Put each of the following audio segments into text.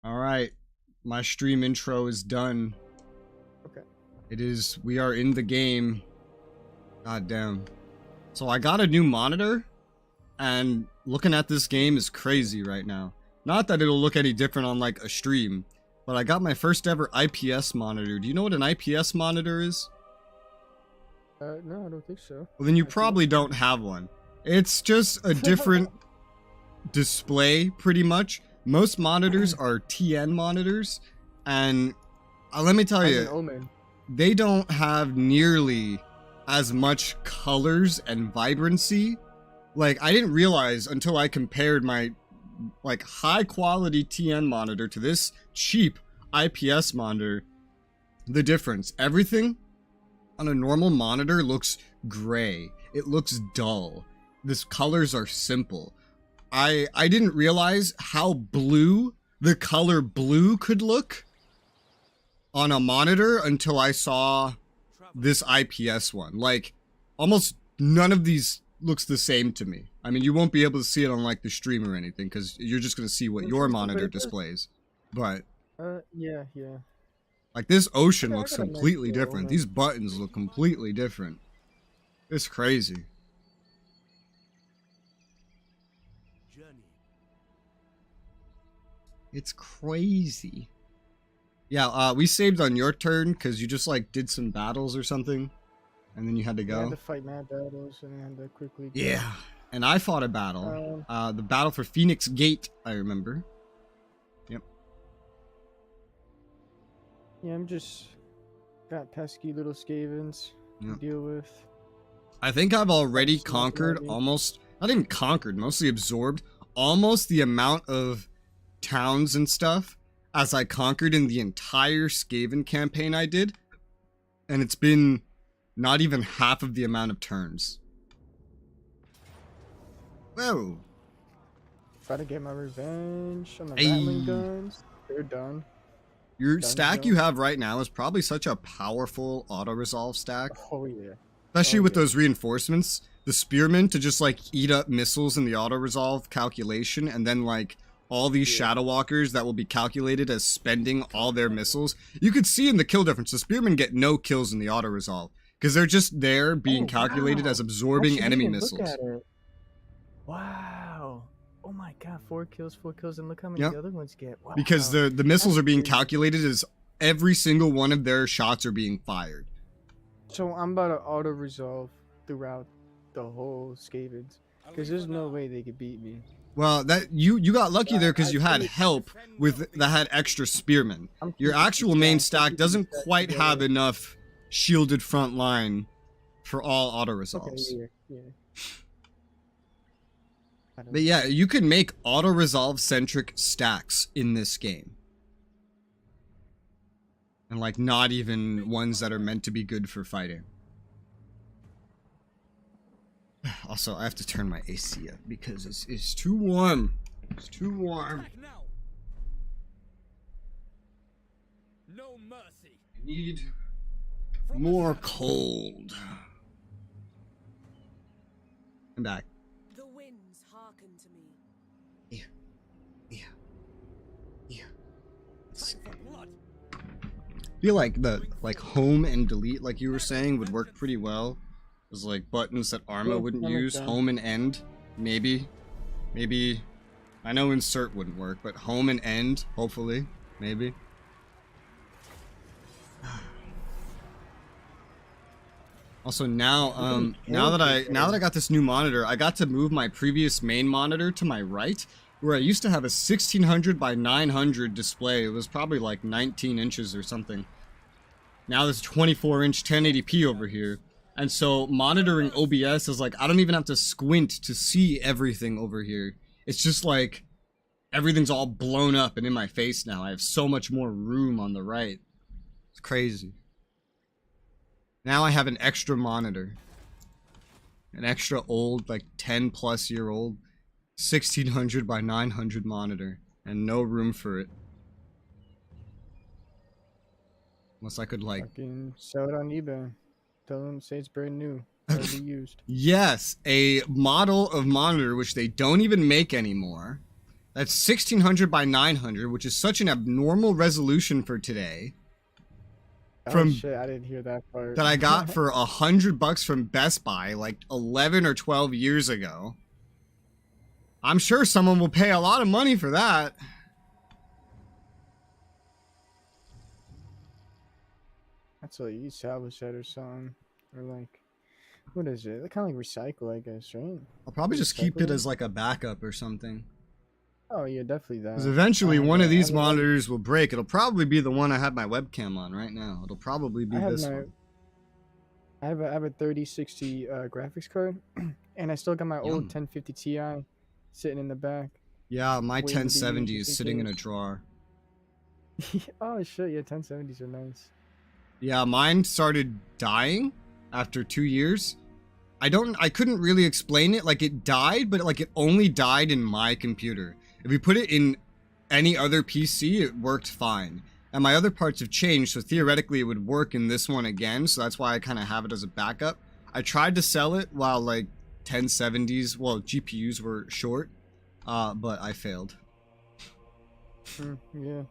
All right, my stream intro is done. Okay. We are in the game. God damn. So I got a new monitor, and looking at this game is crazy right now. Not that it'll look any different on like a stream, but I got my first ever IPS monitor. Do you know what an IPS monitor is? No, I don't think so. Well, then you probably don't have one. It's just a different display, pretty much. Most monitors are TN monitors, and let me tell you, they don't have nearly as much colors and vibrancy. Like, I didn't realize until I compared my like high quality TN monitor to this cheap IPS monitor, the difference. Everything on a normal monitor looks gray. It looks dull. These colors are simple. I didn't realize how blue the color blue could look on a monitor until I saw this IPS one. Like, almost none of these looks the same to me. I mean, you won't be able to see it on like the stream or anything because you're just going to see what your monitor displays. But yeah. Like, this ocean looks completely different. These buttons look completely different. It's crazy. It's crazy. Yeah, we saved on your turn because you just like did some battles or something, and then you had to go. I had to fight mad battles and I had to quickly go. Yeah, and I fought a battle. The battle for Phoenix Gate, I remember. Yep. Yeah, I'm just got pesky little scavens to deal with. I think I've already conquered almost, not even conquered, mostly absorbed almost the amount of towns and stuff as I conquered in the entire Skaven campaign I did, and it's been not even half of the amount of turns. Whoa. Try to get my revenge on the battling guns. They're done. Your stack you have right now is probably such a powerful auto-resolve stack. Oh yeah. Especially with those reinforcements. The spearmen to just like eat up missiles in the auto-resolve calculation, and then like all these Shadow Walkers that will be calculated as spending all their missiles. You could see in the kill difference, the spearmen get no kills in the auto-resolve because they're just there being calculated as absorbing enemy missiles. Wow. Oh my god, 4 kills, and look how many the other ones get. Wow. Because the missiles are being calculated as every single one of their shots are being fired. So I'm about to auto-resolve throughout the whole Skavens, because there's no way they could beat me. Well, that you got lucky there because you had help that had extra spearmen. Your actual main stack doesn't quite have enough shielded front line for all auto resolves. Okay, yeah. But yeah, you can make auto resolve centric stacks in this game. And like not even ones that are meant to be good for fighting. Also, I have to turn my AC up because it's too warm. It's too warm. No mercy. I need more cold. I'm back. The winds hearken to me. Yeah. I feel like the home and delete, like you were saying, would work pretty well. There's like buttons that Arma wouldn't use. Home and end, maybe. I know insert wouldn't work, but home and end, hopefully, maybe. Also now, now that I got this new monitor, I got to move my previous main monitor to my right, where I used to have a 1600 by 900 display. It was probably like 19 inches or something. Now there's 24-inch 1080p over here. And so monitoring OBS is like, I don't even have to squint to see everything over here. It's just like, everything's all blown up and in my face now. I have so much more room on the right. It's crazy. Now I have an extra monitor. An extra old, like 10-plus-year-old 1600 by 900 monitor. And no room for it. Unless I could like... Fucking sell it on eBay. Tell them, say it's brand new. Already used. Yes, a model of monitor which they don't even make anymore That's 1600 by 900, which is such an abnormal resolution for today. Oh shit, I didn't hear that part. That I got for $100 from Best Buy like 11 or 12 years ago. I'm sure someone will pay a lot of money for that. That's like you salvage that or something, or like, what is it? Kind of like recycle, I guess, right? I'll probably just keep it as like a backup or something. Oh yeah, definitely that. Because eventually one of these monitors will break. It'll probably be the one I have my webcam on right now. It'll probably be this one. I have a 3060 graphics card, and I still got my old 1050 Ti sitting in the back. Yeah, my 1070 is sitting in a drawer. Oh shit, yeah, 1070s are nice. Yeah, mine started dying after 2 years. I couldn't really explain it. Like, it died, but like it only died in my computer. If we put it in any other PC, it worked fine. And my other parts have changed, so theoretically it would work in this one again, so that's why I kind of have it as a backup. I tried to sell it while like 1070s, well, GPUs were short, but I failed. Yeah.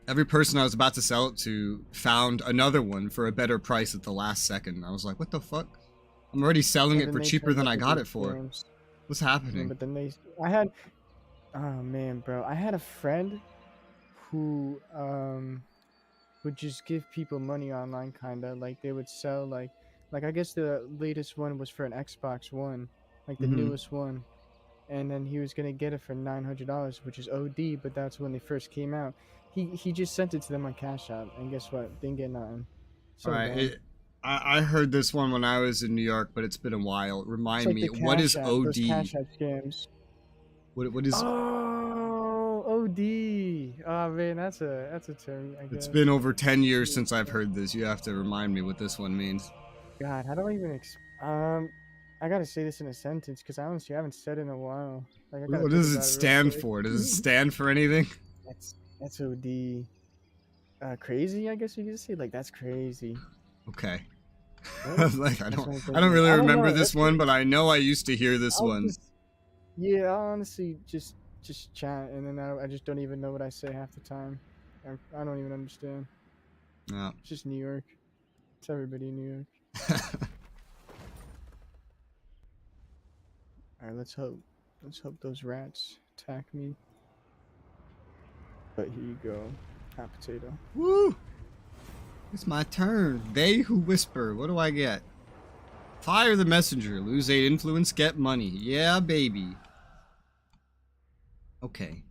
Every person I was about to sell it to found another one for a better price at the last second. I was like, what the fuck? I'm already selling it for cheaper than I got it for. What's happening? But then oh man, bro, I had a friend who would just give people money online, kinda like they would sell like I guess the latest one was for an Xbox One, like the newest one, and then he was gonna get it for $900, which is OD, but that's when they first came out. He just sent it to them on Cash App, and guess what? Didn't get nothing. So Alright, I heard this one when I was in New York, but it's been a while. Remind me, what is OD? Those Cash App scams. What is? Oh, OD. Oh man, that's a term. I guess. It's been over 10 years since I've heard this. You have to remind me what this one means. God, how do I even I gotta say this in a sentence because I honestly haven't said it in a while. Like, what does it stand for? Does it stand for anything? That's OD. Crazy, I guess you could say. Like, that's crazy. Okay. Right? Like, I don't really remember this one, but I know I used to hear this one. Yeah, I'll honestly just chat, and then I just don't even know what I say half the time. I don't even understand. No. It's just New York. It's everybody in New York. Alright, let's hope those rats attack me. But here you go. Hot potato. Woo! It's my turn. They who whisper. What do I get? Fire the messenger. Lose 8 influence. Get money. Yeah, baby. Okay.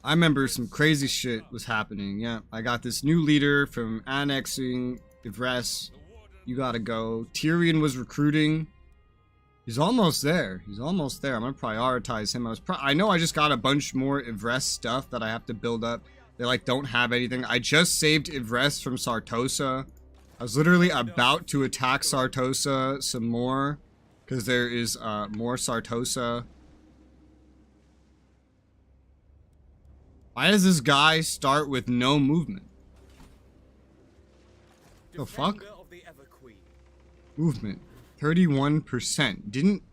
I remember some crazy shit was happening. Yeah, I got this new leader from annexing Ivres. You gotta go. Tyrion was recruiting. He's almost there. He's almost there. I'm gonna prioritize him. I know I just got a bunch more Ivres stuff that I have to build up. They like don't have anything. I just saved Ivres from Sartosa. I was literally about to attack Sartosa some more because there is more Sartosa. Why does this guy start with no movement? The fuck? Movement. 31%. Didn't...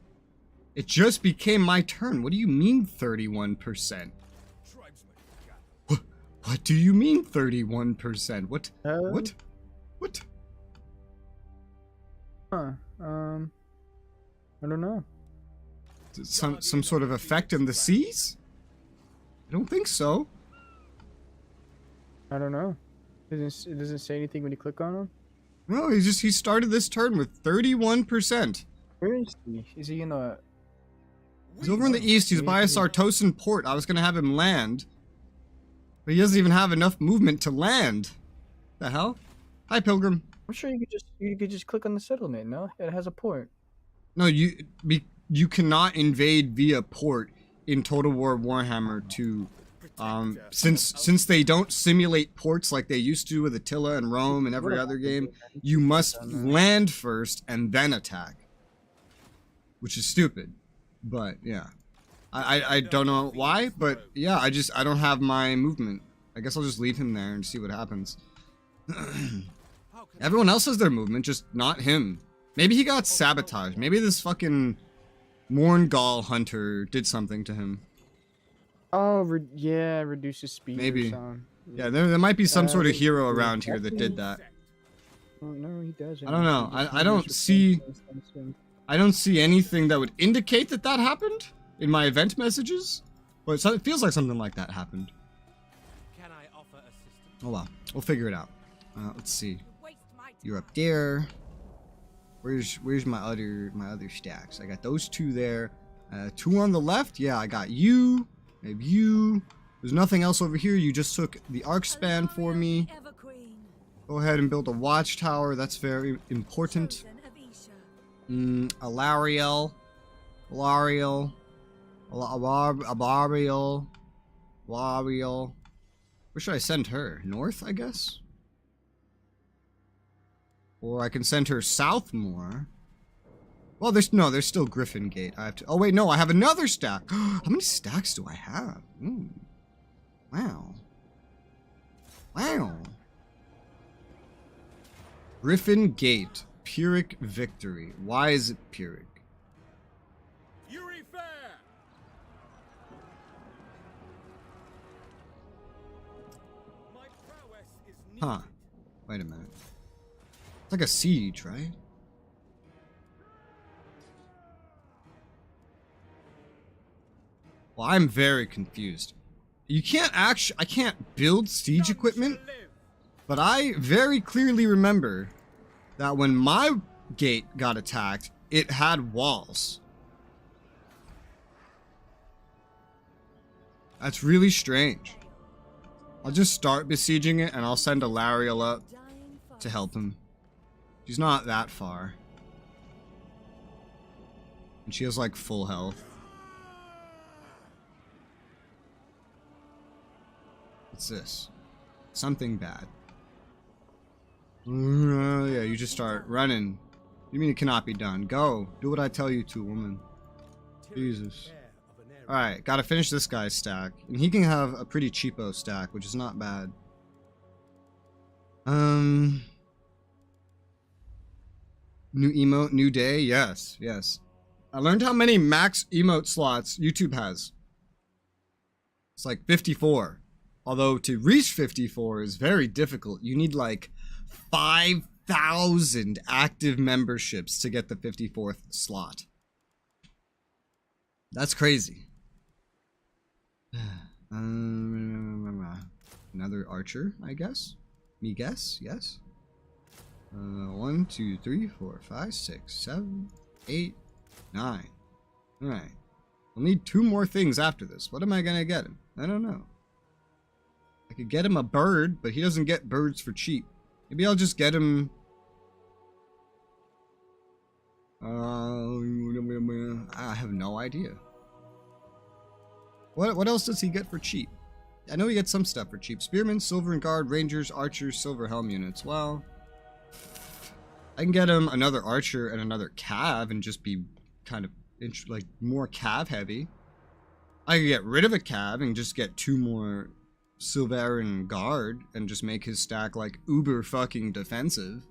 It just became my turn. What do you mean 31%? What do you mean 31%? What? What? Huh. I don't know. Some sort of effect in the seas? I don't think so. I don't know. It doesn't say anything when you click on him? No, he started this turn with 31%. Where is he? Is he in a... He's over in the east. He's by a Sartosan port. I was gonna have him land. But he doesn't even have enough movement to land. The hell? Hi, Pilgrim. I'm sure you could just click on the settlement, no? It has a port. No, you cannot invade via port in Total War Warhammer 2. Since they don't simulate ports like they used to with Attila and Rome and every other game, you must land first and then attack. Which is stupid. But yeah. I don't know why, but yeah, I don't have my movement. I guess I'll just leave him there and see what happens. Everyone else has their movement, just not him. Maybe he got sabotaged. Maybe this fucking Morngal hunter did something to him. Oh, yeah, reduces speed. Maybe. Or something. Yeah, there might be some sort of but- hero yeah, around here that did that. Oh, no, he doesn't. I don't know. He just I don't reduces see. resistance. I don't see anything that would indicate that that happened in my event messages, but it feels like something like that happened. Can I offer assistance? Oh well, we'll figure it out. Let's see. You waste my You're up there. Where's my other stacks? I got those two there. 2 on the left. Yeah, I got you. I have you. There's nothing else over here. You just took the arc span for me. Everqueen, Go ahead and build a watchtower. That's very important. chosen of Isha. Alariel. Abariel. Where should I send her? North, I guess? Or I can send her south more. Well, there's still Griffin Gate. I have to. Oh wait, no, I have another stack. How many stacks do I have? Ooh. Wow. Wow. Griffin Gate. Pyrrhic Victory. Why is it Pyrrhic? Fury fair. My prowess is needed. Huh. Wait a minute. It's like a siege, right? Well, I'm very confused. You can't actually... I can't build siege equipment, but I very clearly remember that when my gate got attacked, it had walls. That's really strange. I'll just start besieging it and I'll send Alariel up Dying fast. to help him. She's not that far. And she has like full health. What's this? Something bad. Yeah, you just start running. You mean it cannot be done? Go. Do what I tell you to, woman. Jesus. Alright, gotta finish this guy's stack. And he can have a pretty cheapo stack, which is not bad. New emote, new day? Yes, yes. I learned how many max emote slots YouTube has. It's like 54. Although to reach 54 is very difficult. You need like 5,000 active memberships to get the 54th slot. That's crazy. Another archer, I guess. Me guess, yes. 1, 2, 3, 4, 5, 6, 7, 8, 9. Alright. We'll need 2 more things after this. What am I gonna get him? I don't know. I could get him a bird, but he doesn't get birds for cheap. Maybe I'll just get him... I have no idea. What else does he get for cheap? I know he gets some stuff for cheap. Spearmen, Silver and Guard, Rangers, Archers, Silver Helm units. Well, I can get him another Archer and another Cav and just be kind of like more Cav heavy. I could get rid of a Cav and just get 2 more Silver and Guard and just make his stack like uber fucking defensive.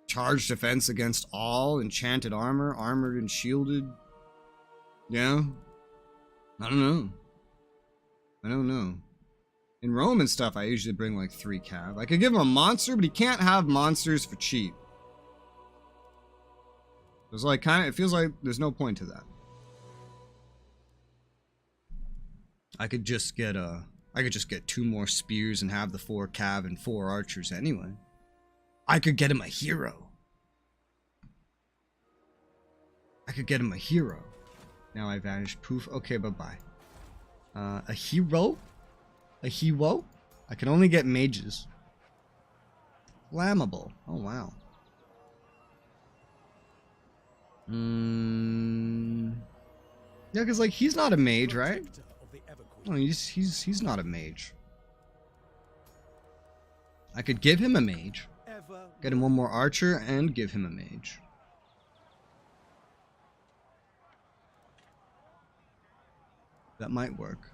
Charge defense against all, enchanted armor, armored and shielded. Yeah. I don't know. I don't know. In Rome and stuff, I usually bring like 3 cav. I could give him a monster, but he can't have monsters for cheap. It's like it feels like there's no point to that. I could just get 2 more spears and have the 4 cav and 4 archers anyway. I could get him a hero. Now I vanished. Poof. Okay, bye-bye. A hero? A hero? I can only get mages. Flammable. Oh, wow. Yeah, because, like, he's not a mage, right? No, he's not a mage. I could give him a mage. Get him 1 more archer and give him a mage. That might work.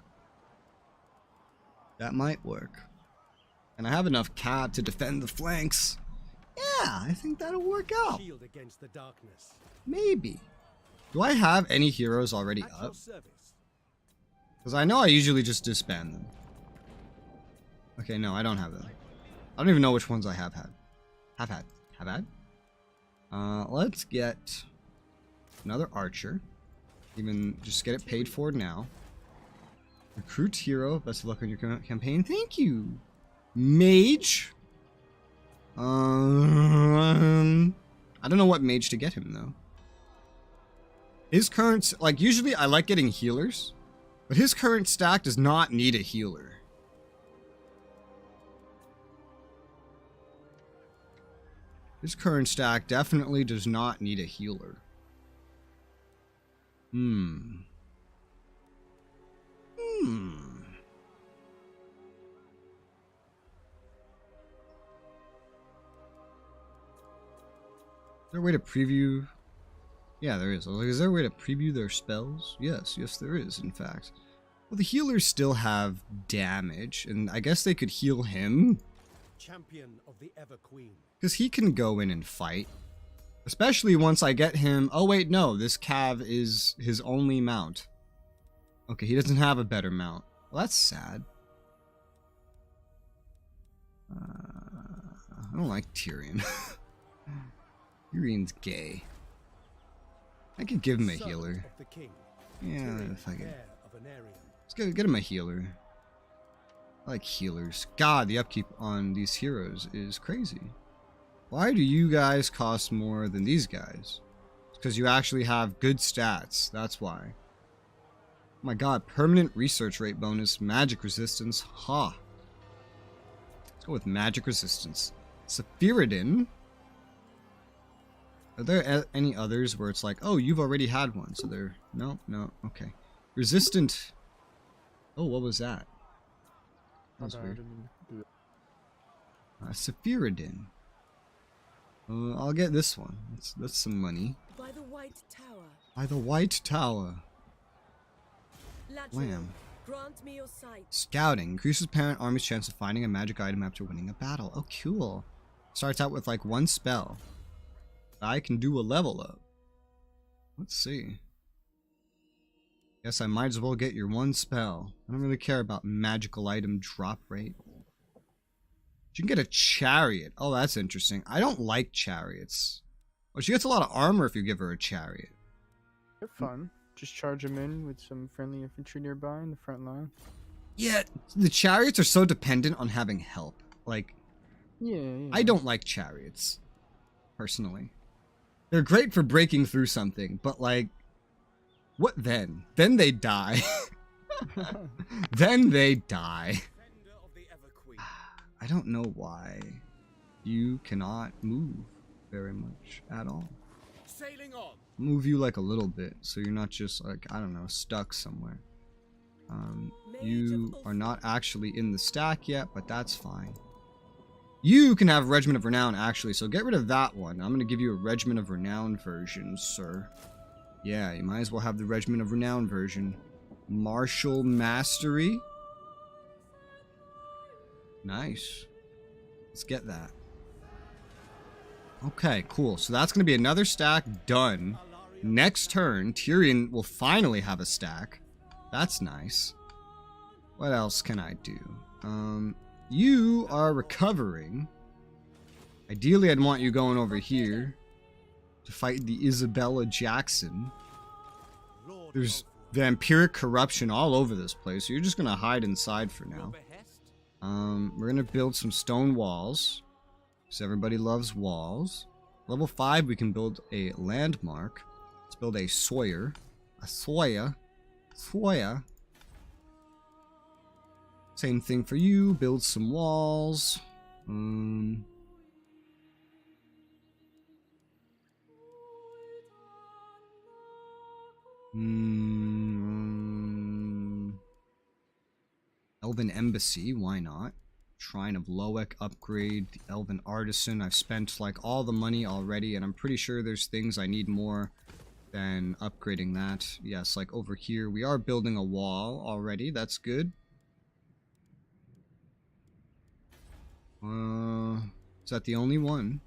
That might work. And I have enough cav to defend the flanks. Yeah, I think that'll work out. Shield against the darkness. Maybe. Do I have any heroes already up? Because I know I usually just disband them. Okay, no, I don't have them. I don't even know which ones I have had. Have had? Let's get another archer. Even just get it paid for now. Recruit hero. Best of luck on your campaign. Thank you. Mage. I don't know what mage to get him though. His current, like usually I like getting healers, but his current stack does not need a healer. His current stack definitely does not need a healer. Is there a way to preview? Yeah, there is. I was like, is there a way to preview their spells? Yes, there is, in fact. Well, the healers still have damage, and I guess they could heal him. Champion of the Ever Queen. Because he can go in and fight. Especially once I get him... Oh, wait, no. This Cav is his only mount. Okay, he doesn't have a better mount. Well, that's sad. I don't like Tyrion. Tyrion's gay. I could give him a healer. Yeah, if I could. Let's get him a healer. I like healers. God, the upkeep on these heroes is crazy. Why do you guys cost more than these guys? It's because you actually have good stats. That's why. Oh my god, permanent research rate bonus, magic resistance. Ha. Let's go with magic resistance. Sephirodin. Are there any others where it's like, oh, you've already had one, so they're... No, okay. Resistant... Oh, what was that? That was weird. Sephirodin. I'll get this one. That's some money. By the White Tower. By the White Tower. Lateral, Lamb. grant me your sight. Scouting. Increases parent army's chance of finding a magic item after winning a battle. Oh, cool. Starts out with like one spell. I can do a level up. Let's see. Guess I might as well get your one spell. I don't really care about magical item drop rate. You can get a chariot. Oh, that's interesting. I don't like chariots. Oh, she gets a lot of armor if you give her a chariot. They're fun. Just charge them in with some friendly infantry nearby in the front line. Yeah, the chariots are so dependent on having help. Like, yeah. I don't like chariots, personally. They're great for breaking through something, but like, what then? Then they die. Then they die. I don't know why you cannot move very much at all. Sailing on. Move you like a little bit, so you're not just like, I don't know, stuck somewhere. You are not actually in the stack yet, but that's fine. You can have Regiment of Renown, actually, so get rid of that one. I'm going to give you a Regiment of Renown version, sir. Yeah, you might as well have the Regiment of Renown version. Martial Mastery. Nice. Let's get that. Okay, cool. So that's going to be another stack done. Next turn, Tyrion will finally have a stack. That's nice. What else can I do? You are recovering. Ideally, I'd want you going over here to fight the Isabella Jackson. There's vampiric corruption all over this place, so you're just going to hide inside for now. We're going to build some stone walls, because everybody loves walls. Level 5, we can build a landmark. Let's build a Sawyer. A Sawyer. Sawyer. Same thing for you. Build some walls. Elven Embassy, why not? Shrine of Loek upgrade, the Elven Artisan. I've spent like all the money already, and I'm pretty sure there's things I need more than upgrading that. Yes, like over here, we are building a wall already. That's good. Is that the only one?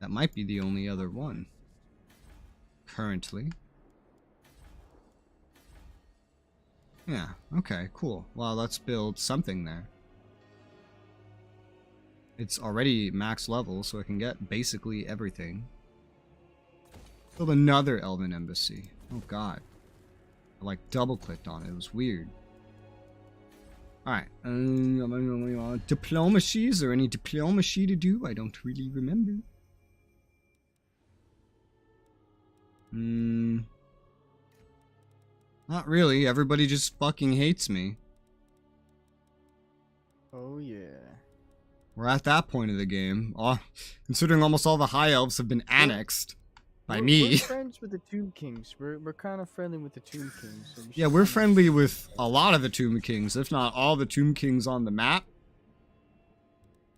That might be the only other one. Currently. Yeah, okay, cool. Well, let's build something there. It's already max level, so I can get basically everything. Build another Elven Embassy. Oh god. I like double-clicked on it. It was weird. Alright. Diplomacy? Is there any diplomacy to do? I don't really remember. Not really. Everybody just fucking hates me. Oh yeah. We're at that point of the game. Considering almost all the High Elves have been annexed by me. We're friends with the Tomb Kings. We're kind of friendly with the Tomb Kings. So Yeah, we're friendly with a lot of the Tomb Kings, if not all the Tomb Kings on the map.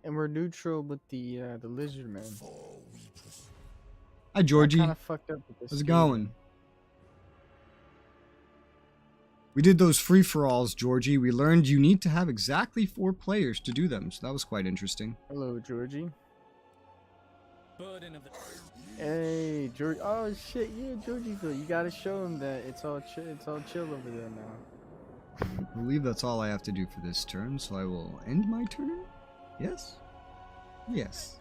And we're neutral with the Lizard Man. Hi, Georgie. Kind of fucked up with this. How's it game. going? We did those free-for-alls, Georgie. We learned you need to have exactly 4 players to do them, so that was quite interesting. Hello, Georgie. Burden of the Hey, George. Oh shit, yeah, Georgieville. You gotta show him that it's all chill over there now. I believe that's all I have to do for this turn, so I will end my turn? Yes? Yes.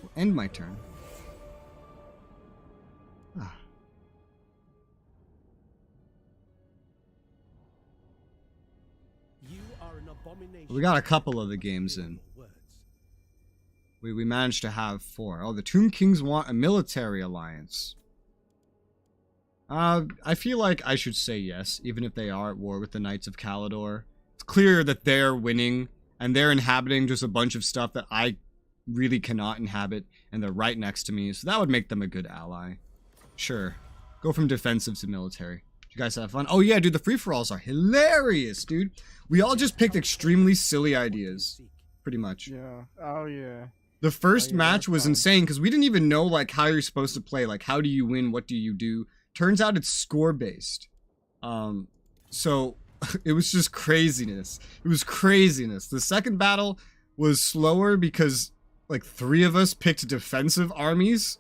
We'll end my turn. Ah. You are an abomination. We got a couple of the games in. Words. We managed to have 4. Oh, the Tomb Kings want a military alliance. I feel like I should say yes, even if they are at war with the Knights of Caledor. It's clear that they're winning, and they're inhabiting just a bunch of stuff that I really cannot inhabit, and they're right next to me, so that would make them a good ally. Sure. Go from defensive to military. You guys have fun? Oh yeah, dude, the free-for-alls are hilarious, dude. We all just picked extremely silly ideas. Pretty much. Yeah. Oh yeah. The first yeah, match that's was fun. insane because we didn't even know like how you're supposed to play. Like how do you win? What do you do? Turns out it's score based. So it was just craziness. It was craziness. The second battle was slower because like 3 of us picked defensive armies,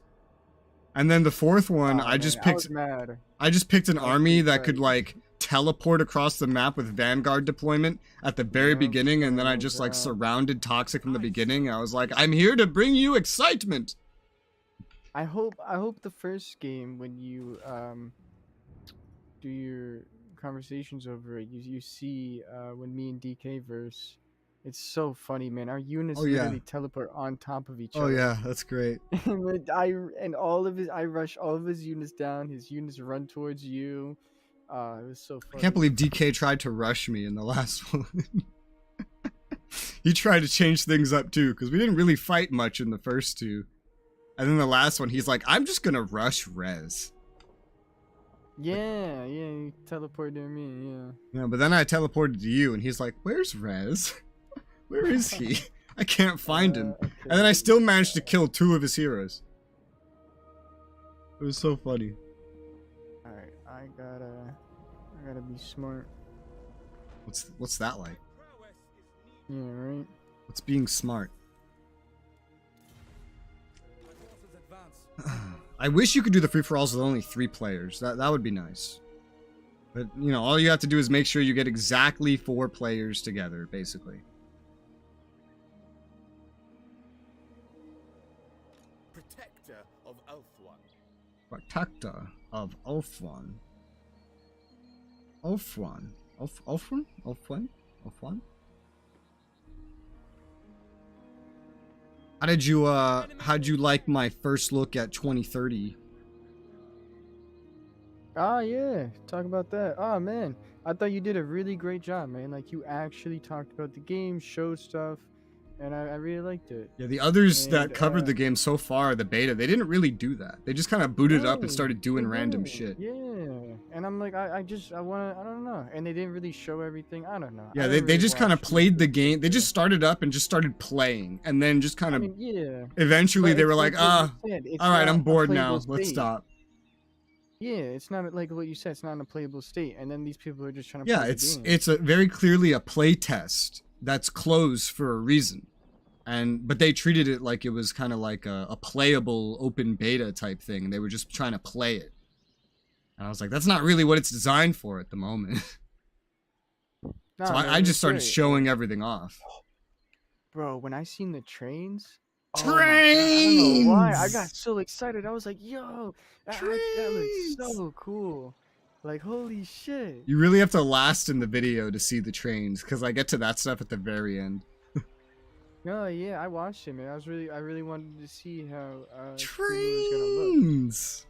and then the fourth one Oh, I man, just I picked. was mad. I just picked an I was army that pretty could like teleport across the map with Vanguard deployment at the very Yeah, beginning, and then I just like surrounded Toxic from the beginning. I was like, I'm here to bring you excitement. I hope the first game when you do your conversations over it, you see when me and DK verse. It's so funny, man. Our units Oh, yeah. literally teleport on top of each Oh other. yeah, that's great. I rush all of his units down. His units run towards you. It was so funny. I can't believe DK tried to rush me in the last one. He tried to change things up too, because we didn't really fight much in the first 2. And then the last one, he's like, I'm just gonna rush Res. Yeah, you teleported to me, yeah. Yeah, but then I teleported to you, and he's like, where's Res? Where is he? I can't find him. Okay. And then I still managed to kill 2 of his heroes. It was so funny. Alright, I gotta be smart. What's that like? Yeah, right? What's being smart? I wish you could do the free-for-alls with only 3 players. That would be nice. But, you know, all you have to do is make sure you get exactly 4 players together, basically. Protector of Ulthuan. Protector of Ulthuan. Ulthuan? Ulthuan? Ulthuan? Ulthuan? How'd you like my first look at 2030? Ah, yeah. Talk about that. Oh, man. I thought you did a really great job, man. Like, you actually talked about the game, showed stuff, and I really liked it. Yeah, the others that And, covered the game so far, the beta, they didn't really do that. They just kind of booted up and No, started doing they random didn't. shit. Yeah. And I'm like, I don't know. And they didn't really show everything. I don't know. Yeah, I they didn't really just kind of watch played the YouTube game. They videos. just started up and just started playing. And then just kind I of, mean, yeah. eventually But they it's were like, what you said, it's all right, not I'm a bored now. playable Let's state. stop. Yeah, it's not like what you said. It's not in a playable state. And then these people are just trying to Yeah, play it's the game. it's a very clearly a play test that's closed for a reason. But they treated it like it was kind of like a playable open beta type thing. And they were just trying to play it. And I was like, that's not really what it's designed for at the moment. So Nah, man, I just it's started great. showing everything off. Bro, when I seen the trains, oh my God, Trains! I don't know why. I got so excited. I was like, yo, that looks Trains! so cool. Like, holy shit. You really have to last in the video to see the trains, because I get to that stuff at the very end. No, yeah, I watched it, man. I really wanted to see how Kumi was gonna look. Trains!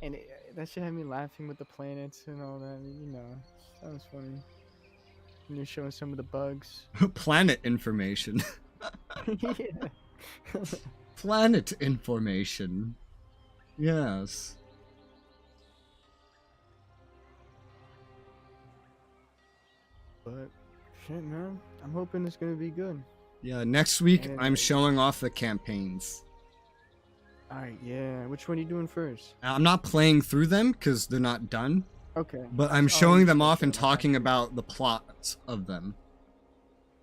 And that shit had me laughing with the planets and all that. You know, that was funny. And you're showing some of the bugs. Planet information. Yeah. Planet information. Yes. But shit, man. I'm hoping it's gonna be good. Yeah, next week And I'm showing off the campaigns. Alright, yeah. Which one are you doing first? I'm not playing through them because they're not done, Okay. but I'm Oh, showing you them said off and so, talking about the plots of them.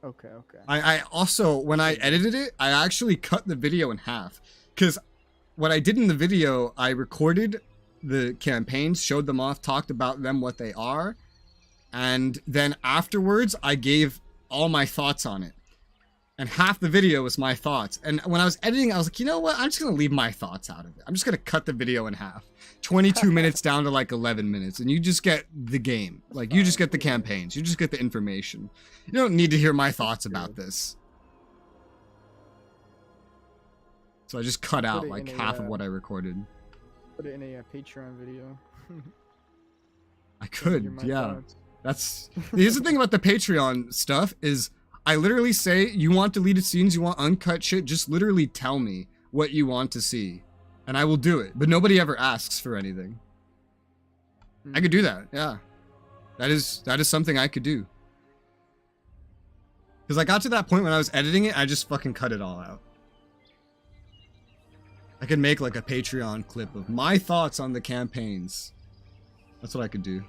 Okay, okay. I also, when I edited it, I actually cut the video in half. Because what I did in the video, I recorded the campaigns, showed them off, talked about them, what they are. And then afterwards, I gave all my thoughts on it. And half the video was my thoughts. And when I was editing, I was like, you know what? I'm just going to leave my thoughts out of it. I'm just going to cut the video in half. 22 minutes down to like 11 minutes. And you just get the game. Like, you just get the campaigns. You just get the information. You don't need to hear my thoughts about this. So I just cut out like half of what I recorded. Put it in a Patreon video. I Hear could, my yeah. thoughts. That's here's the thing about the Patreon stuff is I literally say you want deleted scenes, you want uncut shit, just literally tell me what you want to see. And I will do it. But nobody ever asks for anything. I could do that, yeah. That is something I could do. Because I got to that point when I was editing it, I just fucking cut it all out. I could make like a Patreon clip of my thoughts on the campaigns. That's what I could do.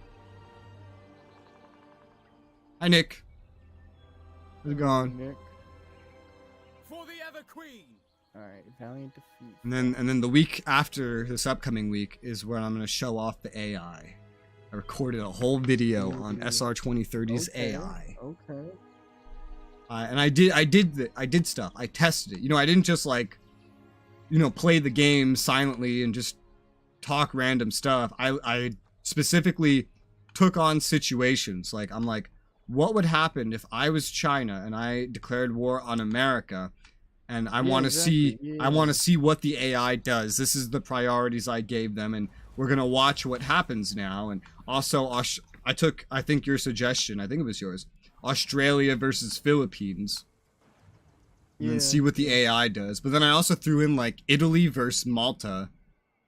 Hi, Nick. How's it going? Nick. For the Ever Queen. Alright, valiant defeat. And then the week after this upcoming week is where I'm gonna show off the AI. I recorded a whole video on SR 2030's AI. Okay. And I did stuff. I tested it. You know, I didn't just like, you know, play the game silently and just talk random stuff. I specifically took on situations. Like, I'm like, what would happen if I was China and I declared war on America? And I want to see, I want to see what the AI does. This is the priorities I gave them, and we're gonna watch what happens now. And also, I think your suggestion, I think it was yours, Australia versus Philippines, and then see what the AI does. But then I also threw in like Italy versus Malta,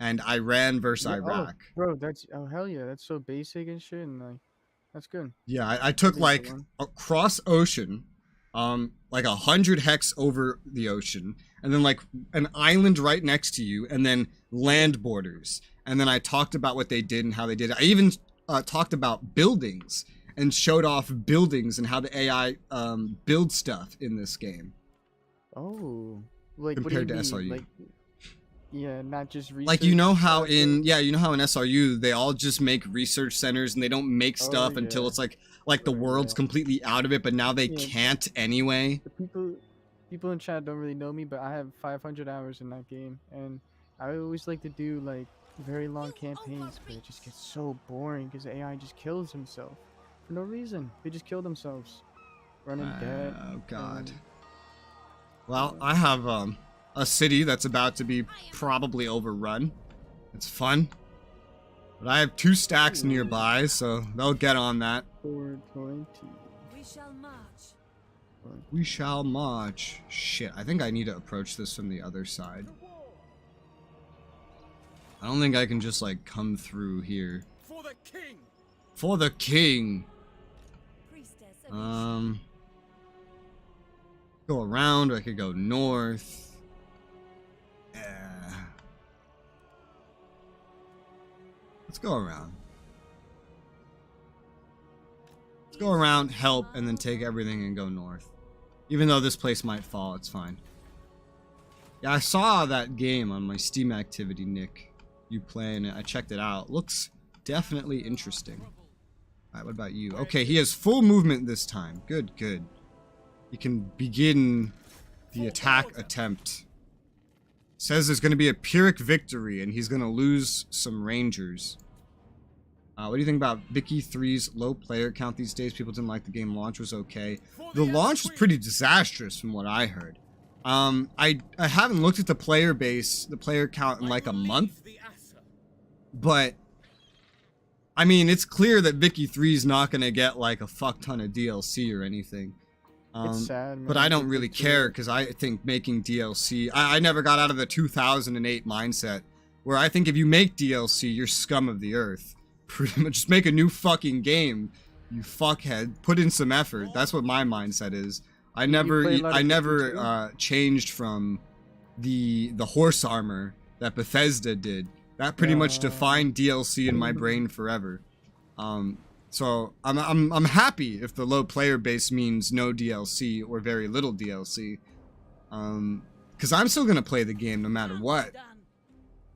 and Iran versus Iraq. Oh, bro, that's hell yeah, that's so basic and shit, and like, that's good. Yeah, I took like across ocean. Like 100 hex over the ocean, and then like an island right next to you, and then land borders. And then I talked about what they did and how they did it. I even talked about buildings and showed off buildings and how the AI builds stuff in this game. Oh, like compared to what do you SRU. mean? Like, yeah, not just research. Like, you know how in SRU they all just make research centers and they don't make stuff until it's like the world's completely out of it, but now they can't anyway. The people in chat don't really know me, but I have 500 hours in that game, and I always like to do like very long campaigns, but it just gets so boring because the AI just kills himself for no reason. They just kill themselves, running dead. Oh god. Well, I have a city that's about to be probably overrun. It's fun. But I have 2 stacks nearby, so they'll get on that. 420. We shall march. We shall march. Shit, I think I need to approach this from the other side. I don't think I can just like come through here. For the king. For the king. Priestess of Go around, or I could go north. Let's go around. Let's go around, help, and then take everything and go north. Even though this place might fall, it's fine. Yeah, I saw that game on my Steam activity, Nick. You playing it. I checked it out. Looks definitely interesting. Alright, what about you? Okay, he has full movement this time. Good, good. He can begin the attack attempt. Says there's going to be a Pyrrhic victory, and he's going to lose some Rangers. What do you think about Vicky 3's low player count these days? People didn't like the game. Launch was okay. The launch was pretty disastrous from what I heard. I haven't looked at the player base, the player count in like a month. But, I mean, it's clear that Vicky 3's not going to get like a fuck ton of DLC or anything. It's sad, man. But I don't really care because I think making DLC... I never got out of the 2008 mindset where I think if you make DLC, you're scum of the earth. Pretty much just make a new fucking game, you fuckhead. Put in some effort. That's what my mindset is. I never changed from the horse armor that Bethesda did. That pretty much defined DLC in my brain forever. So I'm happy if the low player base means no DLC or very little DLC. Because I'm still gonna play the game no matter what.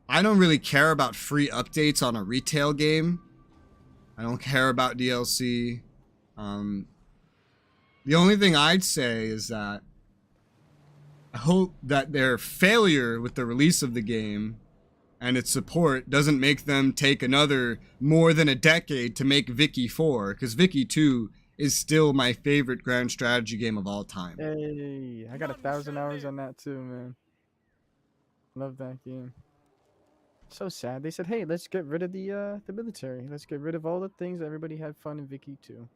I don't really care about free updates on a retail game. I don't care about DLC. The only thing I'd say is that I hope that their failure with the release of the game and its support doesn't make them take another more than a decade to make Vicky 4, because Vicky 2 is still my favorite grand strategy game of all time. Hey, I got 1,000 hours on that too, man. Love that game. So sad. They said, hey, let's get rid of the military. Let's get rid of all the things that everybody had fun in Vicky 2.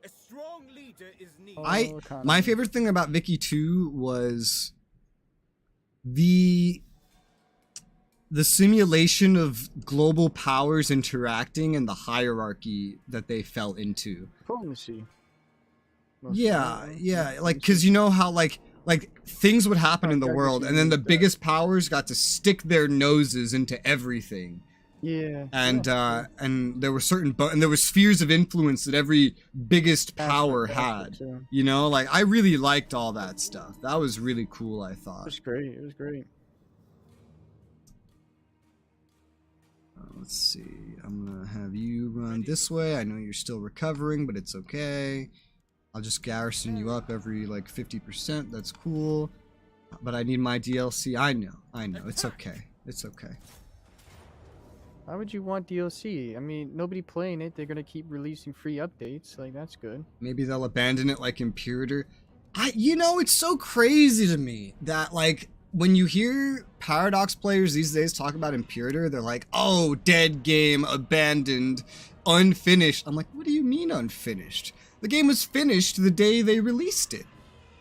A strong leader is needed. My favorite thing about Vicky 2 was the simulation of global powers interacting and the hierarchy that they fell into. Diplomacy. Yeah, like, because you know how like things would happen in the world, and then the biggest powers got to stick their noses into everything. Yeah. And there were and there were spheres of influence that every biggest power had. You know, like I really liked all that stuff. That was really cool, I thought. It was great. It was great. Let's see. I'm gonna have you run this way. I know you're still recovering, but it's okay. I'll just garrison you up every like 50%. That's cool. But I need my DLC. I know. It's okay. It's okay. Why would you want DLC? I mean, nobody playing it. They're gonna keep releasing free updates. Like, that's good. Maybe they'll abandon it like Imperator. You know, it's so crazy to me that like when you hear Paradox players these days talk about Imperator, they're like, oh, dead game, abandoned, unfinished. I'm like, what do you mean unfinished? The game was finished the day they released it.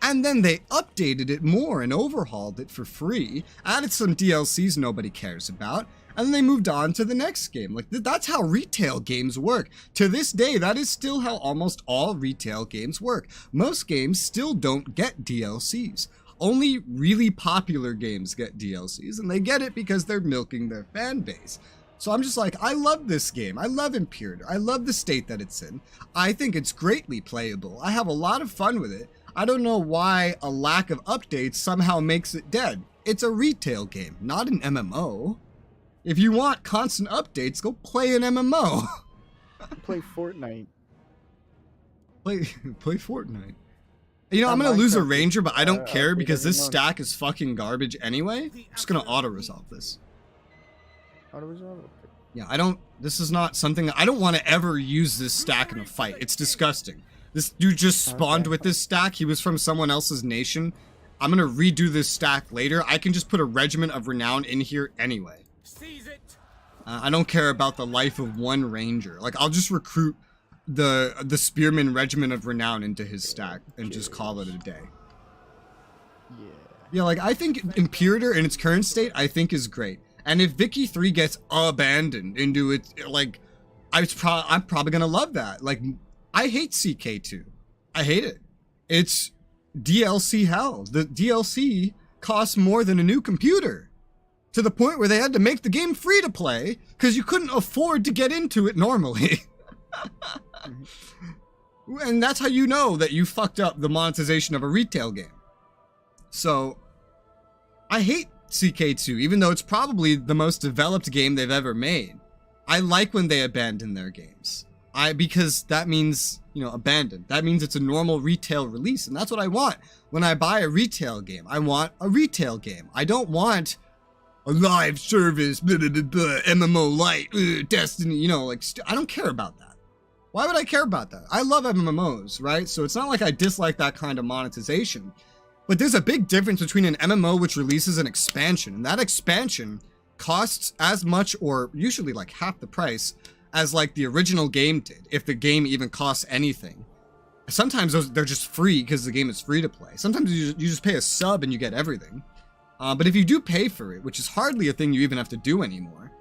And then they updated it more and overhauled it for free, added some DLCs nobody cares about, and then they moved on to the next game. Like, that's how retail games work. To this day, that is still how almost all retail games work. Most games still don't get DLCs. Only really popular games get DLCs, and they get it because they're milking their fan base. So I'm just like, I love this game. I love Imperator. I love the state that it's in. I think it's greatly playable. I have a lot of fun with it. I don't know why a lack of updates somehow makes it dead. It's a retail game, not an MMO. If you want constant updates, go play an MMO. Play Fortnite. Play Fortnite. You know, I'm gonna lose a ranger, but I don't care because this stack is fucking garbage anyway. I'm just gonna auto-resolve this. Auto-resolve? Yeah, I don't... This is not something... I don't want to ever use this stack in a fight. It's disgusting. This dude just spawned with this stack. He was from someone else's nation. I'm gonna redo this stack later. I can just put a regiment of renown in here anyway. I don't care about the life of one ranger. Like, I'll just recruit the spearman regiment of renown into his stack and just call it a day. Yeah, like, I think Imperator in its current state, I think is great. And if Vicky 3 gets abandoned into it, like, I'm probably gonna love that. Like, I hate CK2. I hate it. It's DLC hell. The DLC costs more than a new computer. To the point where they had to make the game free to play because you couldn't afford to get into it normally. And that's how you know that you fucked up the monetization of a retail game. So, I hate CK2, even though it's probably the most developed game they've ever made. I like when they abandon their games. Because that means, you know, abandoned. That means it's a normal retail release, and that's what I want. When I buy a retail game, I want a retail game. I don't want a live service, blah, blah, blah, blah, MMO light, Destiny, you know, like, I don't care about that. Why would I care about that? I love MMOs, right? So it's not like I dislike that kind of monetization. But there's a big difference between an MMO which releases an expansion, and that expansion costs as much, or usually like half the price, as like the original game did, if the game even costs anything. Sometimes they're just free because the game is free to play. Sometimes you just pay a sub and you get everything. But if you do pay for it, which is hardly a thing you even have to do anymore,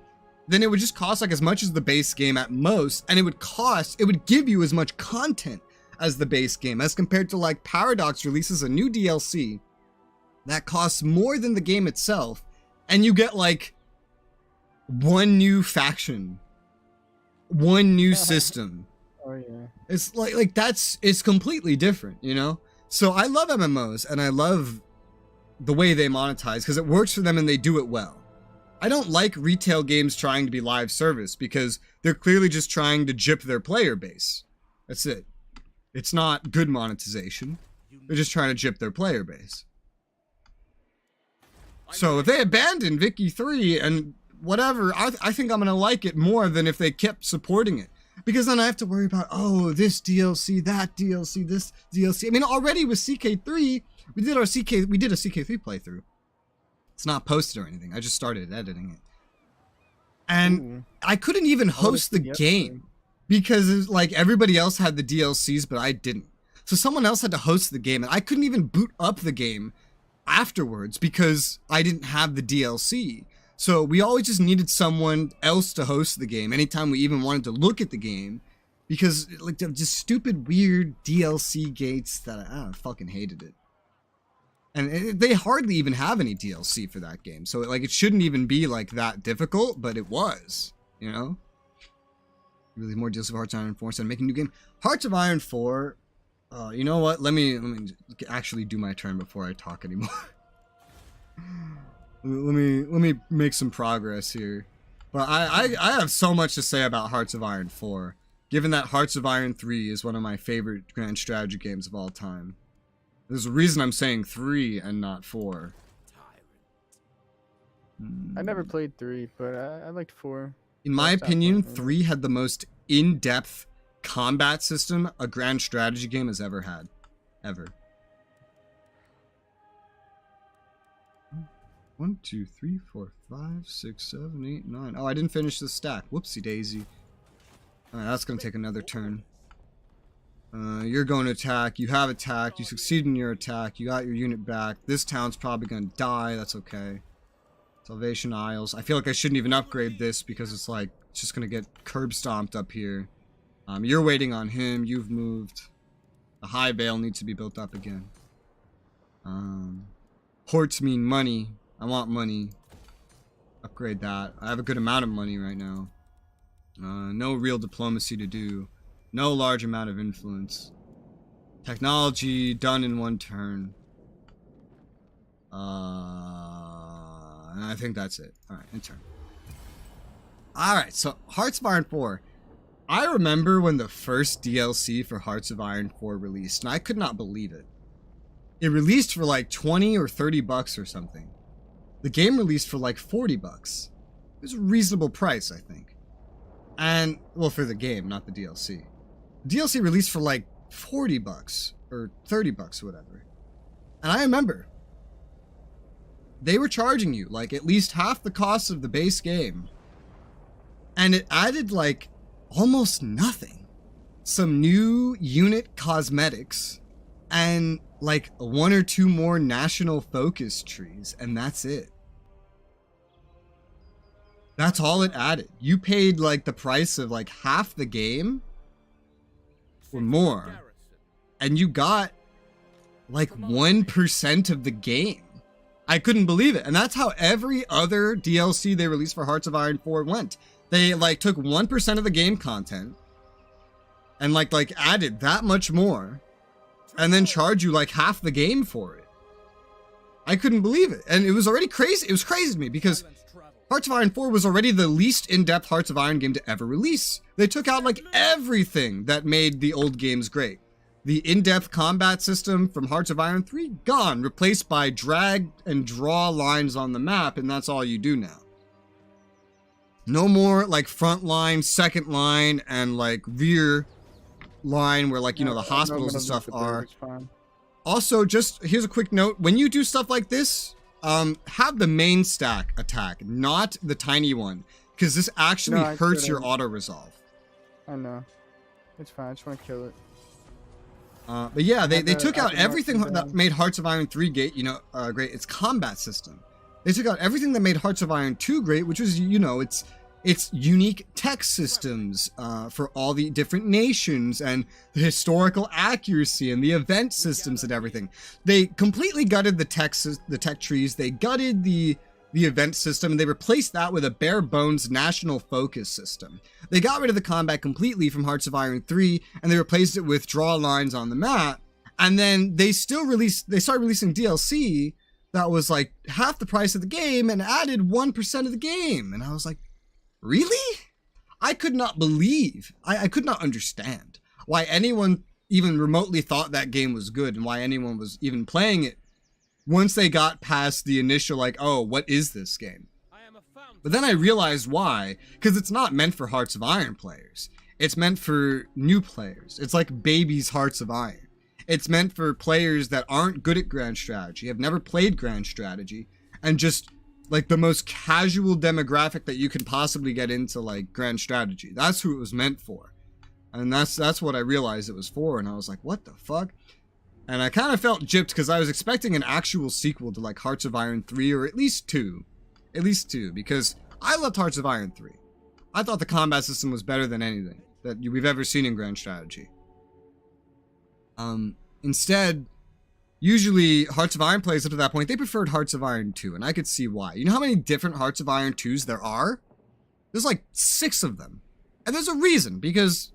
then it would just cost like as much as the base game at most, and it would give you as much content as the base game, as compared to like Paradox releases a new DLC that costs more than the game itself, and you get like one new faction, one new system. Oh yeah. It's like it's completely different, you know? So I love MMOs, and I love the way they monetize because it works for them and they do it well. I don't like retail games trying to be live service because they're clearly just trying to gyp their player base. That's it. It's not good monetization. They're just trying to gyp their player base. So if they abandon Vicky 3 and whatever, I think I'm going to like it more than if they kept supporting it. Because then I have to worry about, oh, this DLC, that DLC, this DLC. I mean, already with CK3, we did a CK3 playthrough. It's not posted or anything. I just started editing it. And I couldn't even host the game because like everybody else had the DLCs, but I didn't. So someone else had to host the game, and I couldn't even boot up the game afterwards because I didn't have the DLC. So we always just needed someone else to host the game anytime we even wanted to look at the game, because like just stupid weird DLC gates that I fucking hated it. And they hardly even have any DLC for that game, so like it shouldn't even be like that difficult, but it was, you know. Really more DLC for Hearts of Iron 4 instead of making a new game. Hearts of Iron 4. You know what? Let me actually do my turn before I talk anymore. let me make some progress here. But I have so much to say about Hearts of Iron 4, given that Hearts of Iron 3 is one of my favorite grand strategy games of all time. There's a reason I'm saying 3 and not 4. I never played 3, but I liked 4. In my opinion, 3 had the most in-depth combat system a grand strategy game has ever had. Ever. 1, 2, 3, 4, 5, 6, 7, 8, 9. Oh, I didn't finish the stack. Whoopsie daisy. Alright, that's gonna take another turn. You're going to attack. You have attacked. You succeed in your attack. You got your unit back. This town's probably gonna die. That's okay. Salvation Isles. I feel like I shouldn't even upgrade this because it's like it's just gonna get curb stomped up here. You're waiting on him. You've moved. The High Vale needs to be built up again. Ports mean money. I want money. Upgrade that. I have a good amount of money right now. No real diplomacy to do. No large amount of influence. Technology done in one turn. And I think that's it. Alright, in turn. Alright, so Hearts of Iron 4. I remember when the first DLC for Hearts of Iron 4 released, and I could not believe it. It released for like 20 or 30 bucks or something. The game released for like 40 bucks. It was a reasonable price, I think. And, well, for the game, not the DLC. DLC released for like 40 bucks or 30 bucks or whatever. And I remember they were charging you like at least half the cost of the base game. And it added like almost nothing. Some new unit cosmetics and like 1 or 2 more national focus trees, and that's it. That's all it added. You paid like the price of like half the game or more, and you got like 1% of the game. I couldn't believe it. And that's how every other DLC they released for Hearts of Iron 4 went. They like took 1% of the game content and like added that much more and then charge you like half the game for it. I couldn't believe it. And it was already crazy. It was crazy to me because Hearts of Iron 4 was already the least in-depth Hearts of Iron game to ever release. They took out like everything that made the old games great. The in-depth combat system from Hearts of Iron 3, gone, replaced by drag and draw lines on the map, and that's all you do now. No more like front line, second line, and like rear line where like, you know, the hospitals and stuff are. Also, just here's a quick note. When you do stuff like this, have the main stack attack, not the tiny one, because this actually hurts your auto-resolve. I know. It's fine. I just want to kill it. But yeah, they took out everything that made Hearts of Iron 3 great, great. Its combat system. They took out everything that made Hearts of Iron 2 great, which was, its unique tech systems for all the different nations and the historical accuracy and the event systems and everything. They completely gutted the tech trees. They gutted the event system, and they replaced that with a bare bones national focus system. They got rid of the combat completely from Hearts of Iron 3, and they replaced it with draw lines on the map. And then they started releasing DLC that was like half the price of the game and added 1% of the game. And I was like, really? I could not believe, I could not understand why anyone even remotely thought that game was good and why anyone was even playing it once they got past the initial like, oh, what is this game? But then I realized why, because it's not meant for Hearts of Iron players. It's meant for new players. It's like baby's Hearts of Iron. It's meant for players that aren't good at Grand Strategy, have never played Grand Strategy, and just like the most casual demographic that you could possibly get into like Grand Strategy. That's who it was meant for. And that's what I realized it was for, and I was like, what the fuck? And I kind of felt gypped because I was expecting an actual sequel to like Hearts of Iron 3 or at least 2. At least 2, because I loved Hearts of Iron 3. I thought the combat system was better than anything that we've ever seen in Grand Strategy. Instead, usually Hearts of Iron players up to that point, they preferred Hearts of Iron 2, and I could see why. You know how many different Hearts of Iron 2s there are? There's like 6 of them. And there's a reason, because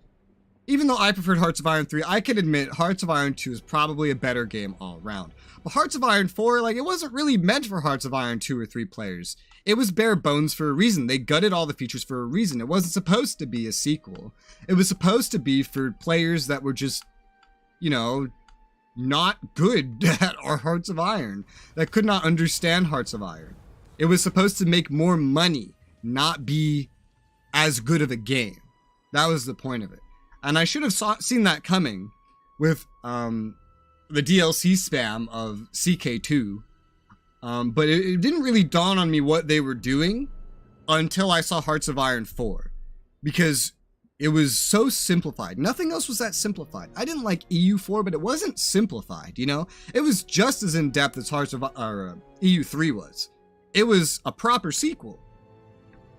even though I preferred Hearts of Iron 3, I can admit Hearts of Iron 2 is probably a better game all around. But Hearts of Iron 4, like, it wasn't really meant for Hearts of Iron 2 or 3 players. It was bare bones for a reason. They gutted all the features for a reason. It wasn't supposed to be a sequel. It was supposed to be for players that were just, not good at our Hearts of Iron, that could not understand Hearts of Iron. It was supposed to make more money, not be as good of a game. That was the point of it. And I should have seen that coming with the DLC spam of CK2. But it didn't really dawn on me what they were doing until I saw Hearts of Iron 4. Because it was so simplified. Nothing else was that simplified. I didn't like EU4, but it wasn't simplified, It was just as in-depth as EU3 was. It was a proper sequel.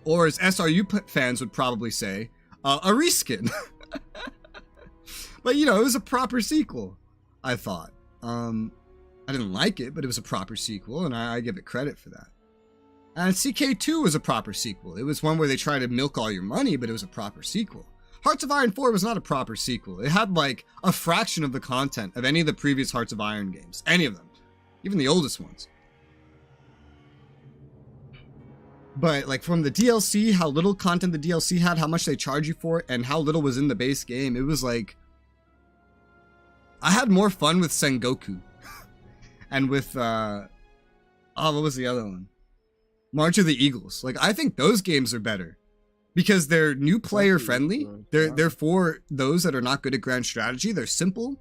Or as SRU fans would probably say, a reskin. But, it was a proper sequel, I thought. I didn't like it, but it was a proper sequel, and I give it credit for that. And CK2 was a proper sequel. It was one where they tried to milk all your money, but it was a proper sequel. Hearts of Iron 4 was not a proper sequel. It had, like, a fraction of the content of any of the previous Hearts of Iron games. Any of them. Even the oldest ones. But, like, from the DLC, how little content the DLC had, how much they charge you for it, and how little was in the base game, it was like, I had more fun with Sengoku. And with, what was the other one? March of the Eagles. Like, I think those games are better. Because they're new player friendly. They're for those that are not good at Grand Strategy. They're simple.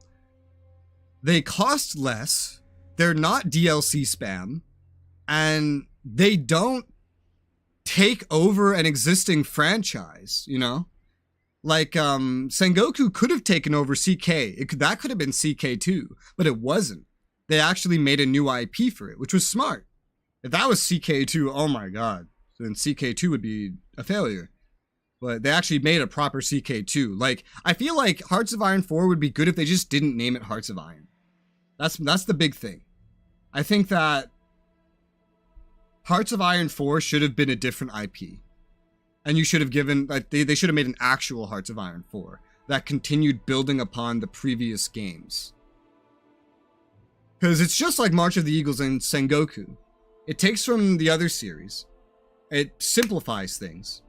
They cost less. They're not DLC spam. And they don't take over an existing franchise, Like, Sengoku could have taken over CK. That could have been CK2, but it wasn't. They actually made a new IP for it, which was smart. If that was CK2, oh my god, then CK2 would be a failure. But they actually made a proper CK2. Like, I feel like Hearts of Iron 4 would be good if they just didn't name it Hearts of Iron. That's the big thing. I think that Hearts of Iron 4 should have been a different IP. And you should have given, like, they should have made an actual Hearts of Iron 4 that continued building upon the previous games. Because it's just like March of the Eagles and Sengoku. It takes from the other series, It simplifies things.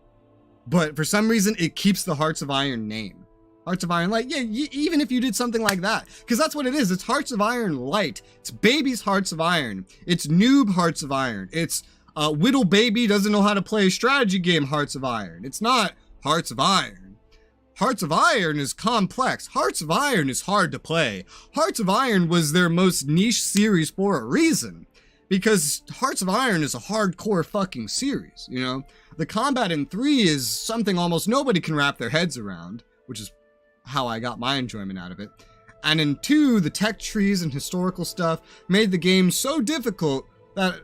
But for some reason, it keeps the Hearts of Iron name. Hearts of Iron Light, yeah, even if you did something like that. Because that's what it is. It's Hearts of Iron Light. It's baby's Hearts of Iron. It's noob Hearts of Iron. It's Whittle baby doesn't know how to play a strategy game Hearts of Iron. It's not Hearts of Iron. Hearts of Iron is complex. Hearts of Iron is hard to play. Hearts of Iron was their most niche series for a reason. Because Hearts of Iron is a hardcore fucking series, you know? The combat in 3 is something almost nobody can wrap their heads around, which is how I got my enjoyment out of it. And in 2, the tech trees and historical stuff made the game so difficult that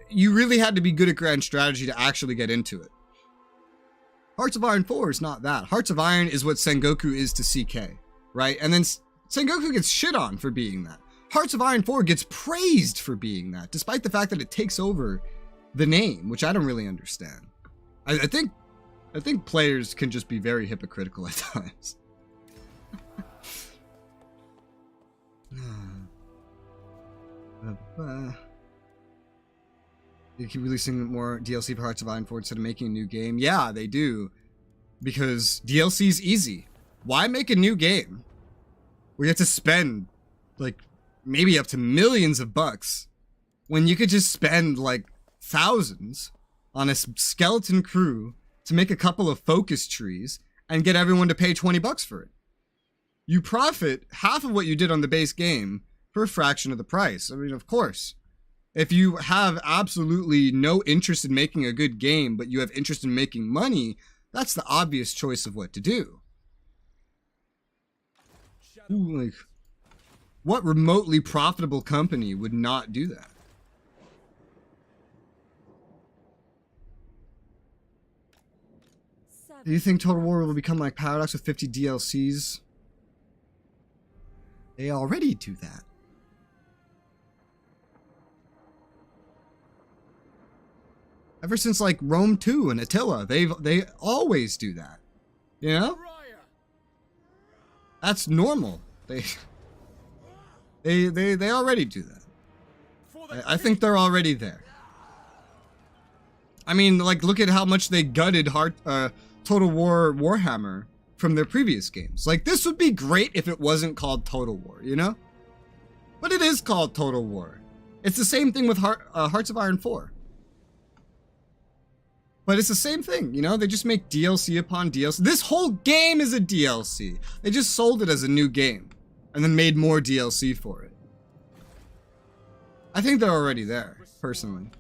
you really had to be good at grand strategy to actually get into it. Hearts of Iron 4 is not that. Hearts of Iron is what Sengoku is to CK, right? And then Sengoku gets shit on for being that. Hearts of Iron 4 gets praised for being that, despite the fact that it takes over the name, which I don't really understand. I think players can just be very hypocritical at times. They keep releasing more DLC for Hearts of Iron 4 instead of making a new game. Yeah, they do. Because DLC's easy. Why make a new game where you have to spend, like, maybe up to millions of bucks when you could just spend, like, thousands on a skeleton crew to make a couple of focus trees and get everyone to pay 20 bucks for it? You profit half of what you did on the base game for a fraction of the price. I mean, of course. If you have absolutely no interest in making a good game, but you have interest in making money, that's the obvious choice of what to do. Ooh, like, what remotely profitable company would not do that? Do you think Total War will become like Paradox with 50 DLCs? They already do that. Ever since like Rome 2 and Attila, they always do that. You know? That's normal. They already do that. I think they're already there. I mean, like, look at how much they gutted Total War Warhammer from their previous games. Like, this would be great if it wasn't called Total War, you know? But it is called Total War. It's the same thing with Hearts of Iron 4. But it's the same thing, you know? They just make DLC upon DLC. This whole game is a DLC. They just sold it as a new game and then made more DLC for it. I think they're already there, personally.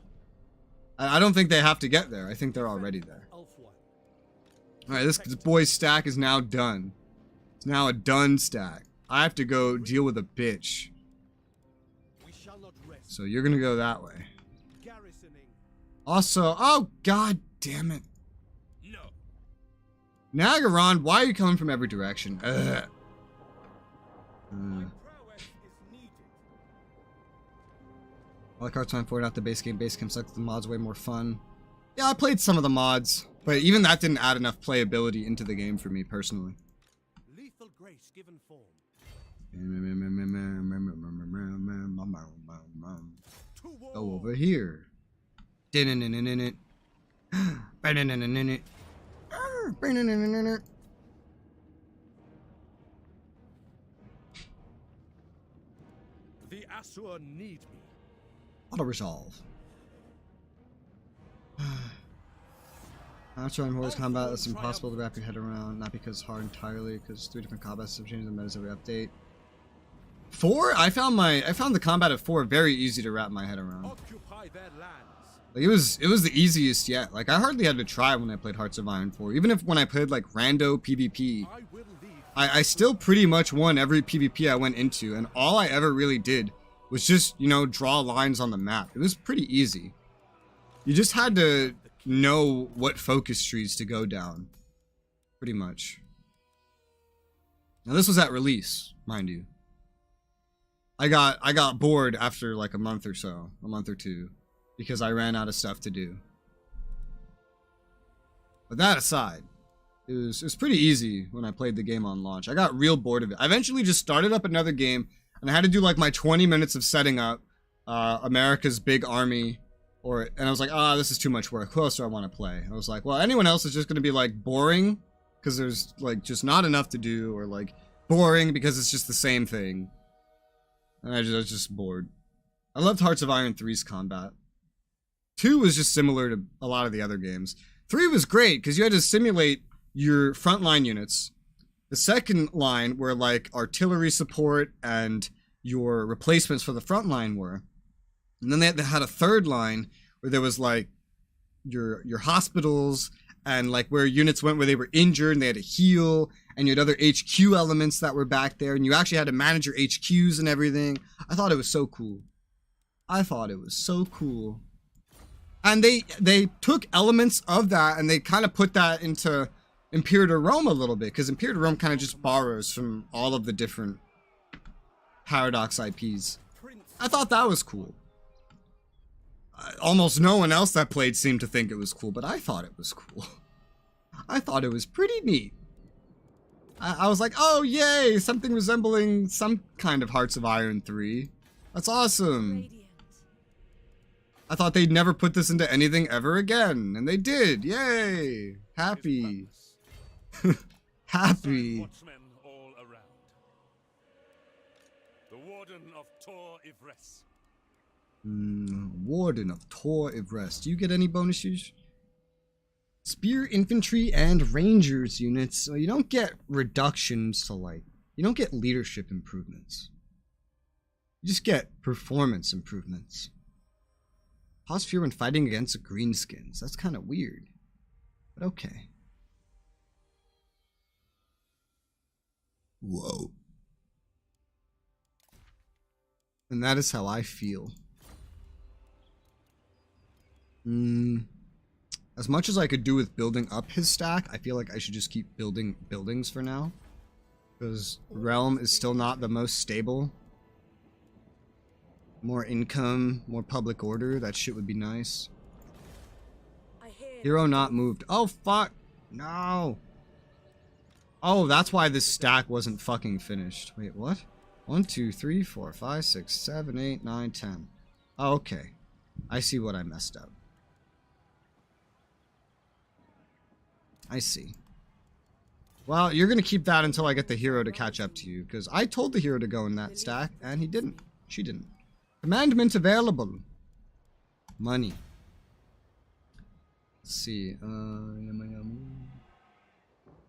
I don't think they have to get there. I think they're already there. Alright, this boy's stack is now done. It's now a done stack. I have to go deal with a bitch. So you're gonna go that way. Also, oh god damn it. Nagaron, why are you coming from every direction? Ugh. I like Hearts of Iron 4 out the base game. Base game sucks. The mods way more fun. Yeah, I played some of the mods, but even that didn't add enough playability into the game for me personally. Lethal grace given form. Go over here. The Asura need me. Auto resolve. After on voice combat, it's impossible to wrap your head around. Not because it's hard entirely, because 3 different combat systems change the metas every update. 4? I found the combat of 4 very easy to wrap my head around. Occupy their lands. Like it was the easiest yet. Like I hardly had to try when I played Hearts of Iron 4. Even if when I played like rando PvP, I still pretty much won every PvP I went into, and all I ever really did was just, you know, draw lines on the map. It was pretty easy. You just had to know what focus trees to go down. Pretty much. Now this was at release, mind you. I got bored after like a month or so, a month or two, because I ran out of stuff to do. But that aside, it was pretty easy when I played the game on launch. I got real bored of it. I eventually just started up another game, and I had to do like my 20 minutes of setting up America's big army, and I was like, this is too much work. Who else do I want to play? I was like, well, anyone else is just going to be like boring because there's like just not enough to do, or like boring because it's just the same thing. And I was just bored. I loved Hearts of Iron 3's combat. 2 was just similar to a lot of the other games. 3 was great because you had to simulate your frontline units. The second line were like artillery support and your replacements for the front line were. And then they had a third line where there was like your hospitals and like where units went where they were injured and they had to heal, and you had other HQ elements that were back there, and you actually had to manage your HQs and everything. I thought it was so cool. And they took elements of that and they kind of put that into Imperial Rome a little bit, because Imperial Rome kind of just borrows from all of the different Paradox IPs. I thought that was cool. Almost no one else that played seemed to think it was cool, but I thought it was cool. I thought it was pretty neat. I was like, oh yay, something resembling some kind of Hearts of Iron 3. That's awesome. Radiant. I thought they'd never put this into anything ever again, and they did. Yay! Happy. Happy. Watchmen all around. The Warden of Tor Ivres. Warden of Tor Ivres. Do you get any bonuses? Spear infantry and rangers units. So you don't get reductions to like. You don't get leadership improvements. You just get performance improvements. Pause fear when fighting against greenskins. That's kind of weird. But okay. Whoa. And that is how I feel. As much as I could do with building up his stack, I feel like I should just keep building buildings for now. Because Realm is still not the most stable. More income, more public order, that shit would be nice. Hero not moved. Oh, fuck! No! Oh, that's why this stack wasn't fucking finished. Wait, what? 1, 2, 3, 4, 5, 6, 7, 8, 9, 10. Oh, okay. I see what I messed up. I see. Well, you're gonna keep that until I get the hero to catch up to you, because I told the hero to go in that stack, and he didn't. She didn't. Commandment available. Money. Let's see.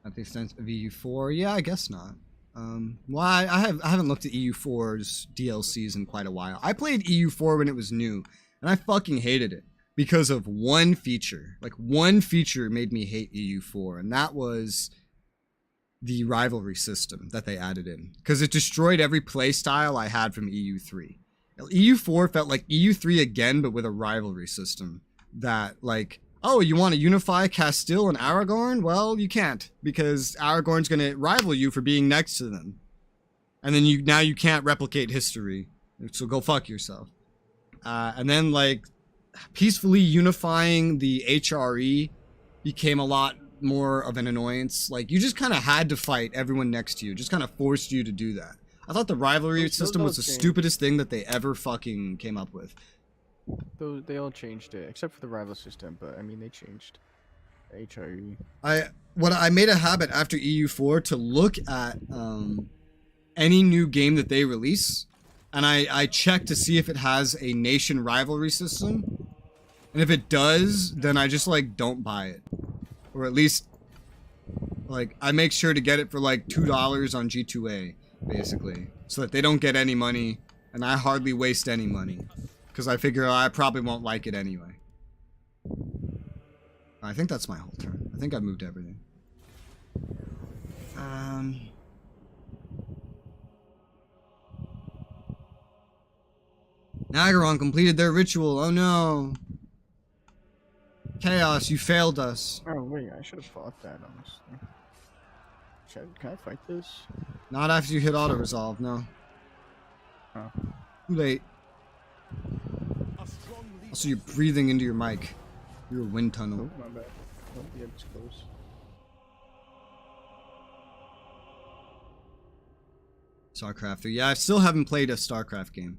At the extent of EU4, yeah, I guess not. Well, I haven't looked at EU4's DLCs in quite a while. I played EU4 when it was new, and I fucking hated it because of one feature. Like, one feature made me hate EU4, and that was the rivalry system that they added in, because it destroyed every playstyle I had from EU3. EU4 felt like EU3 again, but with a rivalry system that, like, oh, you want to unify Castile and Aragorn? Well, you can't, because Aragorn's going to rival you for being next to them. And then now you can't replicate history, so go fuck yourself. And then, like, peacefully unifying the HRE became a lot more of an annoyance. Like, you just kind of had to fight everyone next to you. Just kind of forced you to do that. I thought the rivalry system was the stupidest thing that they ever fucking came up with. They all changed it, except for the rival system, but I mean, they changed HRE. I made a habit after EU4 to look at any new game that they release, and I check to see if it has a nation rivalry system. And if it does, then I just, like, don't buy it. Or at least, like, I make sure to get it for, like, $2 on G2A, basically. So that they don't get any money, and I hardly waste any money. Because I figure I probably won't like it anyway. I think that's my whole turn. I think I moved everything. Nagaron completed their ritual. Oh no. Chaos, you failed us. Oh wait, I should have fought that, honestly. Can I fight this? Not after you hit auto-resolve, no. Oh. Too late. Also, you're breathing into your mic. You're a wind tunnel. Oh, my bad. Oh, yeah, it's close. StarCraft. Yeah, I still haven't played a StarCraft game.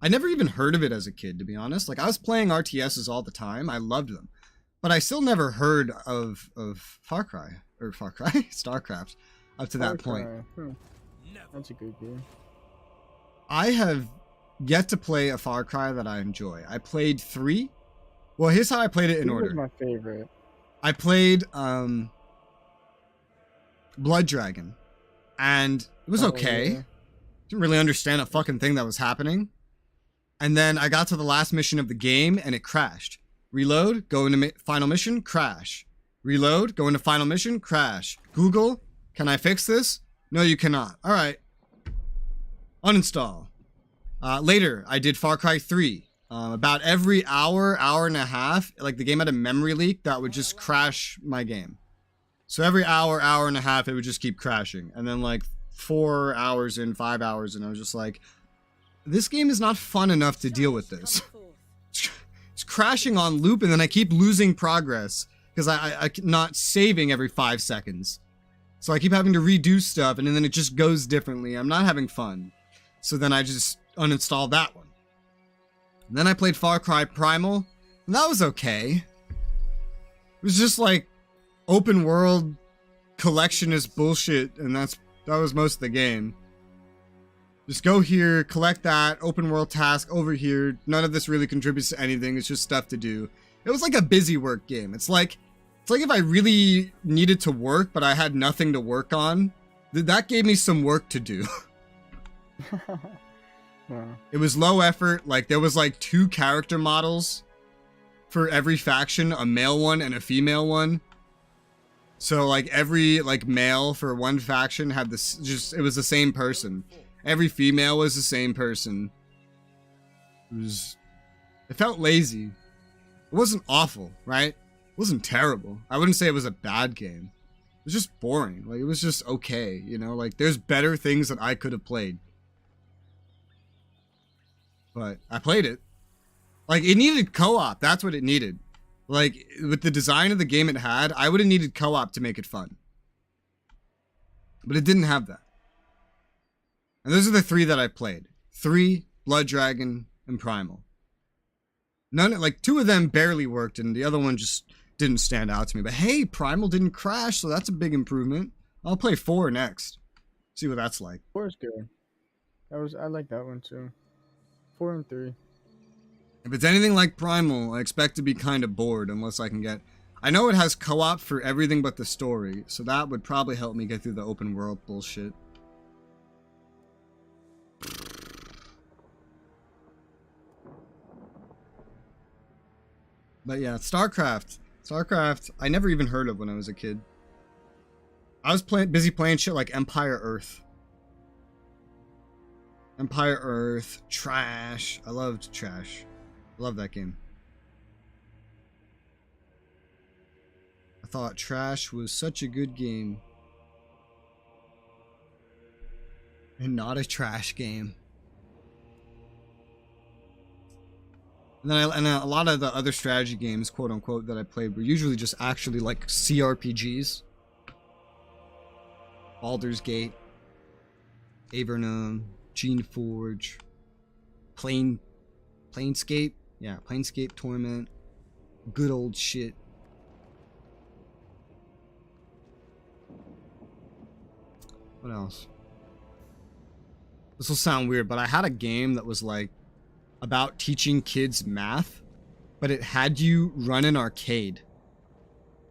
I never even heard of it as a kid, to be honest. Like, I was playing RTSs all the time. I loved them. But I still never heard of StarCraft up to that point. That's a good game. I have yet to play a Far Cry that I enjoy. I played 3. Well, here's how I played it in order. Was my favorite. I played Blood Dragon, and it was okay. Yeah. Didn't really understand a fucking thing that was happening. And then I got to the last mission of the game, and it crashed. Reload, go into final mission, crash. Reload, go into final mission, crash. Google, can I fix this? No, you cannot. All right. Uninstall. Later, I did Far Cry 3. About every hour and a half, like the game had a memory leak that would just crash my game. So every hour and a half, it would just keep crashing. And then like 4 hours in, 5 hours, and I was just like, this game is not fun enough to deal with this. It's crashing on loop, and then I keep losing progress because I'm not saving every 5 seconds. So I keep having to redo stuff, and then it just goes differently. I'm not having fun. So then I just uninstalled that one. And then I played Far Cry Primal, and that was okay. It was just like open world collectionist bullshit, and that was most of the game. Just go here, collect that, open world task over here. None of this really contributes to anything. It's just stuff to do. It was like a busy work game. It's like if I really needed to work, but I had nothing to work on, that gave me some work to do. Wow. It was low effort. Like, there was like 2 character models for every faction, a male one and a female one. So like every like male for one faction had this, it was the same person. Every female was the same person. It felt lazy. It wasn't awful, right? It wasn't terrible. I wouldn't say it was a bad game. It was just boring. Like, it was just okay, you know? Like, there's better things that I could have played. But I played it. Like, it needed co-op. That's what it needed. Like, with the design of the game it had, I would have needed co-op to make it fun. But it didn't have that. And those are the 3 that I played. 3, Blood Dragon, and Primal. Like 2 of them barely worked, and the other one just didn't stand out to me. But hey, Primal didn't crash, so that's a big improvement. I'll play 4 next. See what that's like. 4 is good. I like that one too. 4 and 3. If it's anything like Primal, I expect to be kind of bored unless I can get... I know it has co-op for everything but the story, so that would probably help me get through the open world bullshit. But yeah, StarCraft, I never even heard of when I was a kid. I was busy playing shit like Empire Earth. Empire Earth, Trash. I loved Trash. I love that game. I thought Trash was such a good game. And not a trash game. And then a lot of the other strategy games, quote unquote, that I played were usually just actually like CRPGs. Baldur's Gate, Avernum, Geneforge, Planescape. Yeah, Planescape Torment. Good old shit. What else? This will sound weird, but I had a game that was like about teaching kids math, but it had you run an arcade.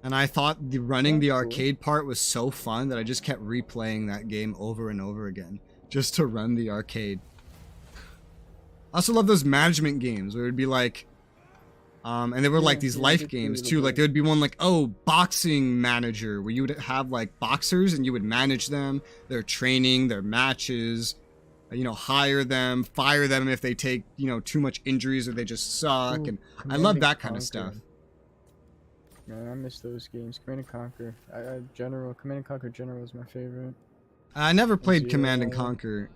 And I thought running the arcade part was so fun that I just kept replaying that game over and over again just to run the arcade. I also love those management games where it would be like, and they were like these life games too. Like there would be one like, oh, boxing manager, where you would have like boxers and you would manage them, their training, their matches, you know, hire them, fire them if they take, you know, too much injuries or they just suck. And I love that kind of stuff. Man, I miss those games. Command and Conquer. Command and Conquer General is my favorite. I never played Command and Conquer.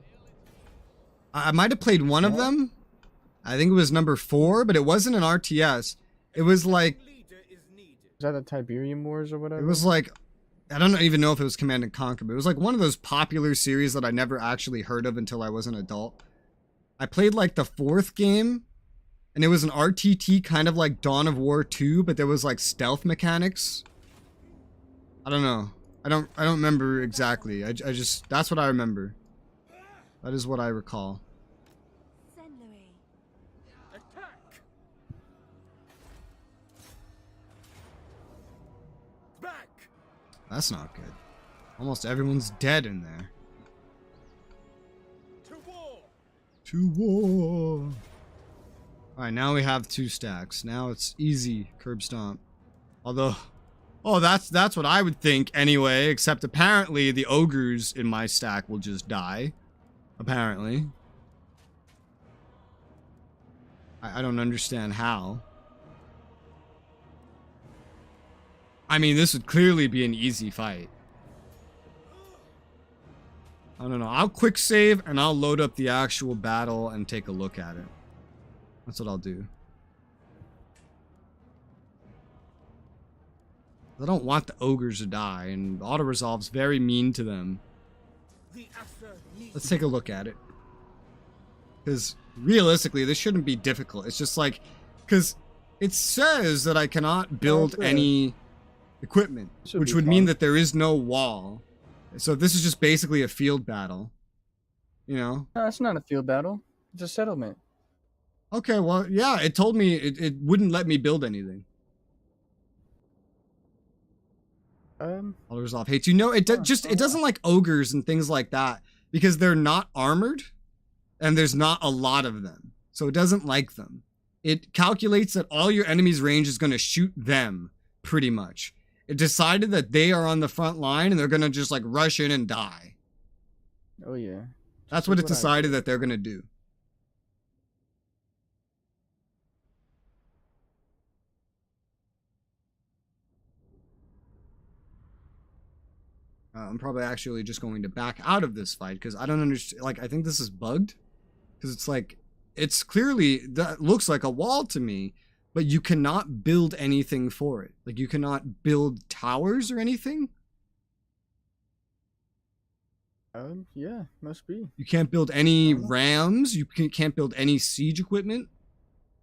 I might have played one of them. I think it was number 4, but it wasn't an RTS. It was like... Is that the Tiberium Wars or whatever? It was like... I don't even know if it was Command and Conquer, but it was like one of those popular series that I never actually heard of until I was an adult. I played like the 4th game, and it was an RTT kind of like Dawn of War 2, but there was like stealth mechanics. I don't know. I don't remember exactly. I just, that's what I remember. That is what I recall. Send Louis. Attack! Back! That's not good. Almost everyone's dead in there. To war! To war. Alright, now we have 2 stacks. Now it's easy curb stomp. Although, oh, that's what I would think anyway, except apparently the ogres in my stack will just die. Apparently. I don't understand how. I mean, this would clearly be an easy fight. I don't know. I'll quick save and I'll load up the actual battle and take a look at it. That's what I'll do. I don't want the ogres to die, and auto-resolve's very mean to them. Let's take a look at it. Because realistically, this shouldn't be difficult. It's just like, because it says that I cannot build any equipment, which would mean that there is no wall. So this is just basically a field battle. You know? No, it's not a field battle. It's a settlement. Okay, well, yeah, it told me it wouldn't let me build anything. Auto-resolve hates. You know, it doesn't like ogres and things like that because they're not armored and there's not a lot of them. So it doesn't like them. It calculates that all your enemy's range is going to shoot them, pretty much. It decided that they are on the front line and they're going to just like rush in and die. Oh yeah. That's what it decided that they're going to do. I'm probably actually just going to back out of this fight because I don't understand. Like, I think this is bugged because it's like, it's clearly, that looks like a wall to me, but you cannot build anything for it. Like, you cannot build towers or anything. Yeah, must be. You can't build any rams. You can't build any siege equipment.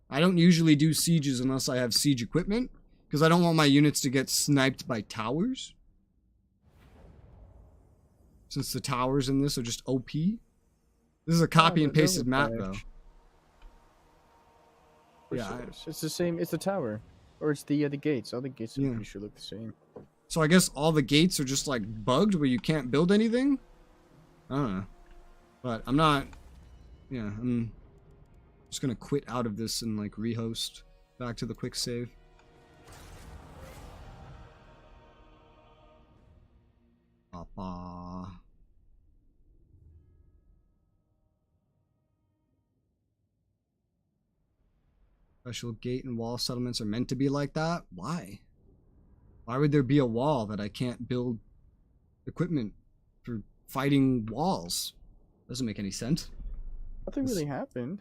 I don't usually do sieges unless I have siege equipment because I don't want my units to get sniped by towers. Since the towers in this are just OP. This is a copy and pasted map, though. Yeah, it's the same. It's the tower, or it's the gates. All the gates, I'm pretty sure look the same. So I guess all the gates are just like bugged where you can't build anything. I don't know, but I'm not. Yeah, I'm just gonna quit out of this and like rehost back to the quick save. Papa. Special gate and wall settlements are meant to be like that? Why? Why would there be a wall that I can't build equipment for fighting walls? Doesn't make any sense. Nothing really happened.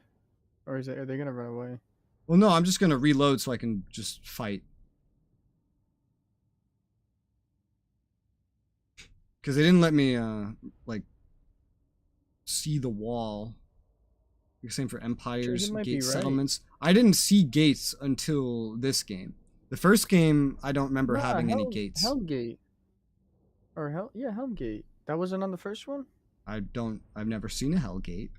Or are they gonna run away? Well, no, I'm just gonna reload so I can just fight. Because they didn't let me, like, see the wall. Same for empires, gate settlements. I didn't see gates until this game. The first game, I don't remember having any gates. Helmgate. Or Helmgate. That wasn't on the first one? I've never seen a Hellgate.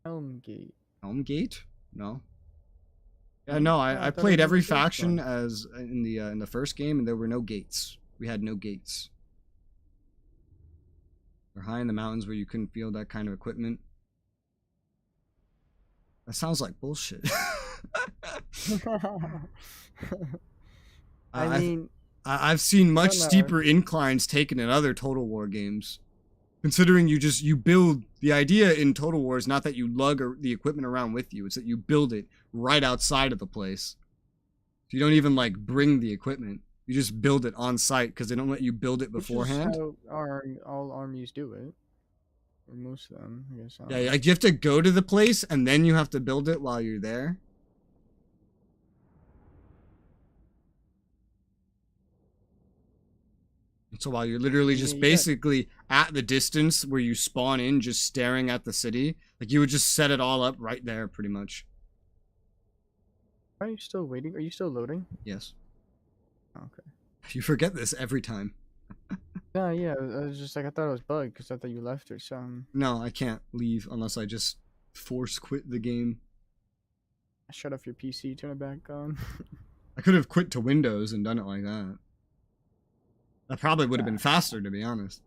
Helmgate. Helmgate? No. Yeah, no, I played every faction as in the first game, and there were no gates. We had no gates. They're high in the mountains where you couldn't field that kind of equipment. That sounds like bullshit. I mean, I've seen much steeper inclines taken in other Total War games. Considering you build, the idea in Total War is not that you lug the equipment around with you, it's that you build it right outside of the place. So you don't even like bring the equipment. You just build it on site because they don't let you build it beforehand. Which is how all armies do it. Or most of them, I guess. Yeah, like you have to go to the place and then you have to build it while you're there. So while you're literally Yeah, just you got- basically at the distance where you spawn in, just staring at the city, like you would just set it all up right there, pretty much. Are you still waiting? Are you still loading? Yes. Oh, okay. You forget this every time. No, yeah, I was just like, I thought it was bugged because I thought you left or something. No, I can't leave unless I just force quit the game. Shut off your PC, turn it back on. I could have quit to Windows and done it like that. That probably would have been faster, to be honest.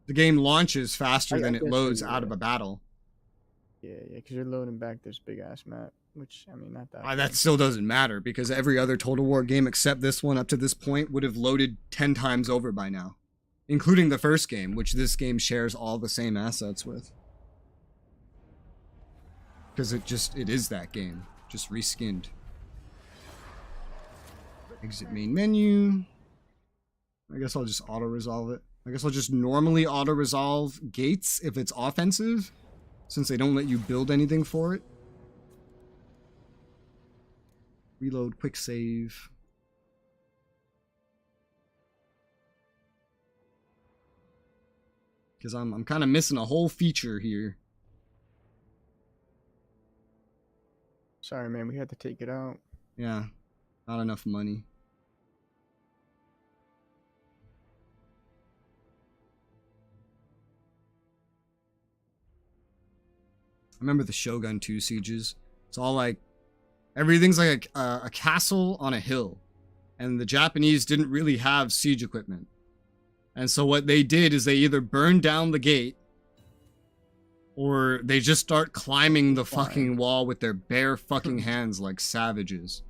The game launches faster than it guess loads you're out of right. a battle. Yeah, because you're loading back this big ass map, which, I mean, not that. That still doesn't matter because every other Total War game except this one up to this point would have loaded 10 times over by now. Including the first game, which this game shares all the same assets with. Because it is that game. Just reskinned. Exit main menu. I guess I'll just auto-resolve it. I guess I'll just normally auto-resolve gates if it's offensive, since they don't let you build anything for it. Reload, quick save. Because I'm kind of missing a whole feature here. Sorry, man, we had to take it out. Yeah, not enough money. I remember the Shogun 2 sieges. It's all like, everything's like a castle on a hill. And the Japanese didn't really have siege equipment. And so what they did is they either burned down the gate, or they just start climbing the fucking wall with their bare fucking hands like savages.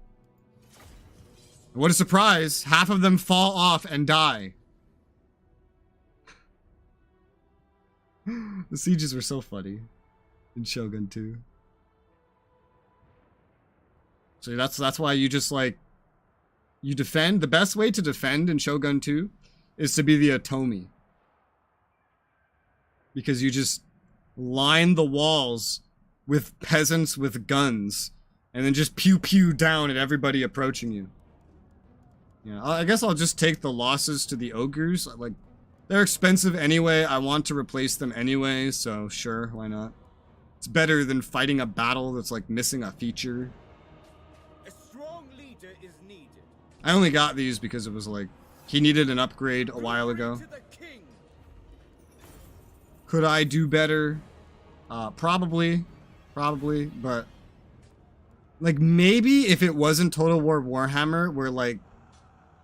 What a surprise! Half of them fall off and die. The sieges were so funny in Shogun 2. So that's why you just like, you defend. The best way to defend in Shogun 2 is to be the Otomi. Because you just line the walls with peasants with guns and then just pew pew down at everybody approaching you. Yeah, I guess I'll just take the losses to the ogres. Like, they're expensive anyway. I want to replace them anyway, so sure, why not? It's better than fighting a battle that's like missing a feature. A strong leader is needed. I only got these because it was like, he needed an upgrade a while ago. To the king. Could I do better? Probably, but like maybe if it wasn't Total War Warhammer, where like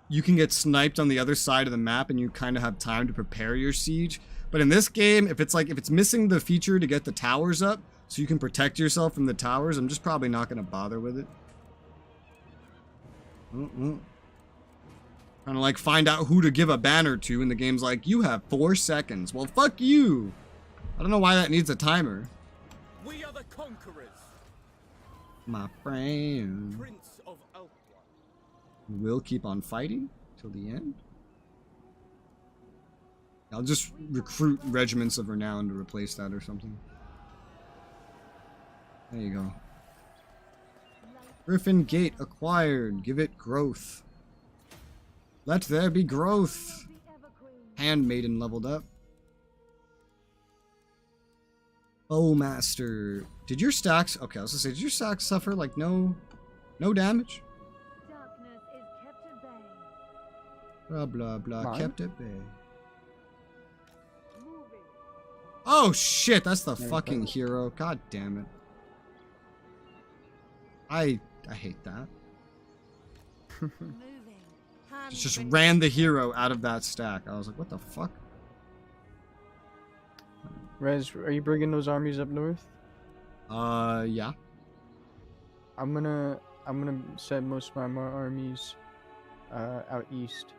you can get sniped on the other side of the map and you kind of have time to prepare your siege. But in this game, if it's missing the feature to get the towers up so you can protect yourself from the towers, I'm just probably not going to bother with it. Kind of like find out who to give a banner to, and the game's like, you have 4 seconds. Well, fuck you. I don't know why that needs a timer. We are the conquerors. My friend. Prince of Alpha. We'll keep on fighting till the end. I'll just recruit regiments of renown to replace that or something. There you go. Griffin Gate acquired. Give it growth. Let there be growth. Handmaiden leveled up. Bowmaster. Did your stacks... Okay, I was gonna say, did your stacks suffer, like, no damage? Darkness is kept at bay. Blah, blah, blah. Mine? Kept at bay. Moving. Oh, shit, that's the There you fucking go. hero. God damn it. I hate that. Moving. Just ran the hero out of that stack. I was like, what the fuck? Rez, are you bringing those armies up north? Yeah. I'm gonna send most of my armies out east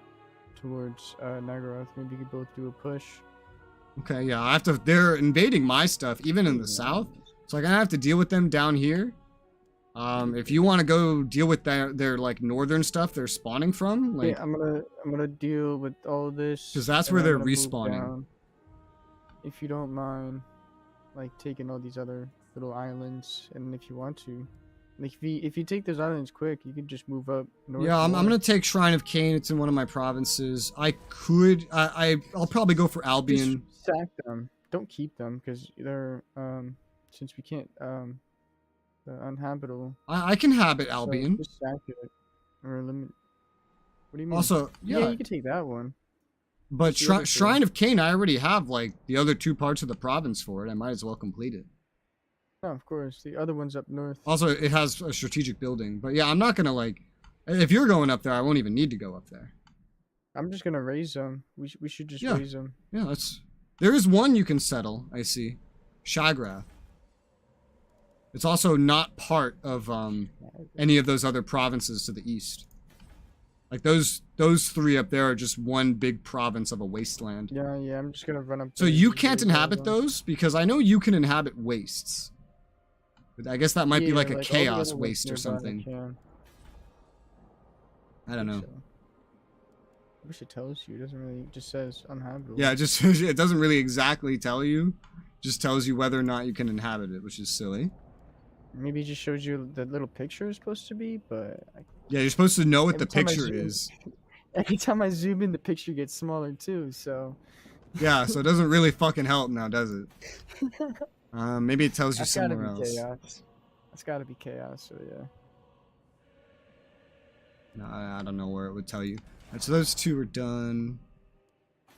towards Nagaroth. Maybe we could both do a push. Okay, yeah, I have to... They're invading my stuff, even in the south. So I'm gonna have to deal with them down here. If you want to go deal with their like northern stuff they're spawning from, like... Yeah, I'm gonna deal with all this. 'Cause that's and where I'm they're gonna move respawning. down, if you don't mind, like taking all these other little islands, and if you want to, Like if you take those islands quick, you can just move up north. Yeah, I'm more. gonna take Shrine of Cain. It's in one of my provinces. I could, I'll probably go for Albion. Just sack them. Don't keep them because they're since we can't they're uninhabitable. I can habit So Albion. just sack it or limit. What do you mean? Also, yeah, yeah, you can take that one. but the other Shrine of Cain, I already have like the other 2 parts of the province for it. I might as well complete it. No, of course. The other one's up north. Also, it has a strategic building. But yeah, I'm not gonna like. If you're going up there, I won't even need to go up there. I'm just gonna raise them. We should just Yeah. raise them. Yeah, that's. There is one you can settle. I see, Shagrath. It's also not part of any of those other provinces to the east. Like those 3 up there are just one big province of a wasteland. Yeah, I'm just gonna run up. So there you and can't raise all inhabit of them. those because I know you can inhabit wastes. But I guess that might be Yeah, like a all the chaos other ones waste or nearby I something. can. I don't know. So. I wish it tells you. It doesn't really. It just says uninhabitable. Yeah, it just it doesn't really exactly tell you. Just tells you whether or not you can inhabit it, which is silly. Maybe it just shows you the little picture is supposed to be, but Yeah, you're supposed to know what the Every time I picture zoom- is. every time I zoom in, the picture gets smaller too. So Yeah, so it doesn't really fucking help now, does it? Maybe it tells you that's gotta somewhere be else. chaos. That's gotta be chaos. So yeah. No, I don't know where it would tell you. Alright, so those 2 are done.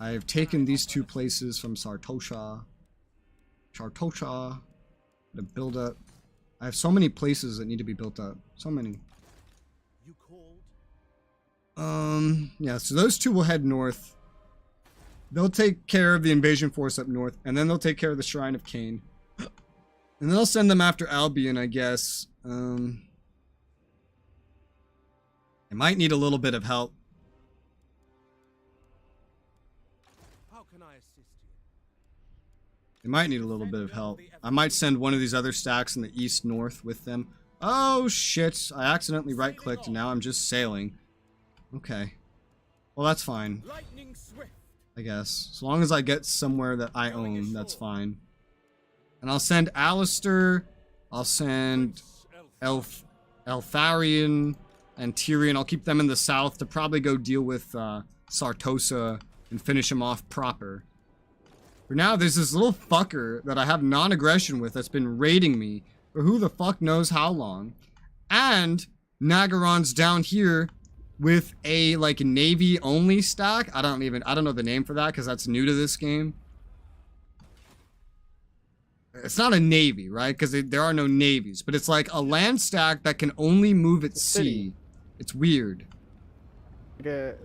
I've taken these 2 places from Sartosha. To build up. I have so many places that need to be built up. So many. You called? Yeah, so those 2 will head north. They'll take care of the invasion force up north, and then they'll take care of the Shrine of Cain. And then I'll send them after Albion, I guess. I might need a little bit of help. How can I assist you? They might need a little bit of help. I might send one of these other stacks in the east-north with them. Oh, shit. I accidentally right-clicked, and now I'm just sailing. Okay. Well, that's fine, Lightning swift. I guess. As long as I get somewhere that I own, that's fine. And I'll send Alistair. I'll send Eltharion and Tyrion. I'll keep them in the south to probably go deal with Sartosa and finish him off proper. For now, there's this little fucker that I have non-aggression with that's been raiding me for who the fuck knows how long. And Nagaron's down here with a like navy only stack. I don't know the name for that because that's new to this game. It's not a navy, right? Because there are no navies, but it's like a land stack that can only move at sea. It's weird.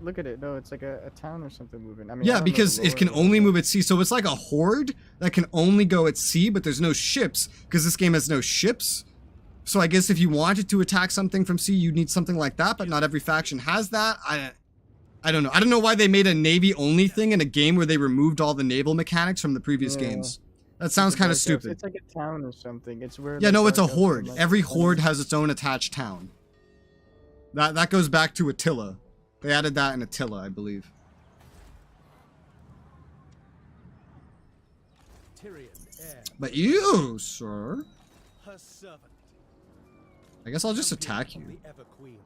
Look at it. No, it's like a town or something moving. I mean, I Yeah, don't know because the it lore can of only move at sea. So it's like a horde that can only go at sea, but there's no ships because this game has no ships. So I guess if you wanted to attack something from sea, you'd need something like that, but not every faction has that. I don't know. I don't know why they made a navy only thing in a game where they removed all the naval mechanics from the previous Yeah. games. That sounds kind of stupid. It's like a town or something. It's where. Yeah, like, no, it's a dark elves horde. and, like, Every hunters- horde has its own attached town. That goes back to Attila. They added that in Attila, I believe. Tyrion, heir, But you, sir, her servant. I guess I'll just attack Champion you of the Ever Queen.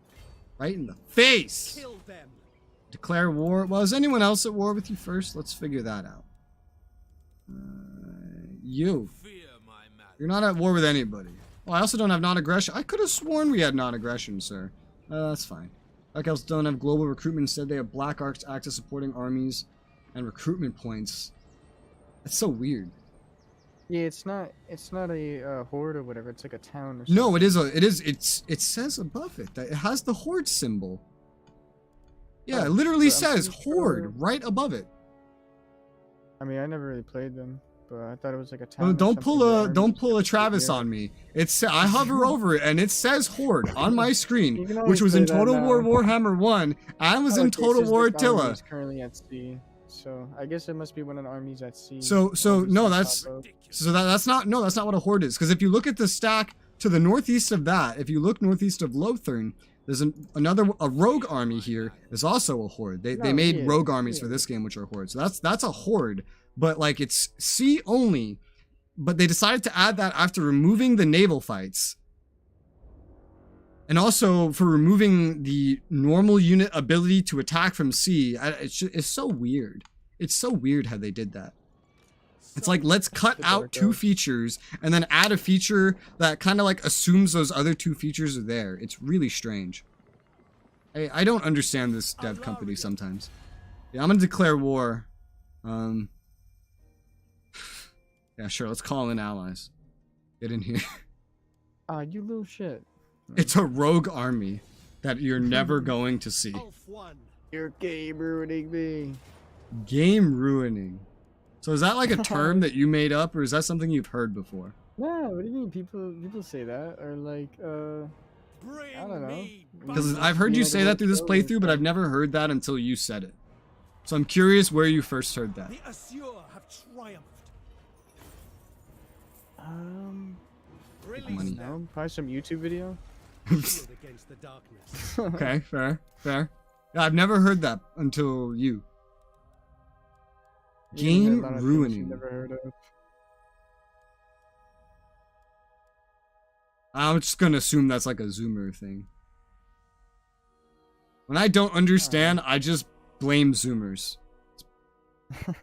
right in the face. Kill them. Declare war. Well, is anyone else at war with you first? Let's figure that out. You. Fear my man. You're not at war with anybody. Oh, I also don't have non-aggression. I could have sworn we had non-aggression, sir. That's fine. Black Elves don't have global recruitment. Instead, they have Black Arcs act as supporting armies and recruitment points. That's so weird. Yeah, it's not a horde or whatever. It's like a town or something. No, it it says above it that it has the horde symbol. Yeah, Oh, it literally but I'm says pretty sure- horde right above it. I mean, I never really played them, but I thought it was like a Oh, town. or don't something pull where a armies Travis yeah. on me. I hover over it and it says horde on my You screen, can which always was in play that Total War now. Warhammer 1 and was Oh, in okay, Total so War this army Attila. is currently at sea, so I guess it must be one of the armies at sea. So Or just no, on that's top of- that's not what a horde is. Because if you look at the stack to the northeast of that, if you look northeast of Lothern, there's a rogue army here is also a horde. They No, made yeah, rogue armies for yeah. this game, which are hordes. So that's a horde, but like it's sea only. But they decided to add that after removing the naval fights. And also for removing the normal unit ability to attack from C. It's so weird. It's so weird how they did that. It's like, let's cut out 2 features and then add a feature that kind of like assumes those other 2 features are there. It's really strange. I don't understand this dev company sometimes. Yeah, I'm gonna declare war. Yeah, sure, let's call in allies. Get in here. Ah, you little shit. It's a rogue army that you're never going to see. You're game ruining me. Game ruining. So is that like a term that you made up, or is that something you've heard before? No, what do you mean? People say that, or like, I don't know. Because I've heard you say that through this playthrough, but I've never heard that until you said it. So I'm curious where you first heard that. The Assure have triumphed. Money. No, probably some YouTube video. Shield against the darkness. Okay, fair. Yeah, I've never heard that until you. Game ruining. Never heard of. I'm just gonna assume that's like a Zoomer thing. When I don't understand, I just blame Zoomers. There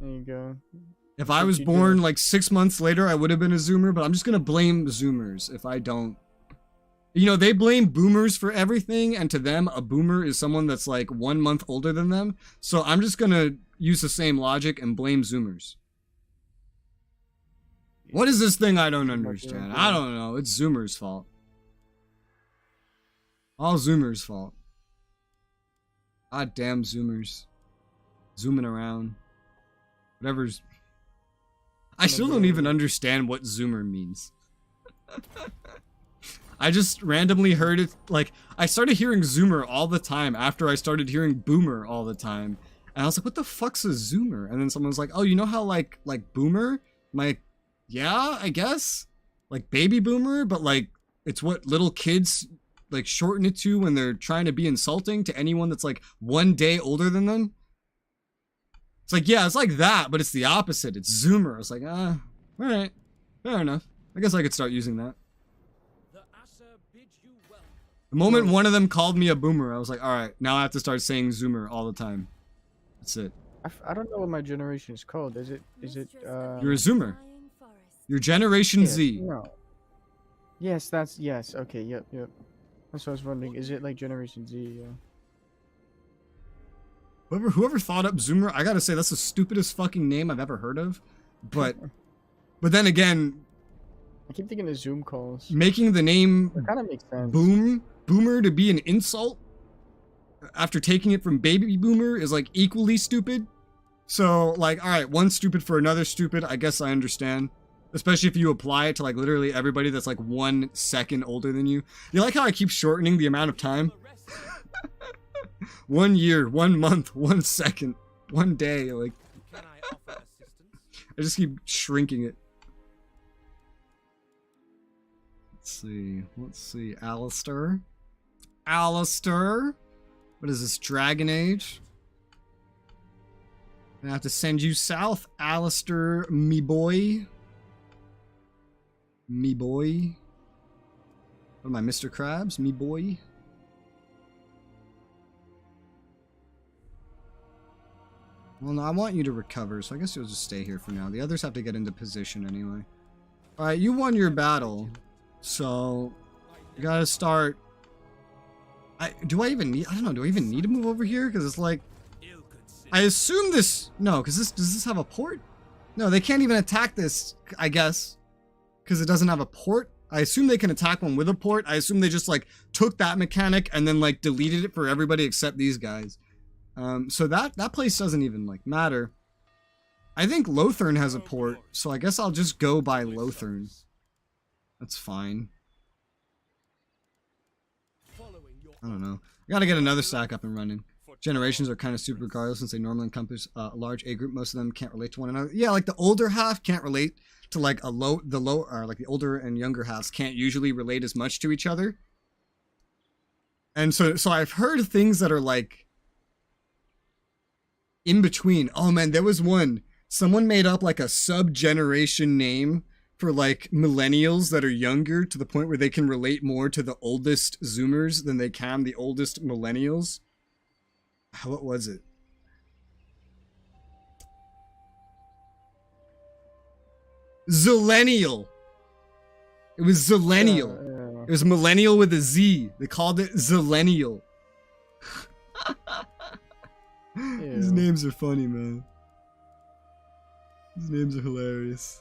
you go. If I was born like 6 months later, I would have been a Zoomer, but I'm just gonna blame Zoomers if I don't. You know, they blame boomers for everything, and to them, a boomer is someone that's like 1 month older than them. So I'm just gonna use the same logic and blame Zoomers. What is this thing I don't understand? I don't know. It's Zoomers' fault. All Zoomers' fault. God damn Zoomers. Zooming around. Whatever's... I still don't even understand what Zoomer means. I just randomly heard it, like, I started hearing Zoomer all the time after I started hearing Boomer all the time. And I was like, what the fuck's a Zoomer? And then someone was like, oh, you know how, like Boomer? I'm like, yeah, I guess. Like Baby Boomer, but, like, it's what little kids, like, shorten it to when they're trying to be insulting to anyone that's, like, 1 day older than them. It's like, yeah, it's like that, but it's the opposite. It's Zoomer. I was like, alright. Fair enough. I guess I could start using that. The moment one of them called me a boomer, I was like, alright, now I have to start saying Zoomer all the time. That's it. I don't know what my generation is called. Is it, You're a Zoomer. You're Generation Z. No. Yes, yes, okay, yep. That's what I was wondering. Is it like Generation Z, yeah. Whoever thought up Zoomer, I gotta say, that's the stupidest fucking name I've ever heard of. But then again... I keep thinking of Zoom calls. Making the name kind of makes sense. Boomer to be an insult after taking it from Baby Boomer is like equally stupid. So like, alright, one stupid for another stupid, I guess I understand. Especially if you apply it to like literally everybody that's like 1 second older than you. You like how I keep shortening the amount of time? 1 year, 1 month, 1 second, 1 day, like. Can I offer assistance? I just keep shrinking it. Let's see, Alistair. What is this, Dragon Age? I have to send you south, Alistair, me boy. What am I, Mr. Krabs? Me boy. Well, no, I want you to recover, so I guess you'll just stay here for now. The others have to get into position anyway. Alright, you won your battle. So, you gotta start... do I even need... I don't know, do I even need to move over here? Because it's like... I assume this... No, because does this have a port? No, they can't even attack this, I guess. Because it doesn't have a port. I assume they can attack one with a port. I assume they just, like, took that mechanic and then, like, deleted it for everybody except these guys. So that place doesn't even, like, matter. I think Lothern has a port, so I guess I'll just go by Lothern. That's fine. I don't know. I gotta get another stack up and running. Generations are kind of super regardless since they normally encompass a large A group. Most of them can't relate to one another. Yeah, like the older half can't relate to like the older and younger halves can't usually relate as much to each other. And so I've heard things that are like in between. Oh man, there was one. Someone made up like a sub-generation name for like millennials that are younger to the point where they can relate more to the oldest Zoomers than they can the oldest millennials. What was it? Zillennial. It was Zillennial. It was millennial with a Z. They called it Zillennial. These names are funny, man. These names are hilarious.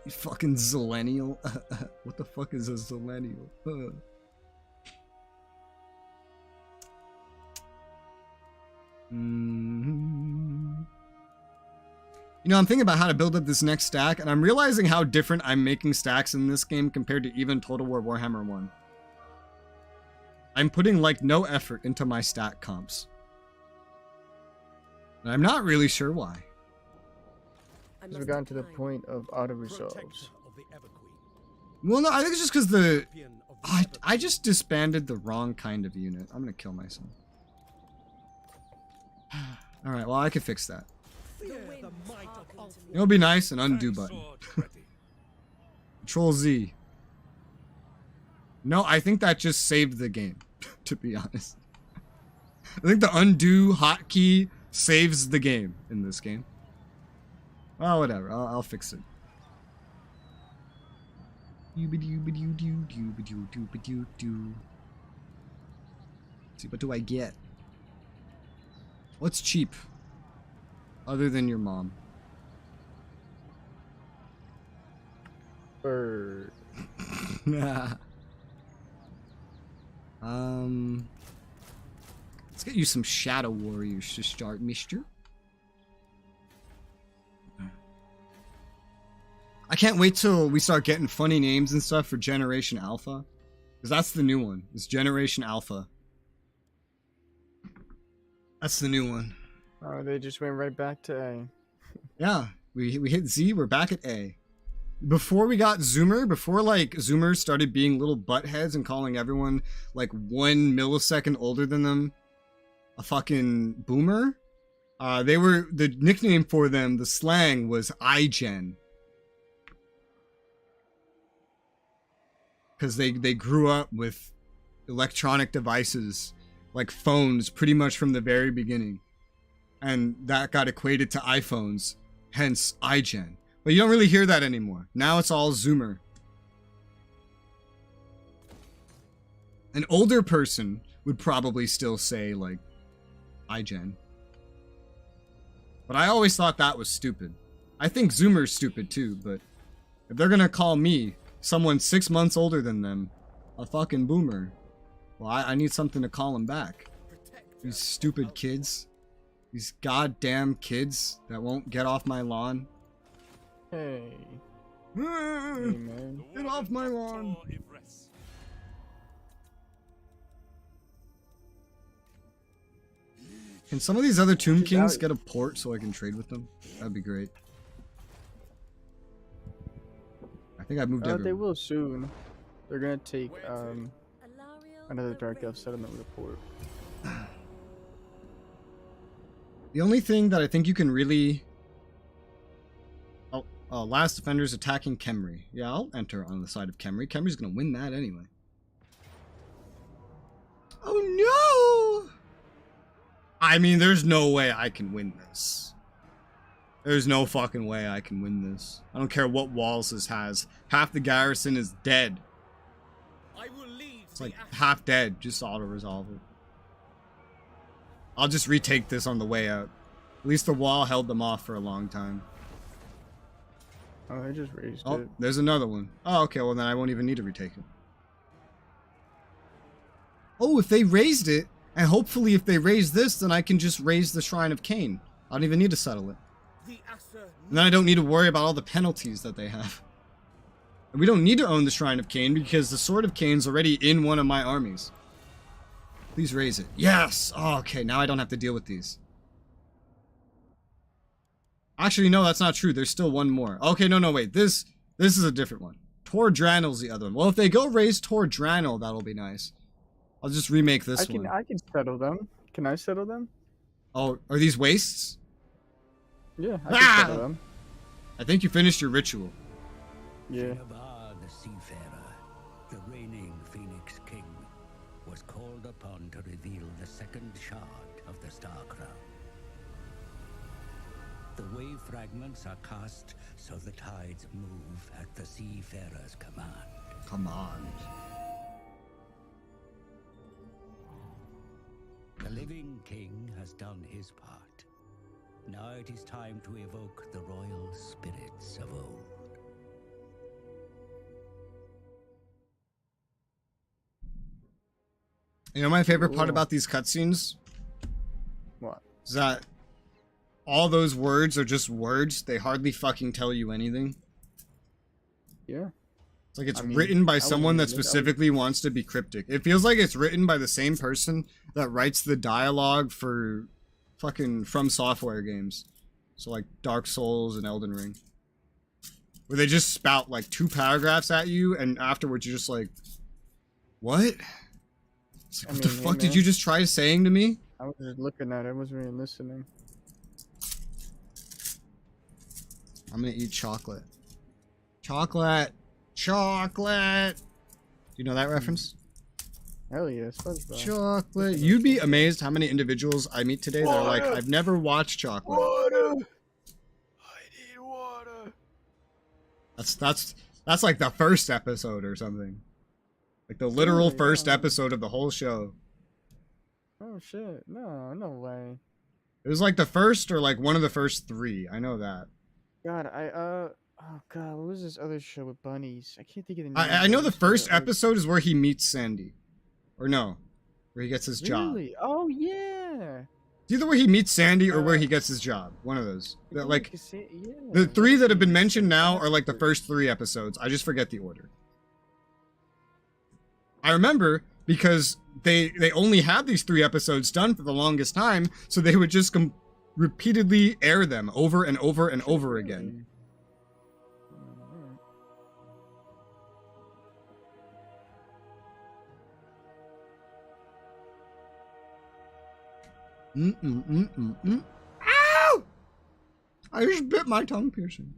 You fucking Zillennial. What the fuck is a Zillennial? You know, I'm thinking about how to build up this next stack, and I'm realizing how different I'm making stacks in this game compared to even Total War Warhammer 1. I'm putting, like, no effort into my stack comps. And I'm not really sure why. We've gotten to the point of auto-resolves. Well, no, I think it's just because the... I just disbanded the wrong kind of unit. I'm gonna kill myself. Alright, well, I can fix that. It'll be nice, an undo button. Control Z. No, I think that just saved the game, to be honest. I think the undo hotkey saves the game in this game. Oh, whatever. I'll fix it. See, what do I get? What's cheap? Other than your mom. Bird. Let's get you some Shadow Warriors to start, mister. I can't wait till we start getting funny names and stuff for Generation Alpha. Because that's the new one. It's Generation Alpha. That's the new one. Oh, they just went right back to A. Yeah, we hit Z, we're back at A. Before we got Zoomer, before like Zoomers started being little buttheads and calling everyone like 1 millisecond older than them a fucking boomer, the nickname for them, the slang was iGen. Because they grew up with electronic devices like phones pretty much from the very beginning. And that got equated to iPhones, hence iGen. But you don't really hear that anymore. Now it's all Zoomer. An older person would probably still say, like, iGen. But I always thought that was stupid. I think Zoomer's stupid too, but if they're gonna call me, someone 6 months older than them, a fucking boomer, well, I need something to call them back. These stupid kids. These goddamn kids that won't get off my lawn. Hey. Hey, man. Get off my lawn. Can some of these other Tomb Kings get a port so I can trade with them? That'd be great. I think I moved everywhere. They will soon. They're gonna take another Dark Elf settlement with a port. The only thing that I think you can really... Oh, Last Defender's attacking Khemri. Yeah, I'll enter on the side of Khemri. Khemri's gonna win that anyway. Oh no! I mean, there's no way I can win this. There's no fucking way I can win this. I don't care what walls this has. Half the garrison is dead. It's like half dead. Just auto-resolve it. I'll just retake this on the way out. At least the wall held them off for a long time. Oh, I just raised it. Oh, there's another one. Oh, okay, well then I won't even need to retake it. Oh, if they raised it, and hopefully if they raise this, then I can just raise the Shrine of Cain. I don't even need to settle it. And then I don't need to worry about all the penalties that they have. And we don't need to own the Shrine of Cain because the Sword of Cain's already in one of my armies. Please raise it. Yes! Oh, okay, now I don't have to deal with these. Actually, no, that's not true. There's still one more. Okay, no, wait. This is a different one. Tor Dranil's the other one. Well, if they go raise Tor Dranil, that'll be nice. I'll just remake this one. I can settle them. Can I settle them? Oh, are these wastes? Yeah, I can settle them. I think you finished your ritual. Yeah. Finabar the Seafarer, the reigning Phoenix King, was called upon to reveal the second shard of the Star Crown. The wave fragments are cast so the tides move at the Seafarer's command. Come on. The living king has done his part. Now it is time to evoke the royal spirits of old. You know my favorite part Cool. about these cutscenes What? is that all those words are just words. They hardly fucking tell you anything. Yeah. It's like it's I mean, written by I someone that wouldn't- I would- specifically wants to be cryptic. It feels like it's written by the same person that writes the dialogue for fucking From Software games. So like Dark Souls and Elden Ring. Where they just spout like 2 paragraphs at you and afterwards you're just like, what? It's like, I what the mean, hey, fuck did man. you just try saying to me? I was just looking at it. I wasn't really listening. I'm gonna eat chocolate. Chocolate! Chocolate! Do you know that reference? Hell yeah, SpongeBob. Chocolate. You'd be amazed how many individuals I meet today that are like, I've never watched chocolate. Water! I need water! That's like the first episode or something. Like the literal Really? first Yeah. episode of the whole show. Oh shit. No, no way. It was like the first or like one of the first 3. I know that. God, oh god, what was this other show with bunnies? I can't think of the name. I know of the it, but, first like- episode is where he meets Sandy. Or no. Where he gets his job. Really? Oh yeah. It's either where he meets Sandy or where Uh, he gets his job. One of those. Yeah, Like yeah, the 3 that have been yeah. mentioned now are like the first 3 episodes. I just forget the order. I remember because they only had these 3 episodes done for the longest time, so they would just repeatedly air them over and over and over again. Alright. Ow! I just bit my tongue piercing.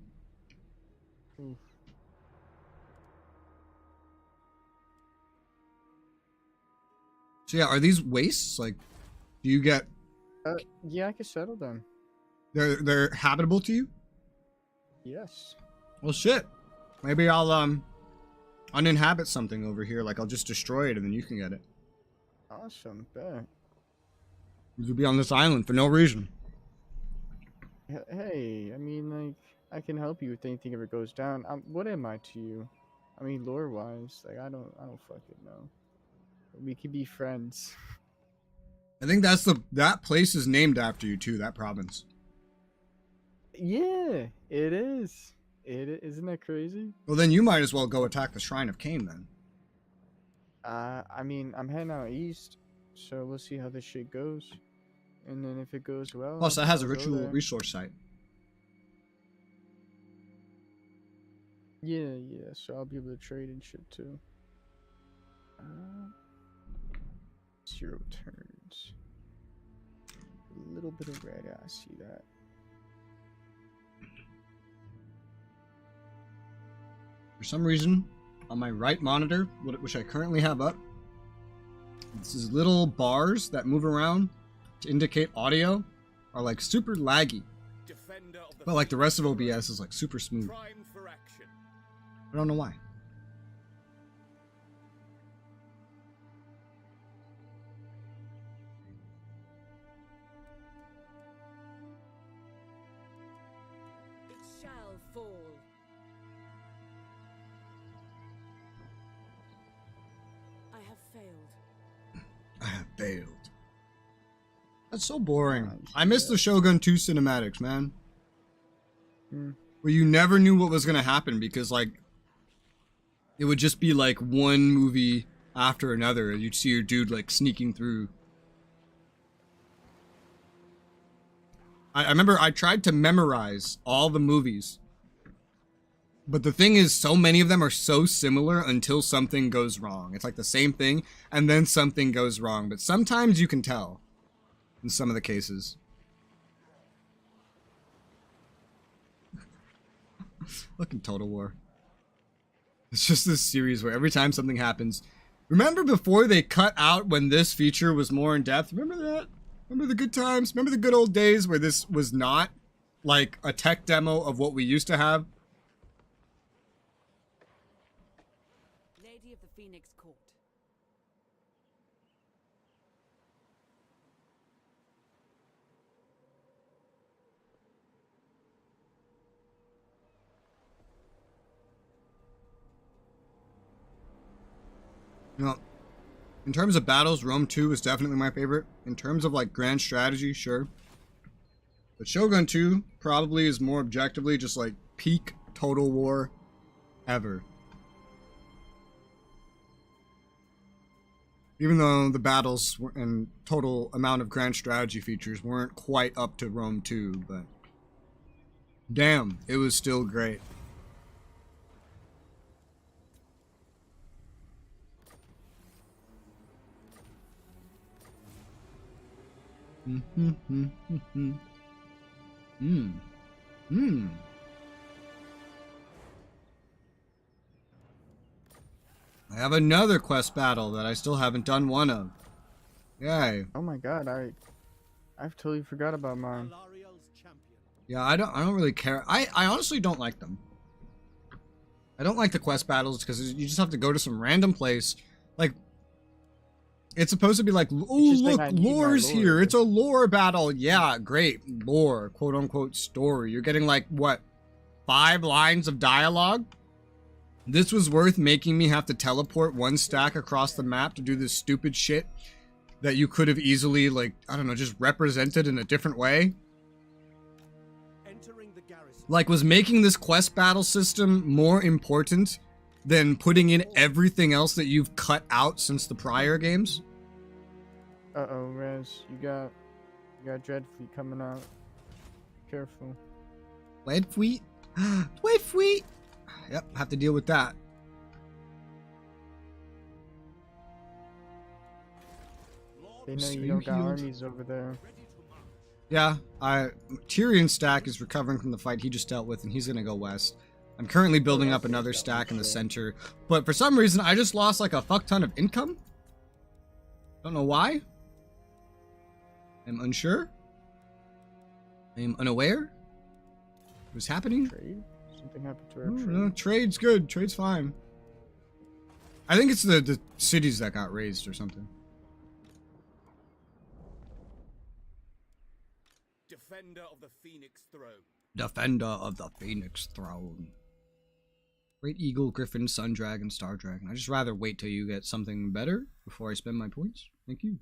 Oof. So yeah, are these wastes? Like, do you get Yeah, I can settle them. they're habitable to you? Yes. Well, shit. Maybe I'll uninhabit something over here. Like I'll just destroy it and then you can get it. Awesome. Bet. You'll be on this island for no reason. Hey, I mean, like, I can help you if anything ever goes down. What am I to you? I mean, lore-wise, like, I don't fucking know. We could be friends. I think that place is named after you too. That province. Yeah, it is. Isn't that crazy? Well, then you might as well go attack the Shrine of Cain then. I mean, I'm heading out east, so we'll see how this shit goes. And then if it goes well... Plus, that has a I'll go ritual there. resource site. Yeah, so I'll be able to trade and shit too. 0 turns. A little bit of red, I see that. For some reason, on my right monitor, which I currently have up, these little bars that move around to indicate audio are like super laggy. Defender of But like the rest of OBS is like super smooth. primed for action. I don't know why. It shall fall. I have failed. I have failed. That's so boring. Nice, I miss the yeah. Shogun 2 cinematics, man. Hmm. Where you never knew what was gonna happen because like it would just be like one movie after another. You'd see your dude like sneaking through. I remember I tried to memorize all the movies. But the thing is, so many of them are so similar until something goes wrong. It's like the same thing, and then something goes wrong. But sometimes you can tell in some of the cases. Fucking Total War. It's just this series where every time something happens, remember before they cut out when this feature was more in depth? Remember that? Remember the good times? Remember the good old days where this was not like a tech demo of what we used to have? Lady of the Phoenix Court. You know, in terms of battles, Rome 2 is definitely my favorite. In terms of like grand strategy, sure. But Shogun 2 probably is more objectively just like peak Total War ever. Even though the battles and total amount of grand strategy features weren't quite up to Rome 2, but damn, it was still great. I have another quest battle that I still haven't done one of. Yay. Oh my god, I've totally forgot about mine. Alariel's champion. Yeah, I don't really care. I honestly don't like them. I don't like the quest battles because you just have to go to some random place. Like, it's supposed to be like, oh look, lore's here. It's a lore battle. Yeah, great. Lore, quote unquote story. You're getting like, what, 5 lines of dialogue? This was worth making me have to teleport 1 stack across the map to do this stupid shit that you could have easily, like, I don't know, just represented in a different way. Entering the garrison. Like, was making this quest battle system more important than putting in everything else that you've cut out since the prior games? Uh-oh, Rez, you got Dreadfleet coming out. Be careful. Dreadfleet? Dreadfleet? Yep, have to deal with that. They know Stay you don't got healed. armies over there. Yeah, Tyrion's stack is recovering from the fight he just dealt with, and he's gonna go west. I'm currently building up another stack in the center, but for some reason I just lost like a fuck ton of income. Don't know why. I'm unsure. I am unaware. What's happening? Trade? Something happened to our No, trade. no, trade's good. Trade's fine. I think it's the cities that got raised or something. Defender of the Phoenix Throne. Defender of the Phoenix Throne. Great Eagle, Griffin, Sun Dragon, Star Dragon. I'd just rather wait till you get something better before I spend my points. Thank you.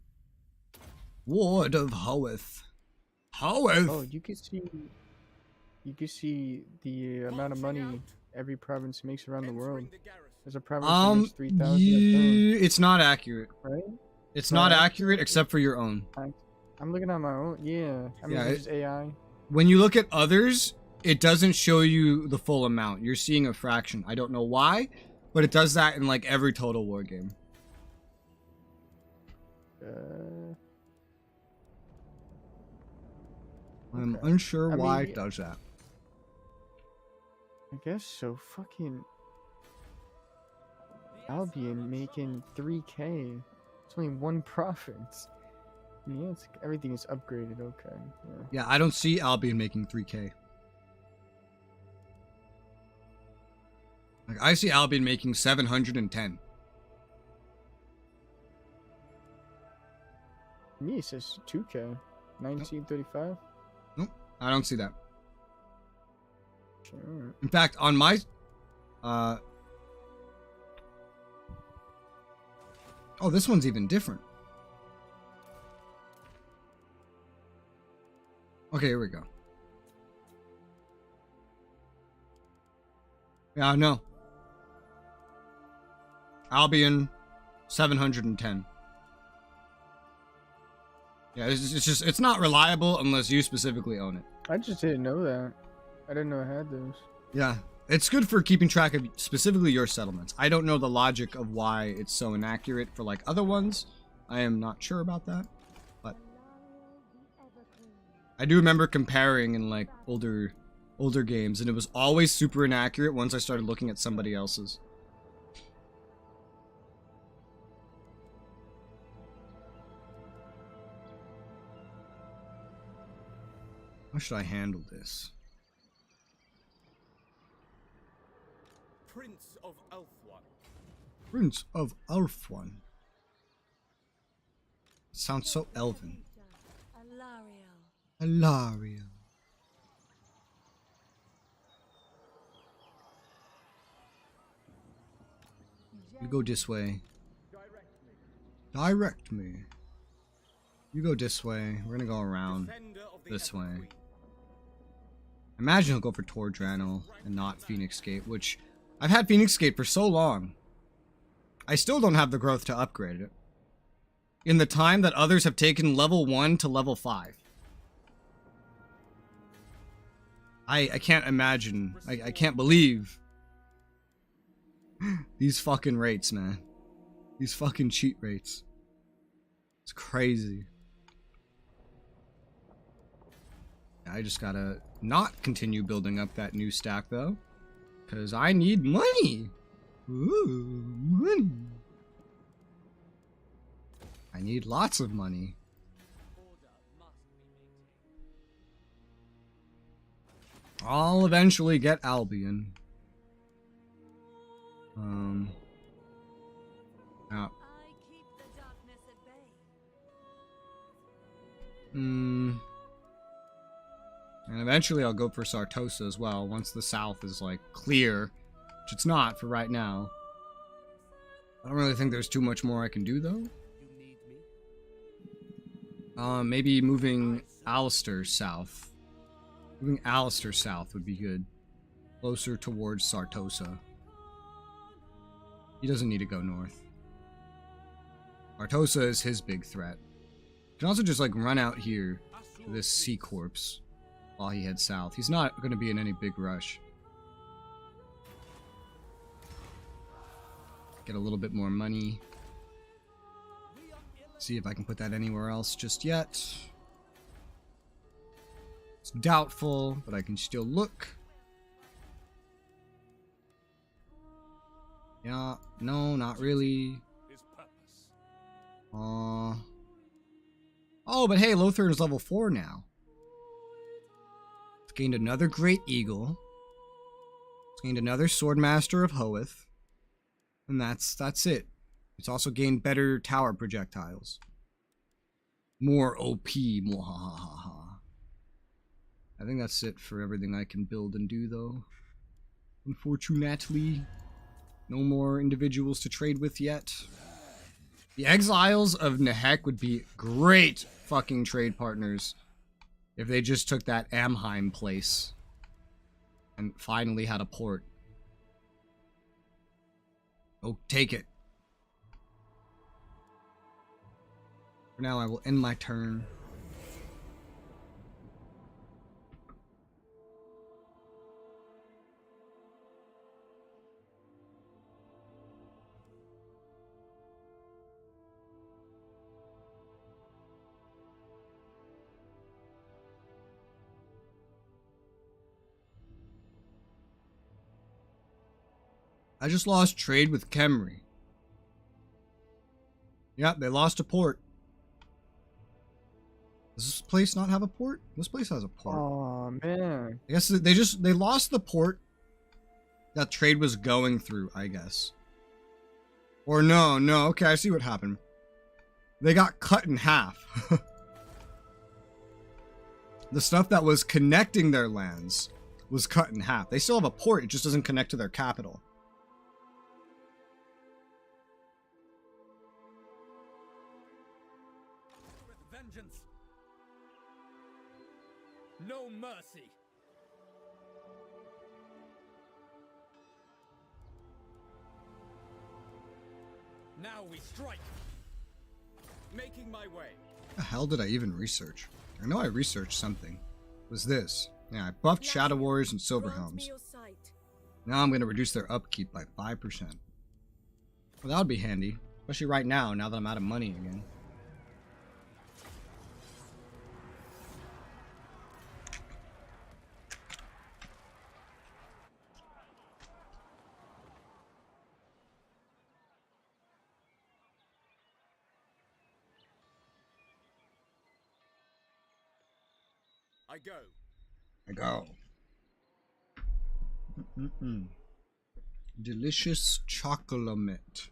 Ward of Howeth. Howeth! Oh, you can see the amount of money every province makes around the world. Entering the garrison. There's a province that makes 3,000 yeah, it's not accurate. right? It's Not not accurate except for your own. I'm looking at my own. Yeah, I mean, Yeah, it's just AI. When you look at others, it doesn't show you the full amount. You're seeing a fraction. I don't know why, but it does that in like every Total War game. I'm Okay. unsure I why mean, it does that. I guess so. Fucking Albion making 3K. It's only 1 province. Yeah, everything is upgraded. Okay. Yeah. Yeah, I don't see Albion making 3K. Like, I see Albion making 710. To me, it says 2K. 1935. Nope, I don't see that. Sure. In fact, on my... Oh, this one's even different. Okay, here we go. Yeah, no. Albion, 710. Yeah, it's just, it's not reliable unless you specifically own it. I just didn't know that. I didn't know I had those. Yeah, it's good for keeping track of specifically your settlements. I don't know the logic of why it's so inaccurate for like other ones. I am not sure about that, but I do remember comparing in like older games, and it was always super inaccurate once I started looking at somebody else's. How should I handle this? Prince of Elfwan. Prince of Elfwan. Sounds so elven. Alariel. Alariel. You go this way. Direct me. You go this way. We're gonna go around Defender of the this Ever way. Queen. Imagine he'll go for Tordrano and not Phoenix Gate, which I've had Phoenix Gate for so long. I still don't have the growth to upgrade it. In the time that others have taken level 1 to level 5. I can't imagine. I can't believe these fucking rates, man. These fucking cheat rates. It's crazy. I just gotta not continue building up that new stack, though. Because I need money. Ooh, money. I need lots of money. I'll eventually get Albion. Yeah. I keep the darkness at bay. And eventually I'll go for Sartosa as well, once the south is, like, clear. Which it's not for right now. I don't really think there's too much more I can do, though. Maybe moving Alistair south. Moving Alistair south would be good. Closer towards Sartosa. He doesn't need to go north. Sartosa is his big threat. You can also just, like, run out here to this sea corpse while he heads south. He's not going to be in any big rush. Get a little bit more money. See if I can put that anywhere else just yet. It's doubtful, but I can still look. Yeah, no, not really. Oh, but hey, Lothar is level 4 now. It's gained another Great Eagle. It's gained another Swordmaster of Hoeth. And that's it. It's also gained better tower projectiles. More OP. Mwahaha. I think that's it for everything I can build and do, though. Unfortunately, no more individuals to trade with yet. The Exiles of Nehek would be great fucking trade partners if they just took that Amheim place and finally had a port. Oh, take it. For now, I will end my turn. I just lost trade with Khemri. Yep, they lost a port. Does this place not have a port? This place has a port. Oh man. I guess they lost the port that trade was going through, I guess. Or no, okay, I see what happened. They got cut in half. The stuff that was connecting their lands was cut in half. They still have a port, it just doesn't connect to their capital. Vengeance. No mercy. Now we strike. Making my way. The hell did I even research? I know I researched something. It was this. Yeah, I buffed Shadow Warriors and Silverhelms. Now I'm going to reduce their upkeep by 5%. Well, that would be handy. Especially right now that I'm out of money again. I go. I go. Delicious chocolate.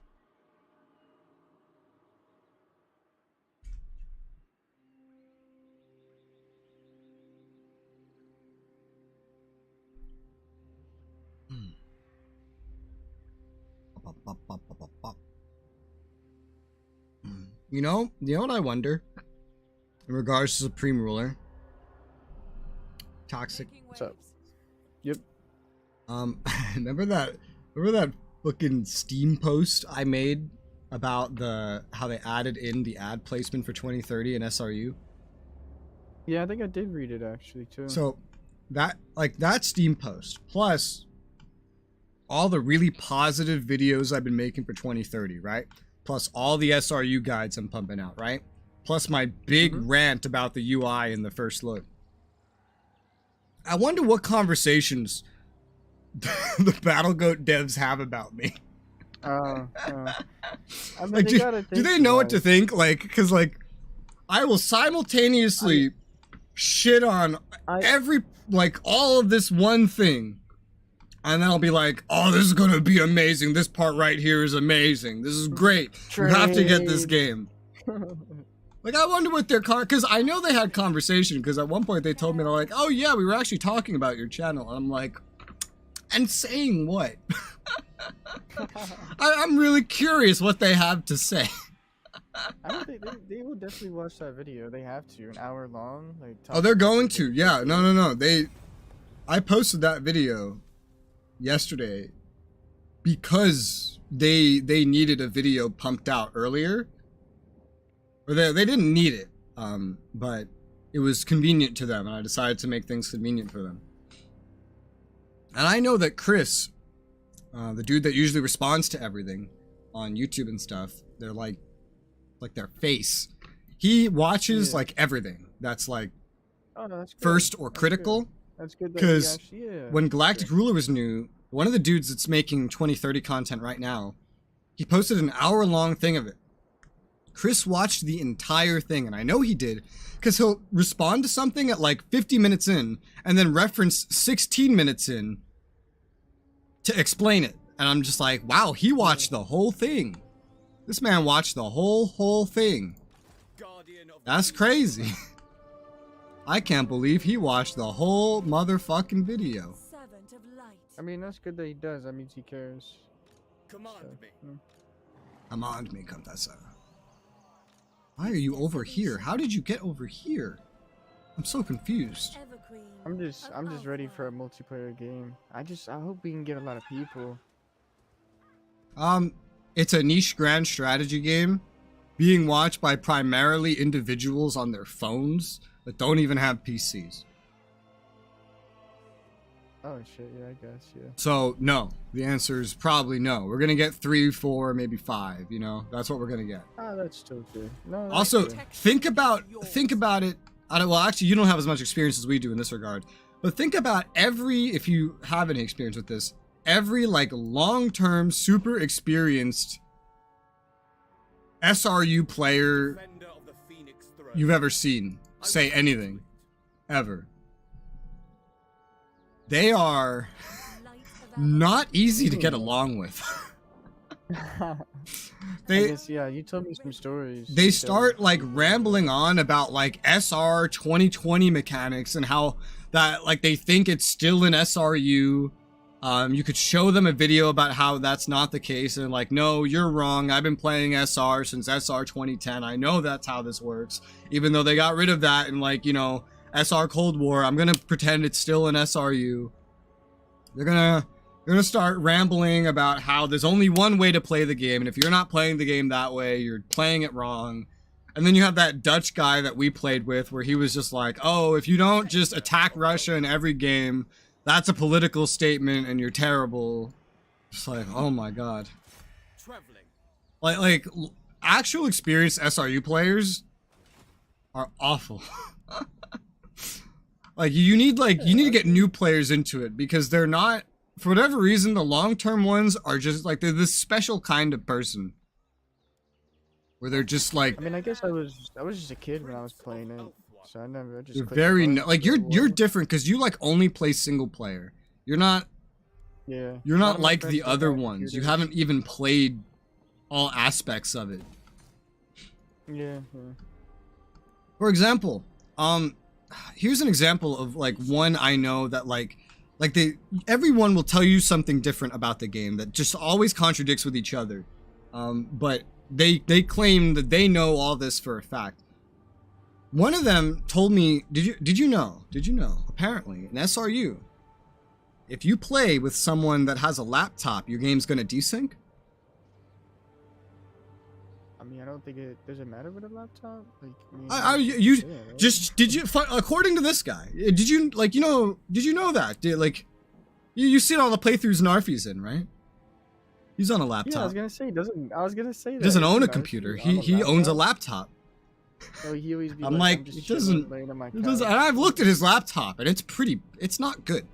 You know what I wonder in regards to Supreme Ruler? Toxic. What's up? Yep. Remember that fucking Steam post I made about how they added in the ad placement for 2030 in SRU? Yeah, I think I did read it actually too. So that Steam post plus all the really positive videos I've been making for 2030, right? Plus all the SRU guides I'm pumping out, right? Plus my big rant about the UI in the first look. I wonder what conversations the BattleGoat devs have about me. I mean, Like, do they know what to think? Like, because like, I will simultaneously shit on all of this one thing, and then I'll be like, oh, this is gonna be amazing. This part right here is amazing. This is great. You have to get this game. Like, I wonder what their because I know they had conversation, because at one point they told me, they're like, oh yeah, we were actually talking about your channel. And I'm like, and saying what? I'm really curious what they have to say. I don't think they will definitely watch that video. They have to, an hour long. Like, Oh, they're going to. Yeah, no. I posted that video yesterday because they needed a video pumped out earlier. Or they didn't need it, but it was convenient to them, and I decided to make things convenient for them. And I know that Chris, the dude that usually responds to everything on YouTube and stuff, they're like their face. He watches like everything that's like that's good. first or critical. That's good. Because when Galactic Ruler was new, one of the dudes that's making 2030 content right now, he posted an hour-long thing of it. Chris watched the entire thing, and I know he did, because he'll respond to something at like 50 minutes in, and then reference 16 minutes in to explain it. And I'm just like, wow, he watched the whole thing. This man watched the whole thing. That's crazy. I can't believe he watched the whole motherfucking video. Servant of light. I mean, that's good that he does. That means he cares. Command me. Command me, Contessa. Why are you over here? How did you get over here? I'm so confused. I'm just ready for a multiplayer game. I hope we can get a lot of people. It's a niche grand strategy game being watched by primarily individuals on their phones that don't even have PCs. Oh shit, yeah, I guess, yeah. So no, the answer is probably no. We're gonna get 3, 4, maybe 5. You know, that's what we're gonna get. Oh, that's still good. No. Also, good. think about it. Well, actually, you don't have as much experience as we do in this regard. But think about if you have any experience with this, every like long-term, super experienced SRU player you've ever seen say anything, ever. They are not easy to get along with. I guess, yeah, you told me some stories. They start like rambling on about like SR 2020 mechanics and how that like they think it's still in SRU. You could show them a video about how that's not the case, and like, no, you're wrong. I've been playing SR since SR 2010. I know that's how this works. Even though they got rid of that and like, you know, SR Cold War, I'm gonna pretend it's still in SRU. They're gonna start rambling about how there's only one way to play the game, and if you're not playing the game that way, you're playing it wrong. And then you have that Dutch guy that we played with where he was just like, oh, if you don't just attack Russia in every game, that's a political statement and you're terrible. Just like, oh my god. Like actual experienced SRU players are awful. Like you need to get new players into it, because they're not, for whatever reason, the long-term ones are just like, they're this special kind of person where they're just like, I mean, I guess I was just a kid when I was playing it, so I never just. You're click the very button, like go you're war. different because you like only play single player. You're not Yeah. you're A lot not of my like friends the don't other have ones. You computers. haven't even played all aspects of it. Yeah. For example, here's an example of like one I know that like everyone will tell you something different about the game that just always contradicts with each other. But they claim that they know all this for a fact. One of them told me, did you know? Apparently, in SRU, if you play with someone that has a laptop, your game's gonna desync. I mean, I don't think it does it matter with a laptop. Like, According to this guy, did you know that? You see all the playthroughs Narfi's in, right? He's on a laptop. Yeah, I was gonna say that. He doesn't He's own a nice. computer. He's on He owns a laptop. Oh, he always be I'm like, I'm just it chilling, doesn't. laying on my It doesn't. couch. And I've looked at his laptop, and it's not good.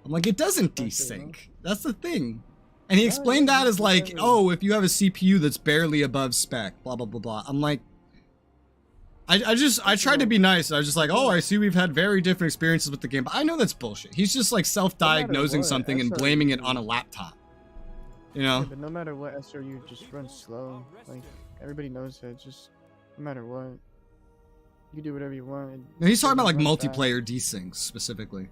I'm like, it doesn't That's it, desync. That's the thing. And he explained yeah, that as like, definitely. oh, if you have a CPU that's barely above spec, blah blah blah blah. I'm like, I tried to be nice. I was just like, oh, I see we've had very different experiences with the game, but I know that's bullshit. He's just like self-diagnosing what, something and SRU blaming it on a laptop. You know? Yeah, but no matter what, SRU just runs slow. Like, everybody knows that. Just no matter what, you do whatever you want. No, he's talking about like It runs fast. multiplayer desyncs specifically.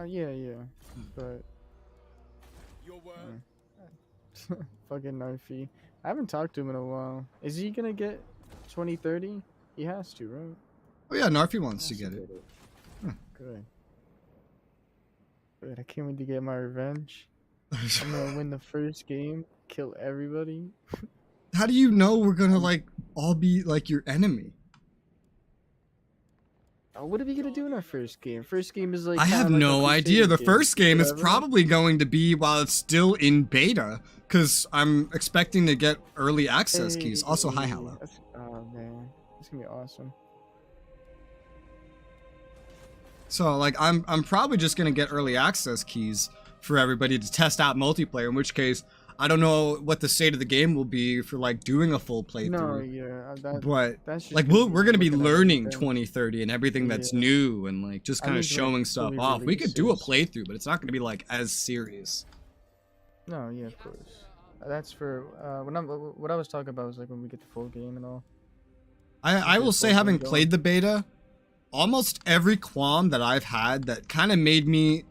Yeah, but Your word. fucking Narfi. I haven't talked to him in a while. Is he gonna get 2030? He has to, right? Oh yeah, Narfi wants to get it. Good. Good. I can't wait to get my revenge. I'm gonna win the first game, kill everybody. How do you know we're gonna like all be like your enemy? Oh, what are we gonna do in our first game? First game is like. I have kinda like a no idea. The Crusader first game is whatever. probably going to be while it's still in beta, because I'm expecting to get early access keys. Also, hi, hello. Oh man, it's gonna be awesome. So like I'm probably just gonna get early access keys for everybody to test out multiplayer. In which case, I don't know what the state of the game will be for like doing a full No, playthrough. yeah, But that's just like gonna we're gonna be looking at learning everything. 2030 and everything that's Yeah. new and like just I kind of need, like, showing stuff fully off. We could do a releases. playthrough, but it's not gonna be like as serious. No, yeah, of course. That's for what I was talking about was like when we get the full game and all. I will Get say, full having game played the beta, almost every qualm that I've had that kind of made me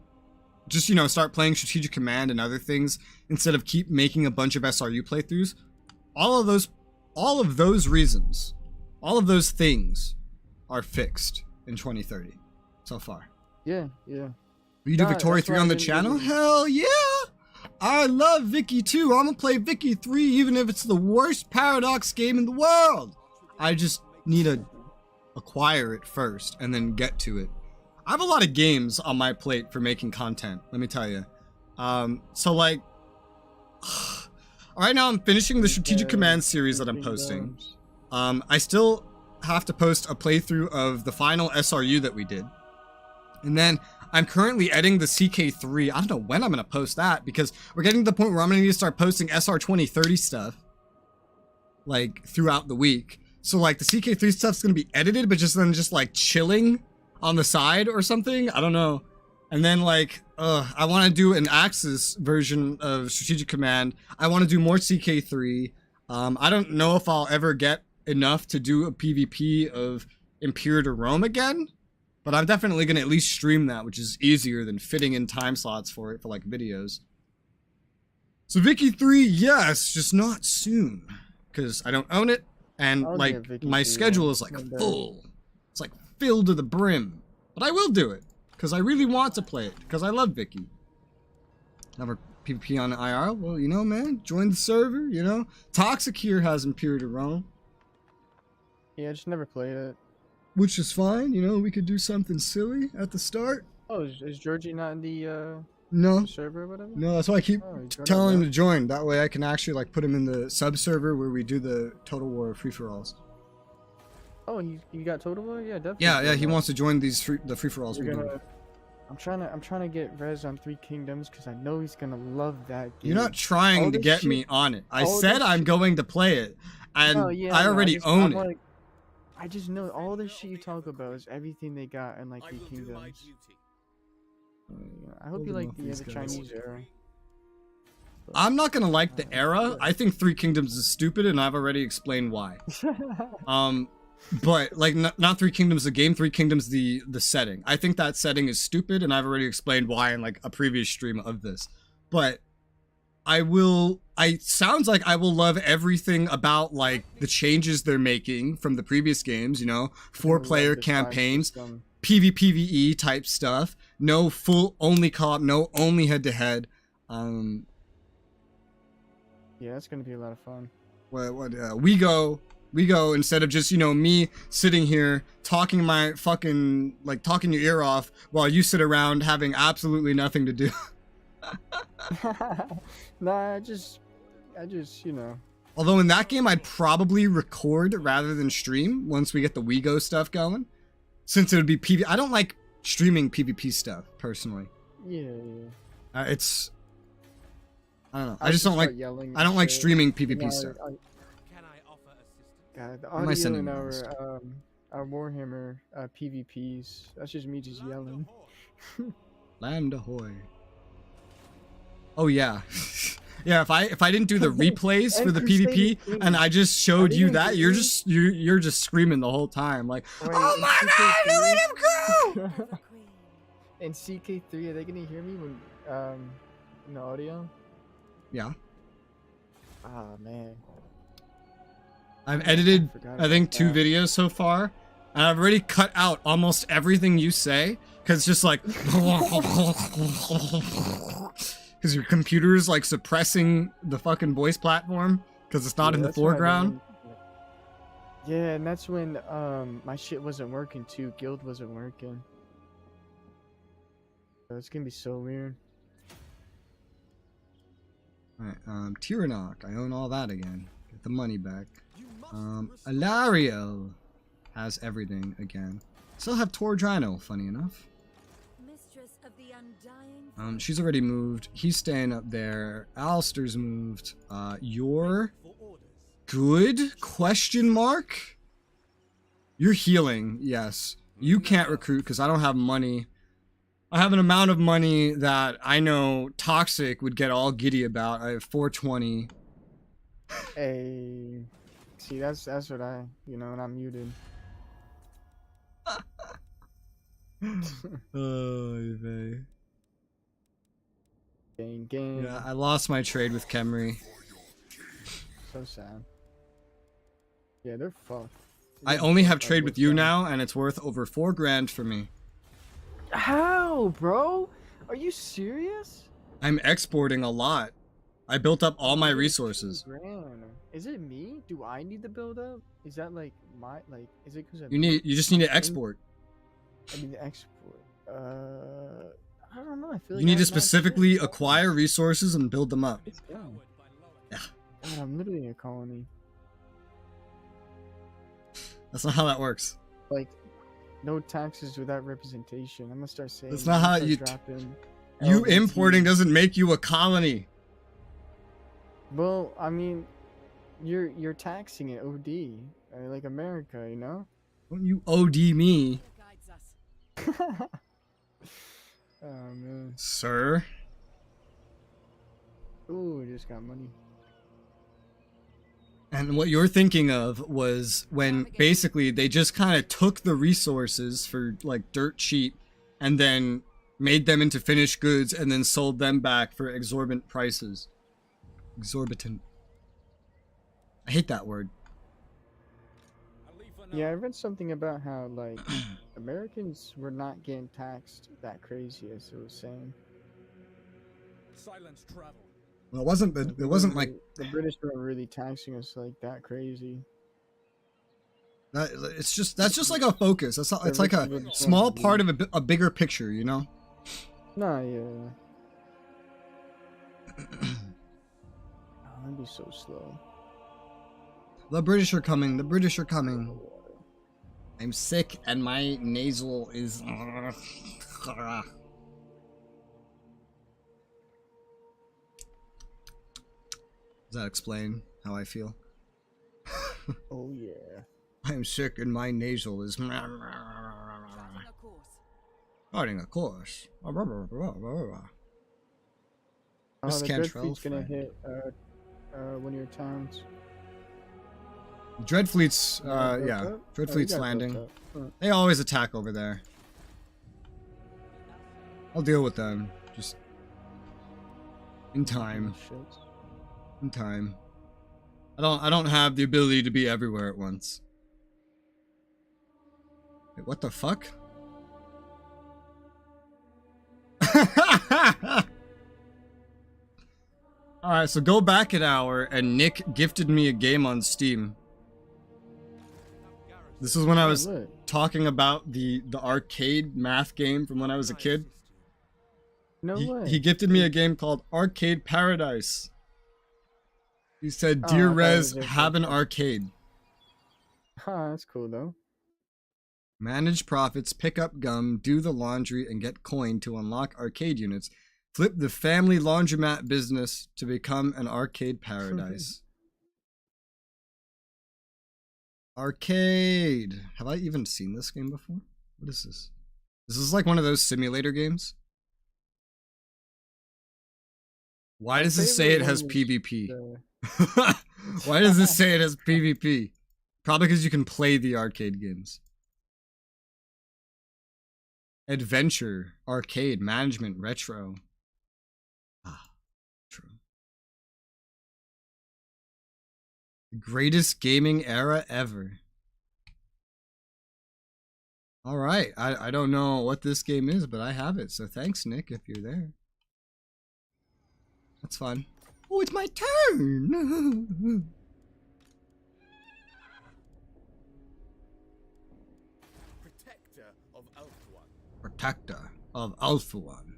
just, you know, start playing Strategic Command and other things instead of keep making a bunch of SRU playthroughs, all of those reasons, all of those things are fixed in 2030 so far. Yeah. Will you do Nah, Victoria that's 3 why on I the didn't channel? really- Hell yeah! I love Vicky 2. I'm gonna play Vicky 3 even if it's the worst Paradox game in the world. I just need to acquire it first and then get to it. I have a lot of games on my plate for making content, let me tell you. So like, right now I'm finishing the Strategic Command series that I'm posting. I still have to post a playthrough of the final SRU that we did. And then I'm currently editing the CK3. I don't know when I'm going to post that because we're getting to the point where I'm going to need to start posting SR 2030 stuff like throughout the week. So like the CK3 stuff's going to be edited, but just like chilling on the side or something. I don't know. And then like, I want to do an Axis version of Strategic Command. I want to do more CK3. I don't know if I'll ever get enough to do a PvP of Imperial to Rome again. But I'm definitely going to at least stream that, which is easier than fitting in time slots for it for like videos. So Vicky 3, yes, just not soon. Because I don't own it. And I'll like get Vicky my 3, schedule yeah. is like No doubt. full. It's like filled to the brim. But I will do it. Because I really want to play it. Because I love Vicky. Never PvP on IR? Well, you know, man. Join the server, you know. Toxic here has Imperial to Rome. Yeah, I just never played it. Which is fine, you know, we could do something silly at the start. Oh, is Georgie not in the No, server or whatever? no, that's why I keep Oh, he joined telling him up to join. That way I can actually like put him in the sub server where we do the Total War free-for-alls. Oh, you got Total War? Yeah, definitely. Yeah, he join wants to join these the free-for-alls up. we You're do. gonna- I'm trying to get Rez on 3 Kingdoms because I know he's gonna love that game. You're not trying all to this get shit- me on it. I all said this I'm shit- going to play it, and No, yeah, I no, already just- own I'm it. like, I just know all the shit you talk about is everything they got in like I Three will do my Kingdoms. duty. Yeah, I hope you Holding like off the these other guys. Chinese era. But, I'm not gonna like the era. yeah. I think Three Kingdoms is stupid, and I've already explained why. But like not Three Kingdoms the game, Three Kingdoms the setting. I think that setting is stupid, and I've already explained why in like a previous stream of this. But sounds like I will love everything about like the changes they're making from the previous games, you know, 4-player campaigns, PvPvE type stuff, no full only co-op, no only head-to-head. Yeah, it's gonna be a lot of fun. We go instead of just, you know, me sitting here talking my fucking like talking your ear off while you sit around having absolutely nothing to do. Nah, I just, you know. Although in that game I'd probably record rather than stream once we get the WeGo stuff going, since it would be PvP. I don't like streaming PvP stuff personally. Yeah. It's I don't know. I just don't like. Yelling I don't like shit. streaming PvP Yeah, stuff. Can I offer assistance? God, the Am I audio sending in those? our Warhammer PvPs. That's just me just yelling. Land ahoy! Oh yeah, yeah. If I didn't do the replays for And the Crusader PvP Kings. and I just showed I you didn't that, do you're it. just you're just screaming the whole time like, Wait, oh in my god, look at him go! The Queen. In CK3, are they gonna hear me when in the audio? Yeah, Ah man. I've edited forgot I think about 2 that. videos so far, and I've already cut out almost everything you say because it's just like because your computer is like suppressing the fucking voice platform because it's not Yeah, in the that's what I foreground. Yeah, and that's when my shit wasn't working too. Guild wasn't working. So it's gonna be so weird. Alright, Tyrannok, I own all that again. Get the money back. Alario has everything again. Still have Tordrino, funny enough. Mistress of the undying. She's already moved. He's staying up there. Alistair's moved. You're For orders. good? Question mark? You're healing, yes. You can't recruit because I don't have money. I have an amount of money that I know Toxic would get all giddy about. I have 420. Hey, see, that's what I, you know, when I'm muted. Oh, man. Gang. Yeah, I lost my trade with Kemri. So sad. Yeah, they're fucked. I They're only have fucked up trade with you them. now, and it's worth over 4 grand for me. How, bro? Are you serious? I'm exporting a lot. I built up all my resources. 2 grand. Is it me? Do I need to build up? Is that like my Is it because You just need to export. I need to export. I don't know. I feel like You need I'm to not specifically good. acquire resources and build them up. Yeah. God, I'm literally a colony. That's not how that works. Like, no taxes without representation. I'm gonna start saying. That's not I'm how gonna you start dropping You LBT. importing doesn't make you a colony. Well, I mean, you're taxing it OD, like America, you know. Don't you OD me, Guides us. Oh man. sir? Ooh, just got money. And what you're thinking of was when basically they just kind of took the resources for like dirt cheap and then made them into finished goods and then sold them back for exorbitant prices. Exorbitant. I hate that word. I'll leave for now. Yeah, I read something about how like Americans were not getting taxed that crazy as it was saying. Silence travel. Well, it wasn't like the British weren't really taxing us like that crazy. that. That's just like a focus. It's The like rich a would small probably- part of a bigger picture, you know. Nah, yeah. Oh, that'd be so slow. The British are coming. The British are coming. I'm sick and my nasal is. Does that explain how I feel? Oh yeah. I'm sick and my nasal is... Charting a course. Starting a course. Oh, Miss the Cantrell, Dreadfleet's gonna friend. hit one of your towns. Dreadfleet's, Yeah, built yeah. up? Oh, you Dreadfleet's got built landing. up. Huh. They always attack over there. I'll deal with them. Just... in time. Shit. In time. I don't have the ability to be everywhere at once. Wait, what the fuck? Alright, so go back an hour and Nick gifted me a game on Steam. This is when I was What? talking about the arcade math game from when I was a kid. No way. He gifted me a game called Arcade Paradise. He said, Oh, "Dear I thought it Rez, was your have an fault. arcade. Huh, that's cool though. Manage profits, pick up gum, do the laundry, and get coin to unlock arcade units. Flip the family laundromat business to become an arcade paradise." Arcade. Have I even seen this game before? What is this? This is like one of those simulator games. Why does this say it has PvP? Why does this say it has PvP? Probably because you can play the arcade games. Adventure, arcade, management, retro. Ah, true. The greatest gaming era ever. Alright, I don't know what this game is, but I have it, so thanks, Nick, if you're there. That's fun. Oh, it's my turn! Protector of Alpha. Protector of Alpha One.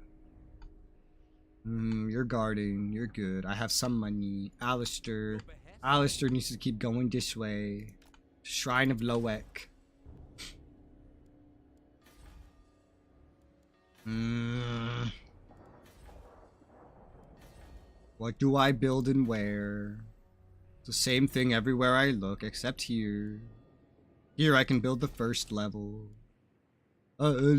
You're guarding. You're good. I have some money. Alistair. Alistair needs to keep going this way. Shrine of Loek. What do I build and where? It's the same thing everywhere I look, except here. Here I can build the first level. Oh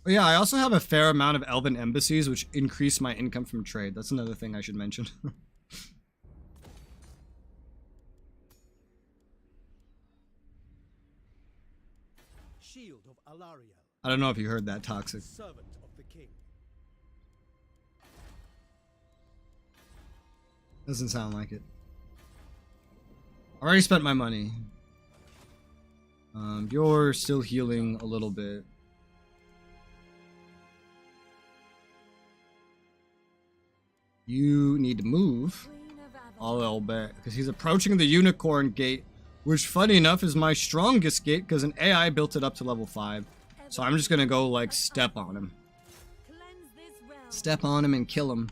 yeah, I also have a fair amount of elven embassies, which increase my income from trade. That's another thing I should mention. Shield of Alario. I don't know if you heard that, Toxic. Servant of the king. Doesn't sound like it. Already spent my money. You're still healing a little bit. You need to move a little bit because he's approaching the unicorn gate, which funny enough is my strongest gate because an AI built it up to level 5. So I'm just gonna go like step on him. Step on him and kill him.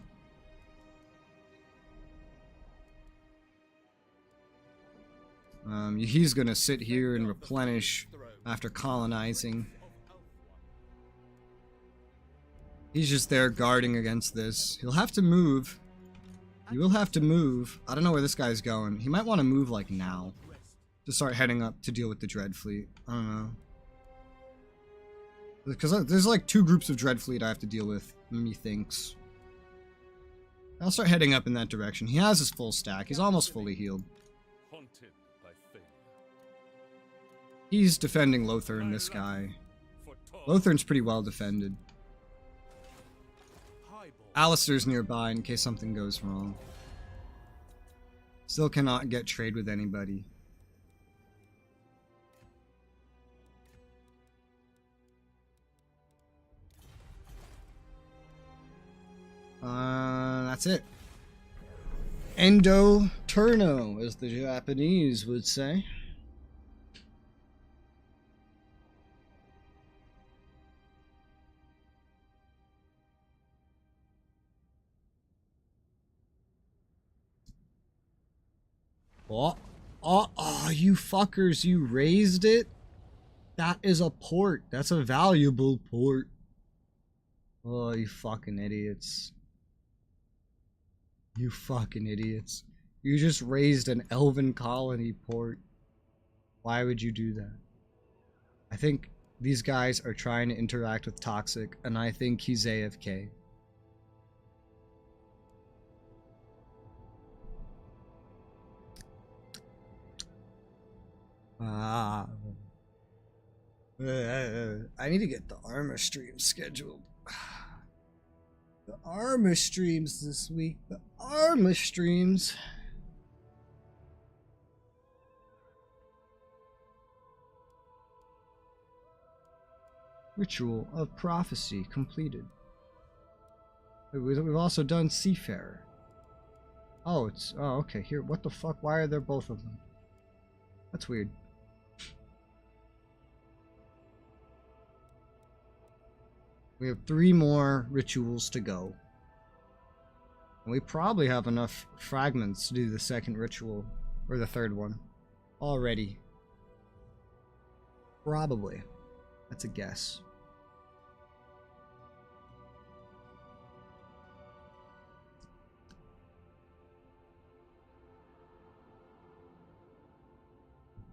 He's gonna sit here and replenish after colonizing. He's just there guarding against this. He'll have to move. He will have to move. I don't know where this guy's going. He might want to move like now. To start heading up to deal with the Dreadfleet. I don't know. Because there's like 2 groups of Dreadfleet I have to deal with, methinks. I'll start heading up in that direction. He has his full stack. He's almost fully healed. Haunted by failure. He's defending Lothern, this guy. Lothern's pretty well defended. Alistair's nearby in case something goes wrong. Still cannot get trade with anybody. That's it. Endo turno, as the Japanese would say. Oh, you fuckers, you raised it? That is a port. That's a valuable port. Oh, you fucking idiots. You fucking idiots. You just raised an elven colony port. Why would you do that? I think these guys are trying to interact with Toxic, and I think he's AFK. I need to get the armor stream scheduled. The armor streams this week. The armor streams. Ritual of Prophecy completed. We've also done Seafarer. Oh, okay. Here, what the fuck? Why are there both of them? That's weird. We have 3 more rituals to go. And we probably have enough fragments to do the second ritual, or the third one, already. Probably. That's a guess.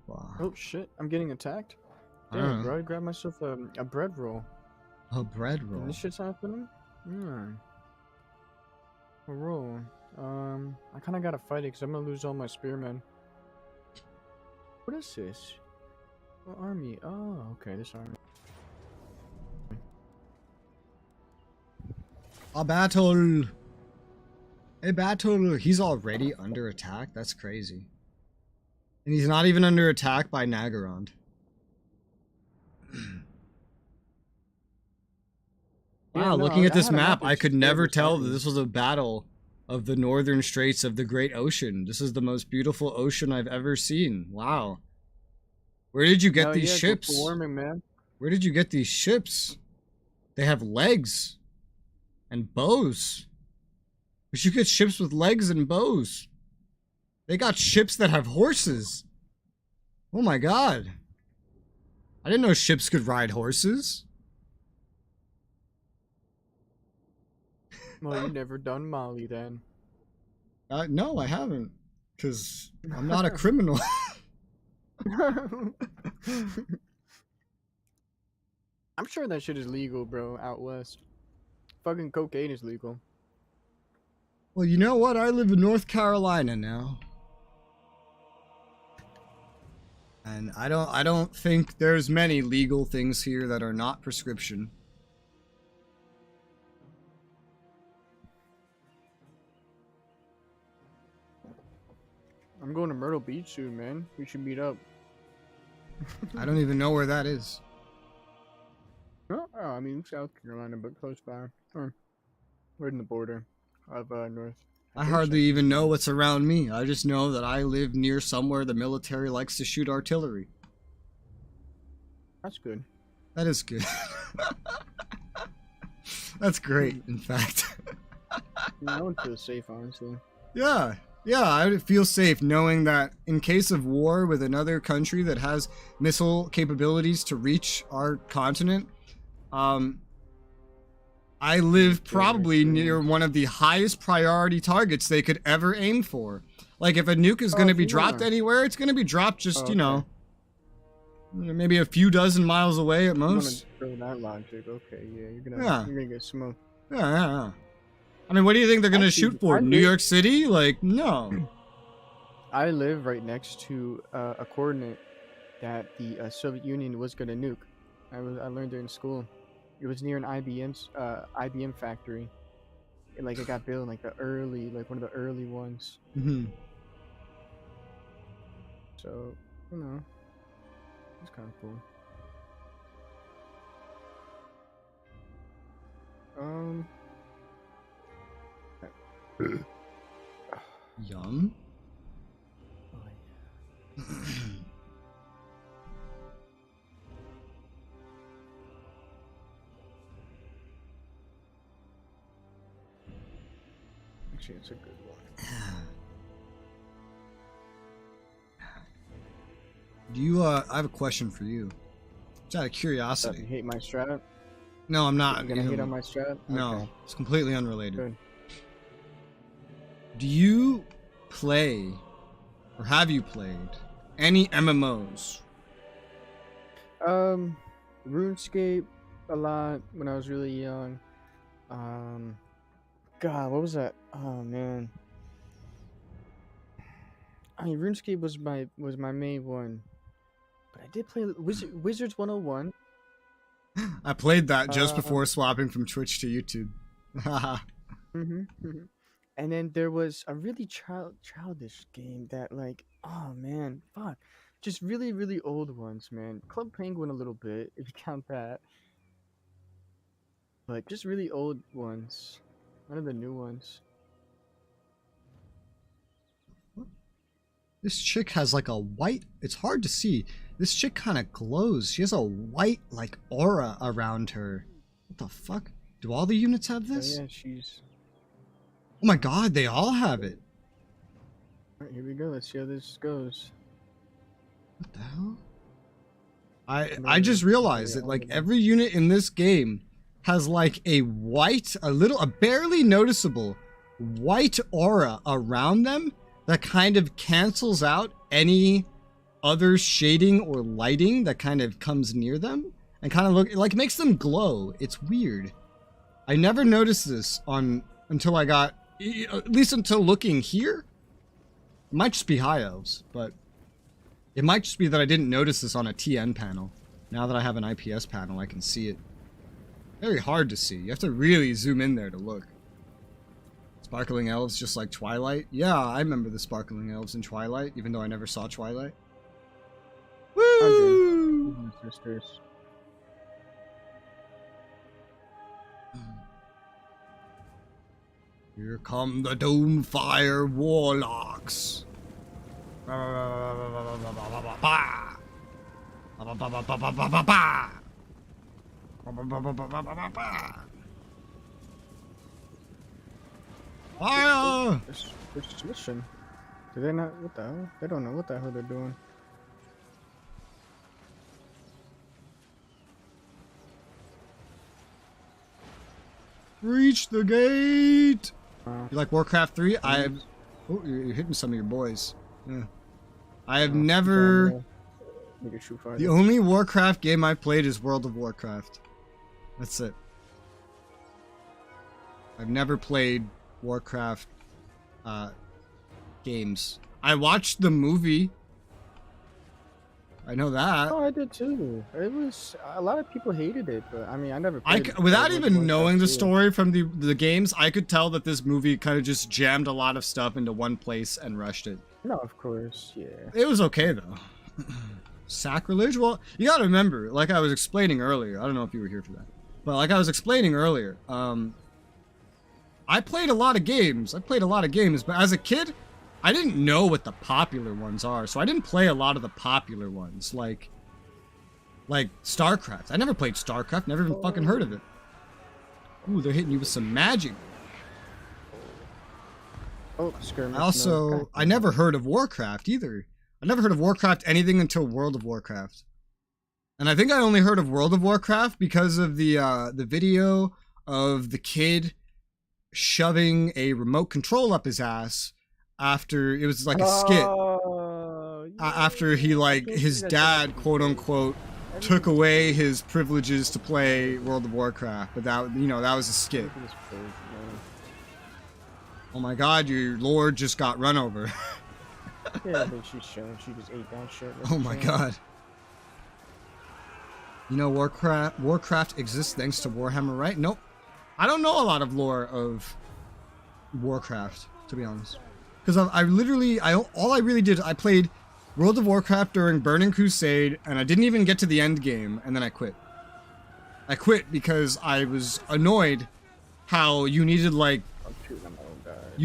Wow. Oh shit, I'm getting attacked. Damn, bro, I grabbed myself a bread roll. A bread roll? And this shit's happening? Yeah. A roll. I kinda gotta fight it because I'm gonna lose all my spearmen. What is this? What army? Oh, okay, this army. A battle! A battle! He's already under attack? That's crazy. And he's not even under attack by Nagarond. Wow, looking at this map, I could never tell that this was a battle of the northern straits of the Great Ocean. This is the most beautiful ocean I've ever seen. Wow. Where did you get these ships? Warming, man. Where did you get these ships? They have legs and bows. We should get ships with legs and bows. They got ships that have horses. Oh my god. I didn't know ships could ride horses. Well, you never done Molly then. No, I haven't. Because I'm not a criminal. I'm sure that shit is legal, bro, out west. Fucking cocaine is legal. Well, you know what? I live in North Carolina now. And I don't think there's many legal things here that are not prescription. I'm going to Myrtle Beach soon, man. We should meet up. I don't even know where that is. Oh, I mean, South Carolina, but close by. Or right in the border of North. I hardly even know what's around me. I just know that I live near somewhere the military likes to shoot artillery. That's good. That is good. That's great, in fact. I would feel safe, honestly. Yeah. Yeah, I would feel safe knowing that in case of war with another country that has missile capabilities to reach our continent, I live probably near one of the highest priority targets they could ever aim for. Like, if a nuke is going to be dropped anywhere, it's going to be dropped just, you know, maybe a few dozen miles away at most. Throw that logic. Okay, yeah, you're gonna get smoked. Yeah. I mean, what do you think they're going to shoot for? New York City? Like, no. I live right next to a coordinate that the Soviet Union was going to nuke. I learned it in school. It was near an IBM factory. It got built in one of the early ones. Mm-hmm. So, you know, it's kind of cool. Yum. Oh, yeah. Actually, it's a good one. Do you, I have a question for you. Just out of curiosity. You hate my strat? No, I'm not. You're gonna hate on my strat? No, okay. it's completely unrelated. Good. Do you play, or have you played, any MMOs? RuneScape a lot when I was really young. God, what was that? Oh man. I mean, RuneScape was my main one, but I did play Wizards 101. I played that just before swapping from Twitch to YouTube. And then there was a really childish game that, like, oh man, fuck, just really really old ones, man. Club Penguin a little bit if you count that, but just really old ones. None of the new ones. This chick has like a white, it's hard to see. This chick kind of glows. She has a white like aura around her. What the fuck? Do all the units have this? Oh, yeah, she's... Oh my god, they all have it. Alright, here we go. Let's see how this goes. What the hell? I just realized that like every unit in this game has like a white, a barely noticeable white aura around them that kind of cancels out any other shading or lighting that kind of comes near them and kind of like makes them glow. It's weird. I never noticed this until I got, at least until looking here. It might just be high elves, but it might just be that I didn't notice this on a TN panel. Now that I have an IPS panel, I can see it. Very hard to see. You have to really zoom in there to look. Sparkling elves just like Twilight? Yeah, I remember the sparkling elves in Twilight, even though I never saw Twilight. Woo! Sisters. Here come the Doomfire Warlocks. Fire! This mission. Do they not? What the hell? They don't know what the hell they're doing. Reach the gate! You like Warcraft 3? Oh, you're hitting some of your boys. Yeah. I have never... The only Warcraft game I played is World of Warcraft. That's it. I've never played Warcraft games. I watched the movie. I know that. Oh, I did too. It was a lot of people hated it, but I mean, I never played it. Without even knowing the story from the games, I could tell that this movie kind of just jammed a lot of stuff into one place and rushed it. No, of course, yeah. It was okay though. Sacrilege? Well, you gotta remember, like I was explaining earlier, I don't know if you were here for that, but like I was explaining earlier, I played a lot of games, but as a kid, I didn't know what the popular ones are, so I didn't play a lot of the popular ones, like StarCraft. I never played StarCraft, never even fucking heard of it. Ooh, they're hitting you with some magic. Oh, skirmish. I never heard of Warcraft either. I never heard of Warcraft anything until World of Warcraft. And I think I only heard of World of Warcraft because of the video of the kid shoving a remote control up his ass after it was like a skit. After he his dad, quote unquote, took away his privileges to play World of Warcraft, but that was a skit. Oh my god, your lord just got run over. Yeah, but she just ate that shit. Oh my god. You know Warcraft exists thanks to Warhammer, right? Nope. I don't know a lot of lore of Warcraft, to be honest. Because all I really did, I played World of Warcraft during Burning Crusade, and I didn't even get to the end game, and then I quit. I quit because I was annoyed how you needed you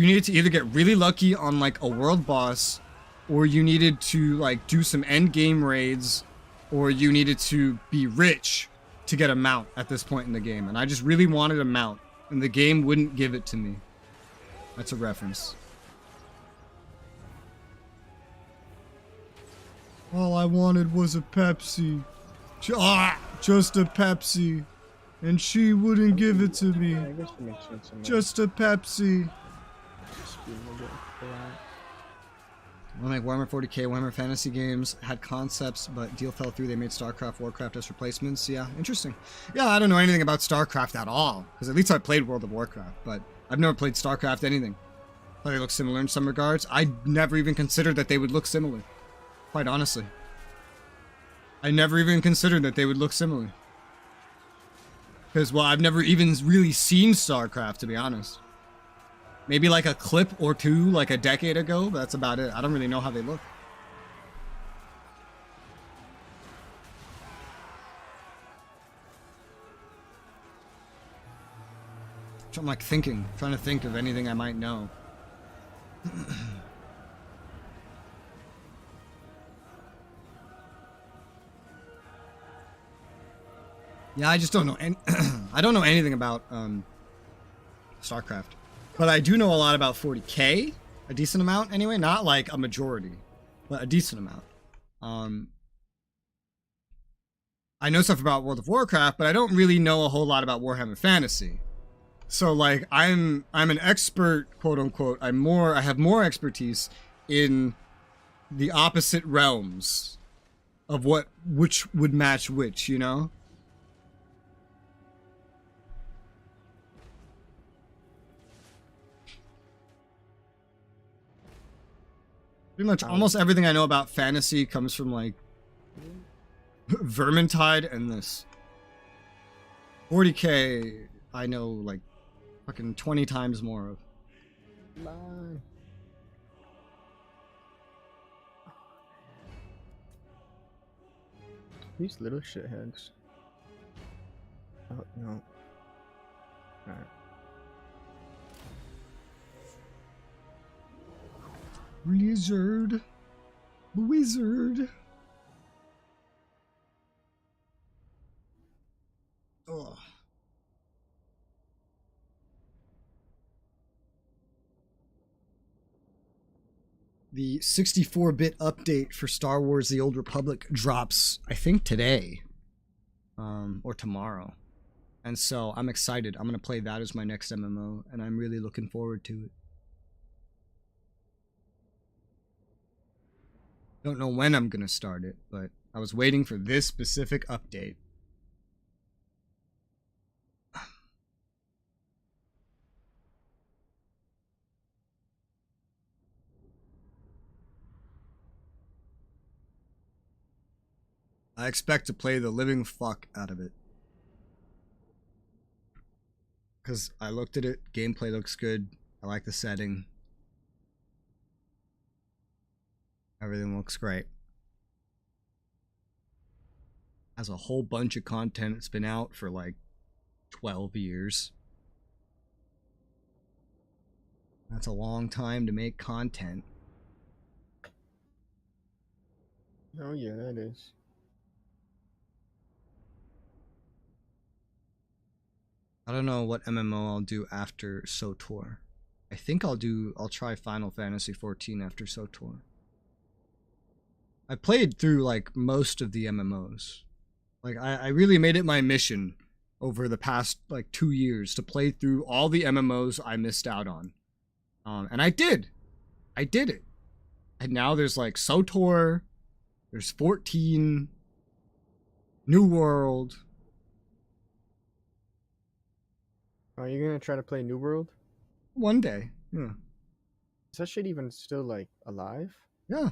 needed to either get really lucky on like a world boss, or you needed to like do some end game raids, or you needed to be rich to get a mount at this point in the game. And I just really wanted a mount, and the game wouldn't give it to me. That's a reference. All I wanted was a Pepsi. Just a Pepsi. And she wouldn't give it to me. Yeah, I guess it makes sense. Just a Pepsi. We'll make Warhammer 40k, Warhammer Fantasy games, had concepts, but deal fell through. They made StarCraft, Warcraft as replacements. Yeah, interesting. Yeah, I don't know anything about StarCraft at all, because at least I played World of Warcraft, but I've never played StarCraft anything. But they look similar in some regards. I never even considered that they would look similar, quite honestly. I never even considered that they would look similar. Because, well, I've never even really seen StarCraft, to be honest. Maybe like a clip or two, like a decade ago, but that's about it. I don't really know how they look. So I'm like trying to think of anything I might know. Yeah, I just don't know. I don't know anything about StarCraft. But I do know a lot about 40k, a decent amount anyway, not like a majority, but a decent amount. I know stuff about World of Warcraft, but I don't really know a whole lot about Warhammer Fantasy. So like I'm an expert, quote unquote. I have more expertise in the opposite realms of which would match which, you know? Pretty much almost everything I know about fantasy comes from like Vermintide and this. 40k I know like fucking 20 times more of. Man. These little shitheads. Oh no. Alright. Blizzard. Wizard. Ugh. The 64-bit update for Star Wars The Old Republic drops, I think, today. Or tomorrow. And so I'm excited. I'm going to play that as my next MMO, and I'm really looking forward to it. Don't know when I'm gonna start it, but I was waiting for this specific update. I expect to play the living fuck out of it. Because I looked at it, gameplay looks good, I like the setting. Everything looks great. Has a whole bunch of content. It's been out for like 12 years. That's a long time to make content. Oh yeah, that is. I don't know what MMO I'll do after SOTOR. I think I'll try Final Fantasy 14 after SOTOR. I played through like most of the MMOs. Like I really made it my mission over the past like 2 years to play through all the MMOs I missed out on. And I did. I did it. And now there's like SOTOR, there's 14, New World. Are you gonna try to play New World? One day. Yeah. Is that shit even still like alive? Yeah.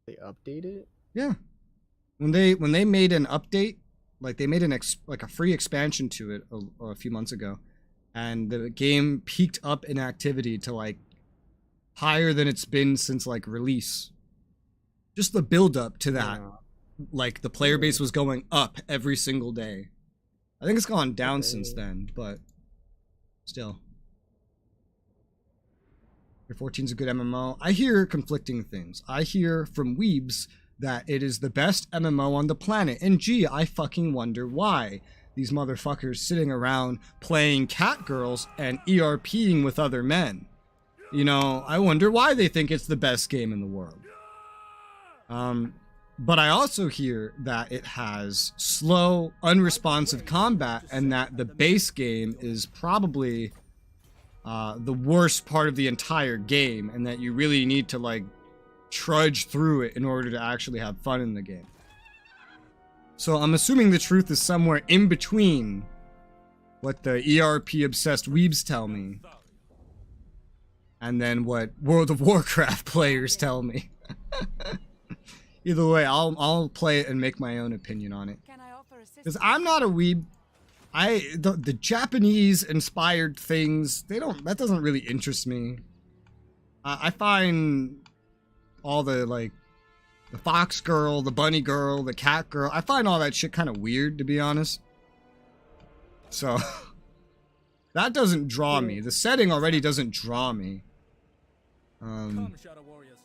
They update it? Yeah. When they made an update, like they made like a free expansion to it a few months ago, and the game peaked up in activity to like higher than it's been since like release. Just the build up to that, like the player base was going up every single day. I think it's gone down since then, but still. Your 14's a good MMO. I hear conflicting things. I hear from weebs that it is the best MMO on the planet. And gee, I fucking wonder why. These motherfuckers sitting around playing Catgirls and ERPing with other men. You know, I wonder why they think it's the best game in the world. But I also hear that it has slow, unresponsive combat, and that the base game is probably the worst part of the entire game, and that you really need to like trudge through it in order to actually have fun in the game. So I'm assuming the truth is somewhere in between what the ERP obsessed weebs tell me and then what World of Warcraft players tell me. Either way, I'll play it and make my own opinion on it. Can I offer assistance? Because I'm not a weeb. The Japanese inspired things, that doesn't really interest me. I find all the like the fox girl, the bunny girl, the cat girl, I find all that shit kind of weird, to be honest. So that doesn't draw me. The setting already doesn't draw me. Come, Shadow Warriors.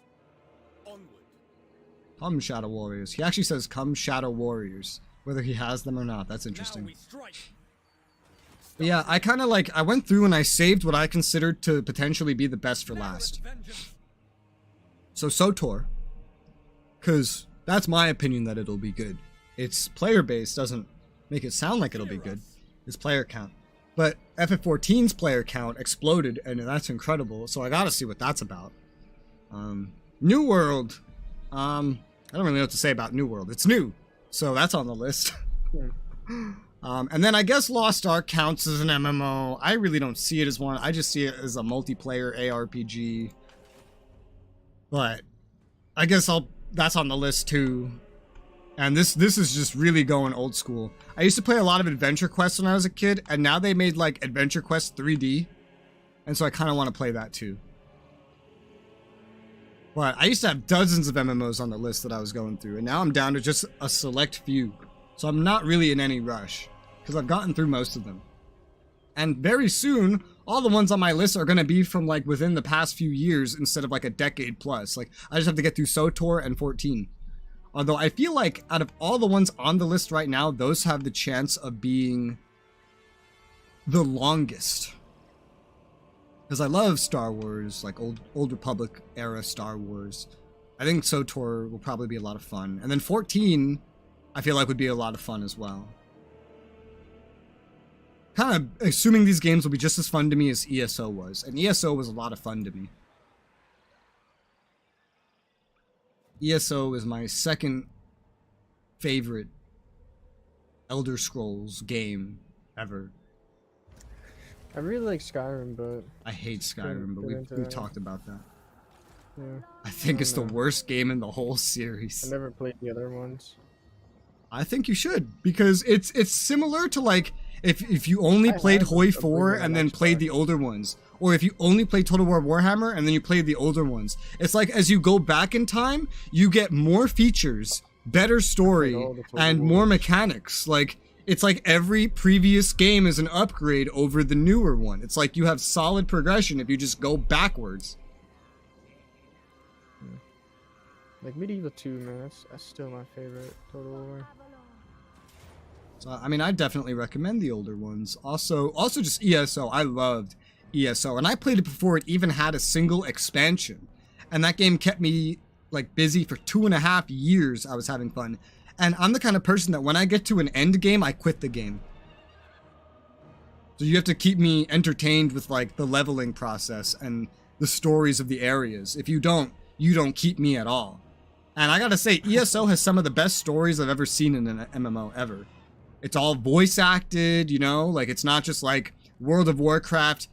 Onward. Come Shadow Warriors. He actually says come Shadow Warriors. Whether he has them or not, that's interesting. Now we strike. But yeah, I kind of like, I went through and I saved what I considered to potentially be the best for last. So SOTOR, because that's my opinion that it'll be good. Its player base doesn't make it sound like it'll be good. Its player count. But FF14's player count exploded, and that's incredible, so I gotta see what that's about. New World, I don't really know what to say about New World. It's new, so that's on the list. And then I guess Lost Ark counts as an MMO. I really don't see it as one. I just see it as a multiplayer ARPG. But I guess that's on the list too. And this is just really going old school. I used to play a lot of Adventure Quest when I was a kid, and now they made like Adventure Quest 3D. And so I kind of want to play that too. But I used to have dozens of MMOs on the list that I was going through, and now I'm down to just a select few. So I'm not really in any rush, because I've gotten through most of them. And very soon, all the ones on my list are going to be from like within the past few years instead of like a decade plus. Like, I just have to get through SOTOR and 14. Although I feel like out of all the ones on the list right now, those have the chance of being the longest. Because I love Star Wars, like Old Republic era Star Wars. I think SOTOR will probably be a lot of fun. And then 14, I feel like would be a lot of fun as well. Kind of assuming these games will be just as fun to me as ESO was. And ESO was a lot of fun to me. ESO is my second favorite Elder Scrolls game ever. I really like Skyrim, but I hate Skyrim, but we've talked about that. yeah, I think it's the worst game in the whole I series. never played the other ones. I think you should, because it's similar to like if you only I played have Hoi a 4 version and on then played Xbox. the older ones, or if you only played Total War Warhammer and then you played the older ones. It's like as you go back in time, you get more features, better story, all the Total and Wars. more mechanics. Like it's like every previous game is an upgrade over the newer one. It's like you have solid progression if you just go backwards. Like Medieval 2, man, that's still my favorite Total War. So, I mean, I definitely recommend the older ones. Also just ESO. I loved ESO, and I played it before it even had a single expansion. And that game kept me like busy for 2.5 years. I was having fun. And I'm the kind of person that when I get to an end game, I quit the game. So you have to keep me entertained with like the leveling process and the stories of the areas. If you don't keep me at all. And I gotta say, ESO has some of the best stories I've ever seen in an MMO ever. It's all voice acted, you know? Like, it's not just like World of Warcraft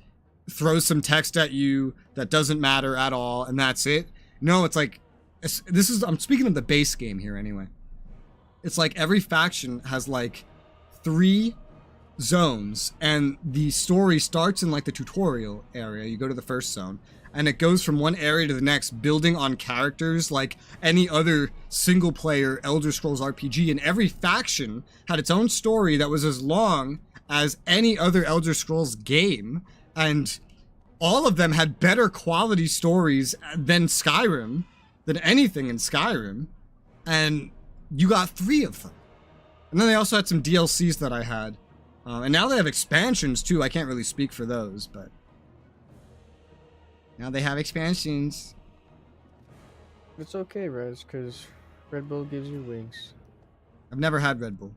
throws some text at you that doesn't matter at all, and that's it. No, it's like, I'm speaking of the base game here anyway. It's like every faction has like 3 zones, and the story starts in like the tutorial area. You go to the first zone, and it goes from one area to the next, building on characters like any other single-player Elder Scrolls RPG, and every faction had its own story that was as long as any other Elder Scrolls game, and all of them had better quality stories than Skyrim, than anything in Skyrim, and you got 3 of them. And then they also had some DLCs that I had, and now they have expansions too. I can't really speak for those, but now they have expansions. It's okay, Rez, because Red Bull gives you wings. I've never had Red Bull.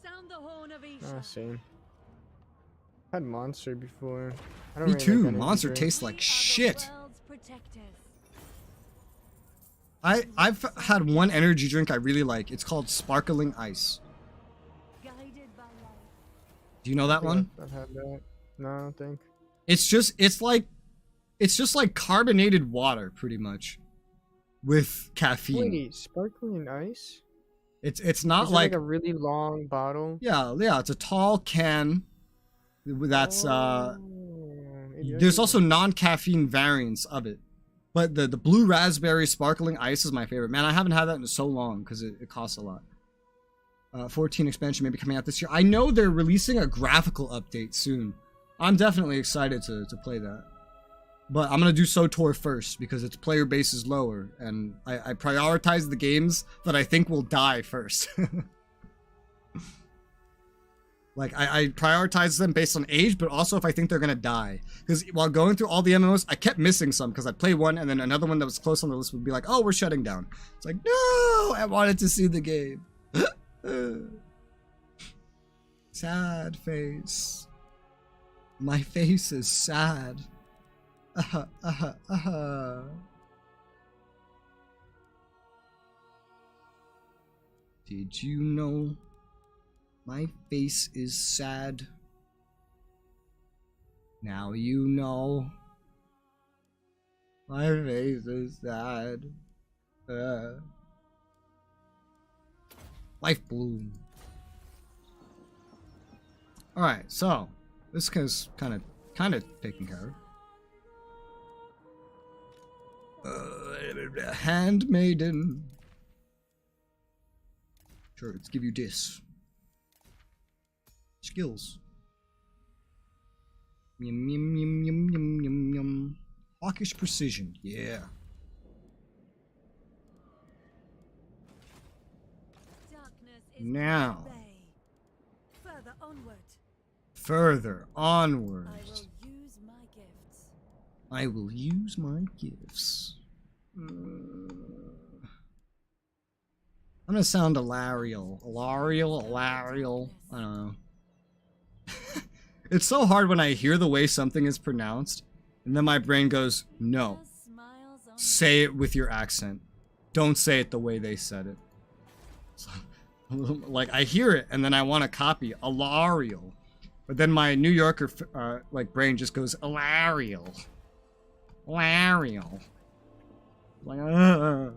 Sound the horn of Isha. Ah, same. Had Monster before. I don't Me really too. like energy Monster drinks. tastes like shit. World's protectors. I've had one energy drink I really like. It's called Sparkling Ice. Guided by light. Do you know that one? I've had that. No, I don't think. It's just like carbonated water pretty much with caffeine. Wait, sparkling ice? It's not Is it like a really long bottle? yeah, it's a tall can that's Maybe I there's should- also non-caffeine variants of it. But the blue raspberry sparkling ice is my favorite. Man, I haven't had that in so long because it costs a lot. 14 expansion may be coming out this year. I know they're releasing a graphical update soon. I'm definitely excited to play that. But I'm going to do SOTOR first because its player base is lower. And I prioritize the games that I think will die first. Like, I prioritize them based on age, but also if I think they're going to die. Because while going through all the MMOs, I kept missing some because I'd play one and then another one that was close on the list would be like, oh, we're shutting down. It's like, no, I wanted to see the game. Sad face. My face is sad. Did you know my face is sad? Now you know my face is sad. Life bloom. Alright, so this is kind of taken care of. Handmaiden. Sure, let's give you this. Skills. Yum yum yum yum yum yum yum. Hawkish precision, yeah. Darkness is Now. at bay. Further onward. Further onward. I will use my gifts. I will use my gifts. I'm gonna sound Alariel. Alariel. I don't know. It's so hard when I hear the way something is pronounced, and then my brain goes, no. Just smiles on Say it with your accent. Don't say it the way they said it. Like, I hear it, and then I want to copy Alariel. But then my New Yorker, like, brain just goes, Alariel. Alariel. Like, Alariel.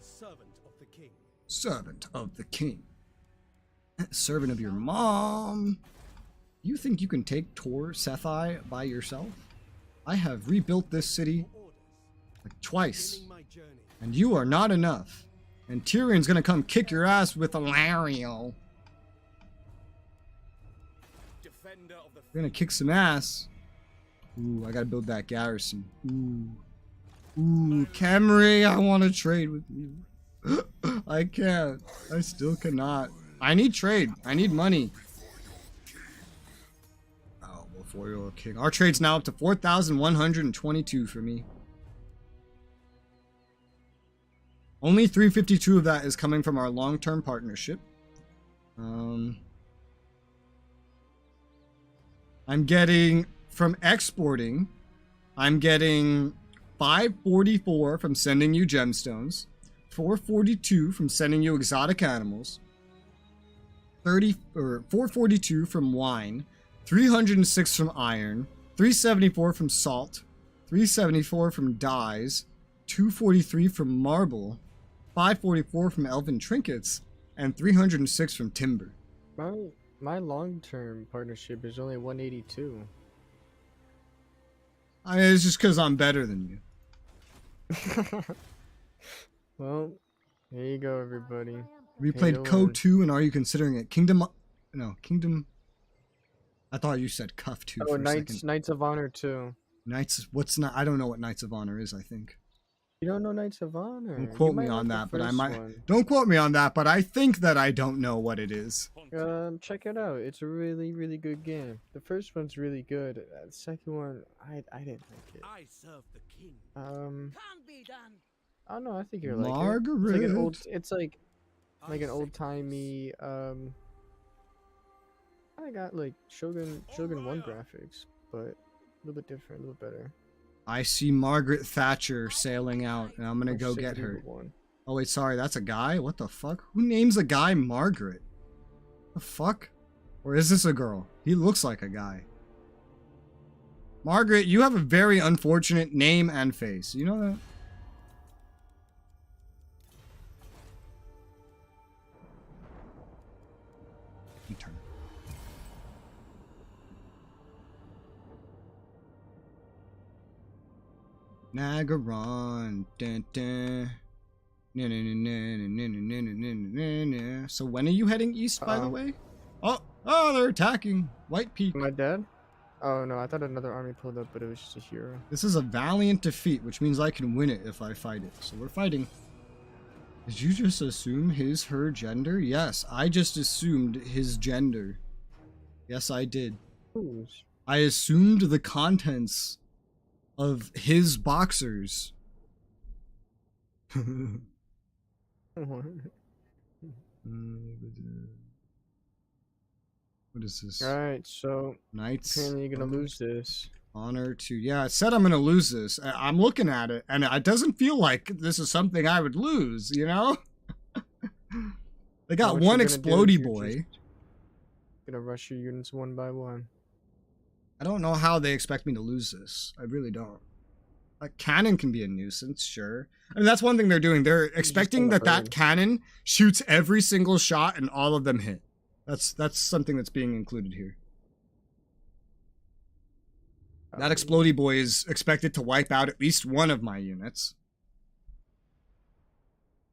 Servant of the king. Servant of the king. Servant of your mom. You think you can take Tor Sethai by yourself? I have rebuilt this city Orders. like twice, Beginning my journey. and you are not enough. And Tyrion's gonna come kick your ass with Alariel. Defender of the You're gonna kick some ass. Ooh, I gotta build that garrison. Ooh, Camry, I want to trade with you. I can't. I still cannot. I need trade. I need money. Oh, before you're king. Our trade's now up to 4,122 for me. Only 352 of that is coming from our long-term partnership. I'm getting, from exporting, I'm getting 544 from sending you gemstones, 442 from sending you exotic animals, 442 from wine, 306 from iron, 374 from salt, 374 from dyes, 243 from marble, 544 from elven trinkets, and 306 from timber. My long-term partnership is only 182. I mean, it's just because I'm better than you. Well, there you go, everybody. We played Halo Co and- 2, and are you considering it? Kingdom. I thought you said Cuff 2 Oh, for a Knights, second. Knights of Honor too. Knights. What's not? I don't know what Knights of Honor is. I think. You don't know Knights of Honor? Don't You quote me might on like the that, but I first might. one. Don't quote me on that, but I think that I don't know what it is. Check it out. It's a really, really good game. The first one's really good. The second one, I didn't like it. I serve the king. Um, Can't be done. I don't know. I think you're like it. It's like Margaret. an old. It's like like an old timey. I got like Shogun 1 graphics, but a little bit different, a little better. I see Margaret Thatcher sailing out, and I'm gonna Or go Civ get her. Reaver 1. Oh wait, sorry, that's a guy? What the fuck? Who names a guy Margaret? The fuck? Or is this a girl? He looks like a guy. Margaret, you have a very unfortunate name and face. You know that? Turn. Nagaron. Dun, dun. So when are you heading east, by the way? Oh, they're attacking. White Peak. My dad? Oh no, I thought another army pulled up, but it was just a hero. This is a valiant defeat, which means I can win it if I fight it. So we're fighting. Did you just assume her gender? Yes, I just assumed his gender. Yes, I did. Who's? I assumed the contents of his boxers. What is this? Alright, so Knights. apparently you're gonna lose this. Honor to... Yeah, it said I'm gonna lose this. I'm looking at it, and it doesn't feel like this is something I would lose, you know? They got one explodey boy. Gonna rush your units one by one. I don't know how they expect me to lose this. I really don't. A cannon can be a nuisance, sure. I mean, that's one thing they're doing. They're expecting that cannon shoots every single shot and all of them hit. That's something that's being included here. That explodey boy is expected to wipe out at least one of my units.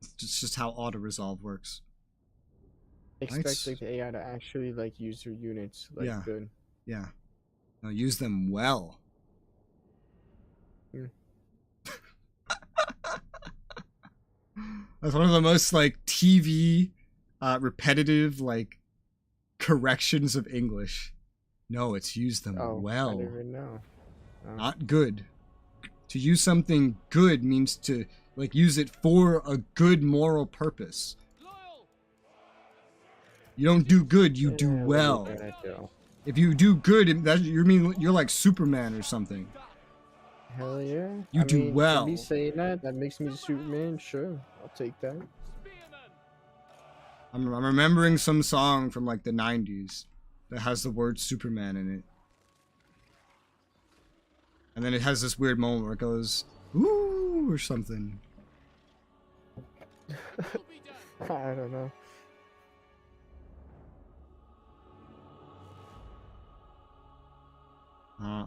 It's just how auto-resolve works. Expect like the AI to actually like use their units like good. Yeah. No, use them well. That's one of the most like TV repetitive like corrections of English. No, it's use them well. I didn't even know. Not good. To use something good means to like use it for a good moral purpose. You don't do good, you do well. If you do good, you're like Superman or something. Hell yeah. You do well. Me saying that makes me Superman. Sure, I'll take that. I'm remembering some song from like the 90s that has the word Superman in it. And then it has this weird moment where it goes, ooh, or something. I don't know.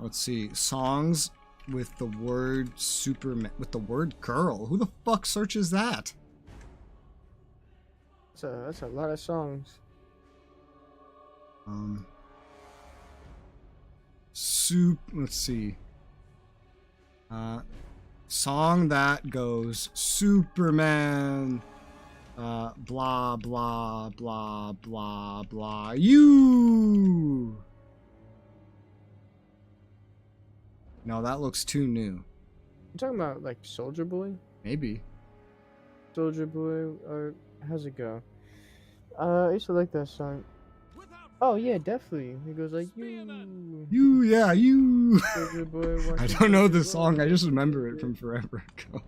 Let's see. Songs with the word Superman, with the word girl. Who the fuck searches that? That's a lot of songs. Let's see. Song that goes Superman. Blah blah blah blah blah. You. No, that looks too new. You talking about like Soldier Boy? Maybe. Soldier Boy, or how's it go? I used to like that song. Oh yeah, definitely. It goes like you. Yeah, you. Soldier Boy, I don't know the song. I just remember it from forever ago.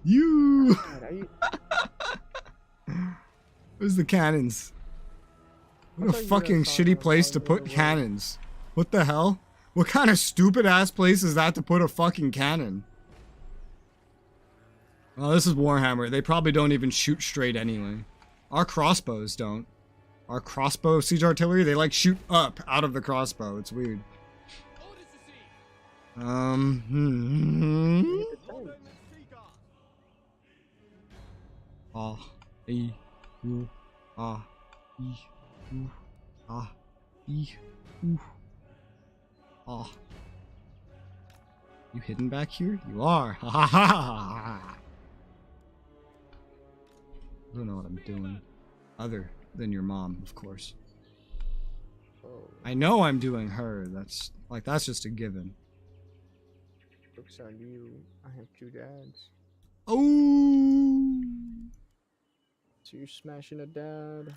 You. Where's the cannons? What a fucking shitty place to put cannons. What the hell? What kind of stupid ass place is that to put a fucking cannon? Well, this is Warhammer. They probably don't even shoot straight anyway. Our crossbows don't. Our crossbow siege artillery, they like shoot up out of the crossbow. It's weird. You hidden back here? You are. Ha ha ha ha. I don't know what I'm doing. Other than your mom, of course. I know I'm doing her. That's just a given. Looks on you. I have 2 dads. Oh. So you're smashing a dad.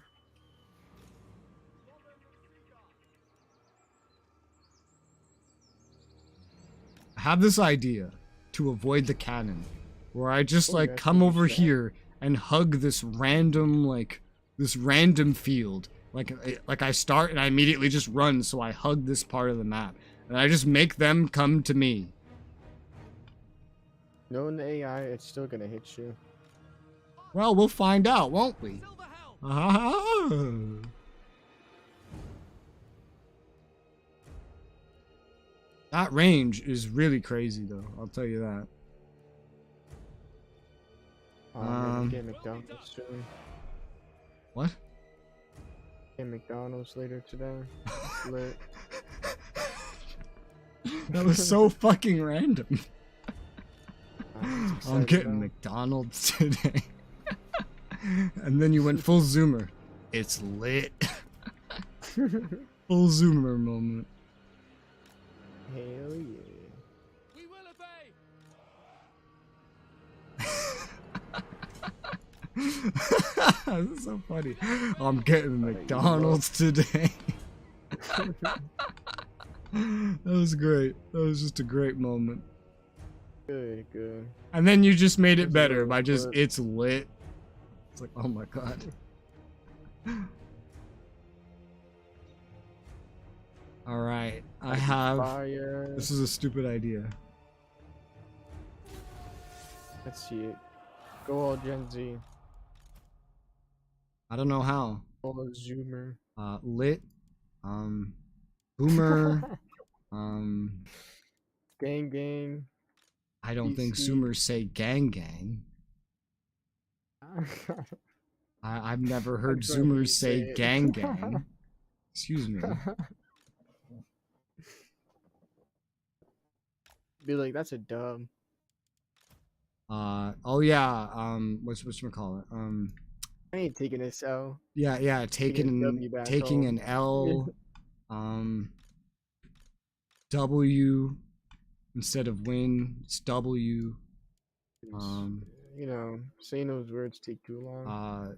I have this idea to avoid the cannon, where I just Oh, like yeah, come take a over shot. here and hug this random field. Like I start and I immediately just run, so I hug this part of the map, and I just make them come to me. Knowing the AI, it's still gonna hit you. Well, we'll find out, won't we? Silver helm. Ah. That range is really crazy, though. I'll tell you that. Oh man, get McDonald's soon. What? Get McDonald's later today. It's lit. That was so fucking random. I'm I'm excited getting now. McDonald's today. And then you went full zoomer. It's lit. Full zoomer moment. Hell yeah. We will obey. This is so funny. I'm getting McDonald's today. That was great. That was just a great moment. Good, good. And then you just made it It's better lit, by just, but- it's lit. It's like, oh my god. Alright, I have... Fire. This is a stupid idea. Let's see it. Go all Gen Z. I don't know how. All Zoomer. Lit. Boomer. Gang gang. I don't think PC. Zoomers say gang gang. I've never heard trying to Zoomers say say it. gang gang. Excuse me. Be like, that's a dub. Oh yeah, whatchamacallit? I ain't taking this L. Yeah, Taking a W back taking home. an L, W instead of win, it's W. You know, saying those words take too long.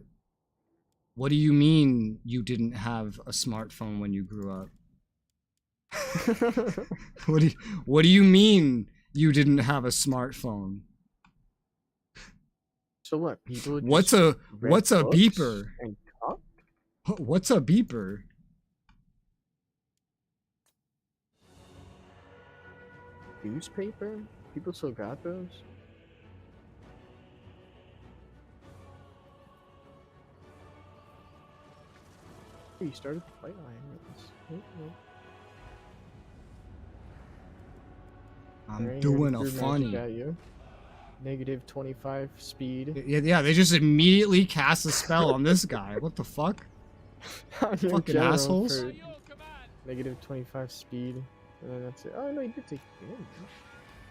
What do you mean you didn't have a smartphone when you grew up? What do you mean you didn't have a smartphone? So what? People What's just a read what's a books beeper? and talk? What's a beeper? Newspaper? People still got those? Hey, you started the fight line. I'm doing a Threw magic funny. at you. Negative 25 speed. Yeah, they just immediately cast a spell on this guy. What the fuck? On your Fucking general assholes. for Negative 25 speed. And then that's it. Oh no, you did take damage.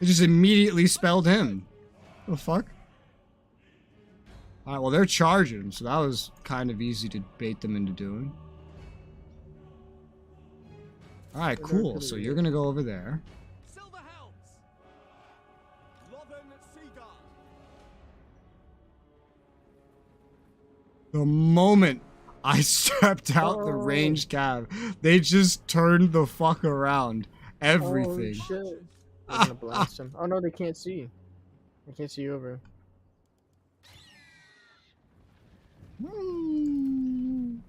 They just immediately spelled him. The fuck? Alright, well they're charging, so that was kind of easy to bait them into doing. Alright, cool. So you're gonna go over there. Silver helms. Lothern Seaguard. The moment I stepped out the ranged cab, they just turned the fuck around. Everything. Oh shit. They're gonna blast him. Oh no, they can't see. They can't see over. Do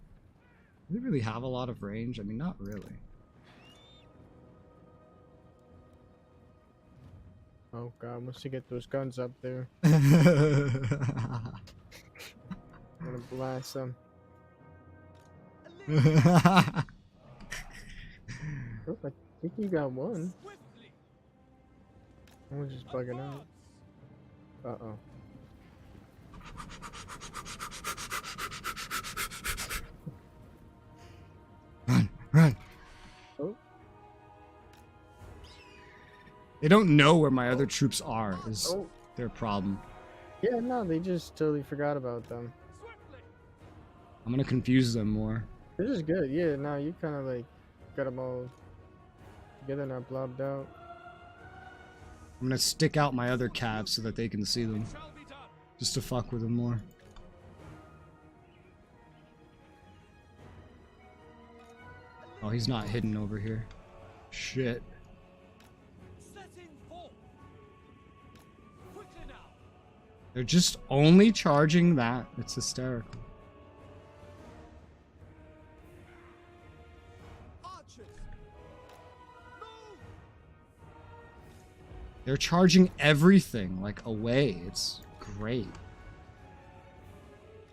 they really have a lot of range? I mean, not really. Oh god, once you get those guns up there, Run, I'm gonna blast them. Oh, I think you got one. Swiftly. I was just bugging out. Uh-oh. run. Oh. They don't know where my other troops are, is Oh. their problem. Yeah, no, they just totally forgot about them. Swiftly. I'm gonna confuse them more. This is good. Yeah, no, you kind of like got them all together, not blobbed out. I'm gonna stick out my other calves so that they can see them. Shall be done. Just to fuck with them more. Oh, he's not hidden over here. Shit. Setting forth. Quickly now. They're just only charging that. It's hysterical. Archers. Move. They're charging everything, like, away. It's great.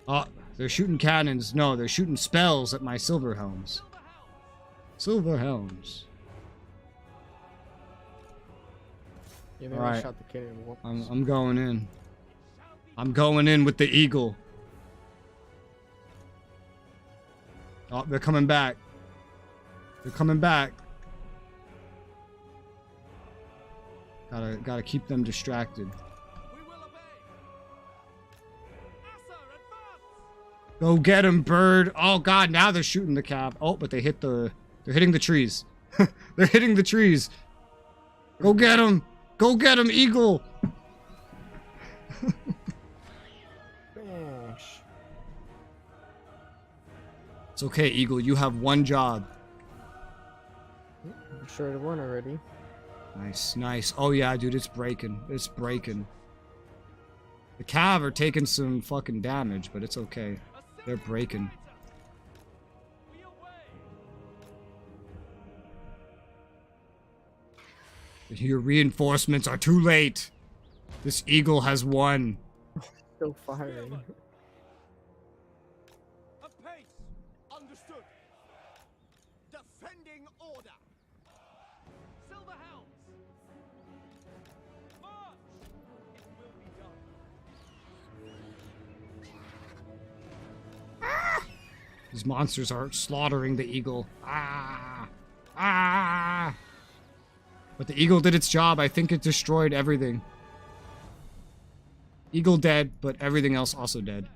Oh, they're shooting cannons. No, they're shooting spells at my silver helms. Silver helms. Silver helms. Yeah, they All only right. shot the cannon once. I'm going in. I'm going in with the eagle. Oh, they're coming back. They're coming back. Gotta keep them distracted. We will obey. Asa, advance. Go get him, bird. Oh god, now they're shooting the cab. Oh, but they hit the... They're hitting the trees. They're hitting the trees. Go get him. Go get him, eagle. Bash. It's okay, eagle. You have one job. I'm sure it won already. Nice, nice. Oh yeah, dude, it's breaking. It's breaking. The cav are taking some fucking damage, but it's okay. They're breaking. We away. Your reinforcements are too late. This eagle has won. Still firing. Apace. Understood. Defending order. Silver helms. March. It will be done. These monsters are slaughtering the eagle. Ah! Ah! But the eagle did its job. I think it destroyed everything. Eagle dead, but everything else also dead.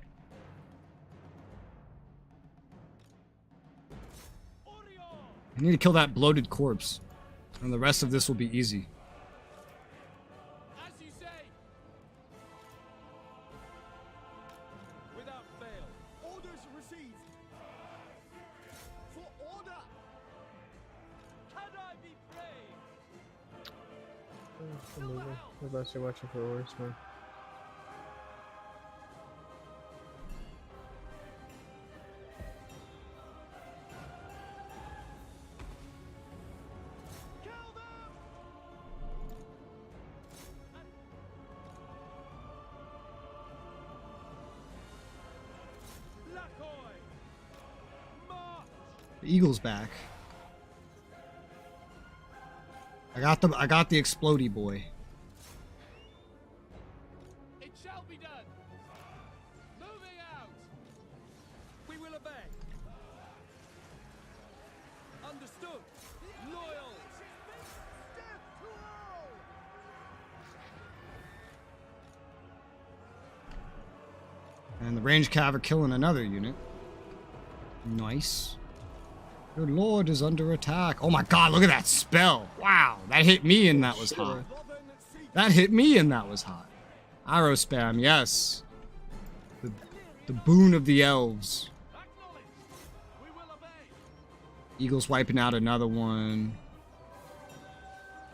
I need to kill that bloated corpse. And the rest of this will be easy. As you say. Without fail. Orders received. For order. Can I be brave? What about you watching for worse, man? Kill them! Lakoy! March! The eagle's back. I got the explodey boy. It shall be done. Moving out. We will obey. Understood. Loyal. And the range cav are killing another unit. Nice. Your lord is under attack. Oh my god, look at that spell. Wow, that hit me and that was hot. That hit me and that was hot. Arrow spam, yes. The boon of the elves. Acknowledge. We will obey. Eagle's wiping out another one.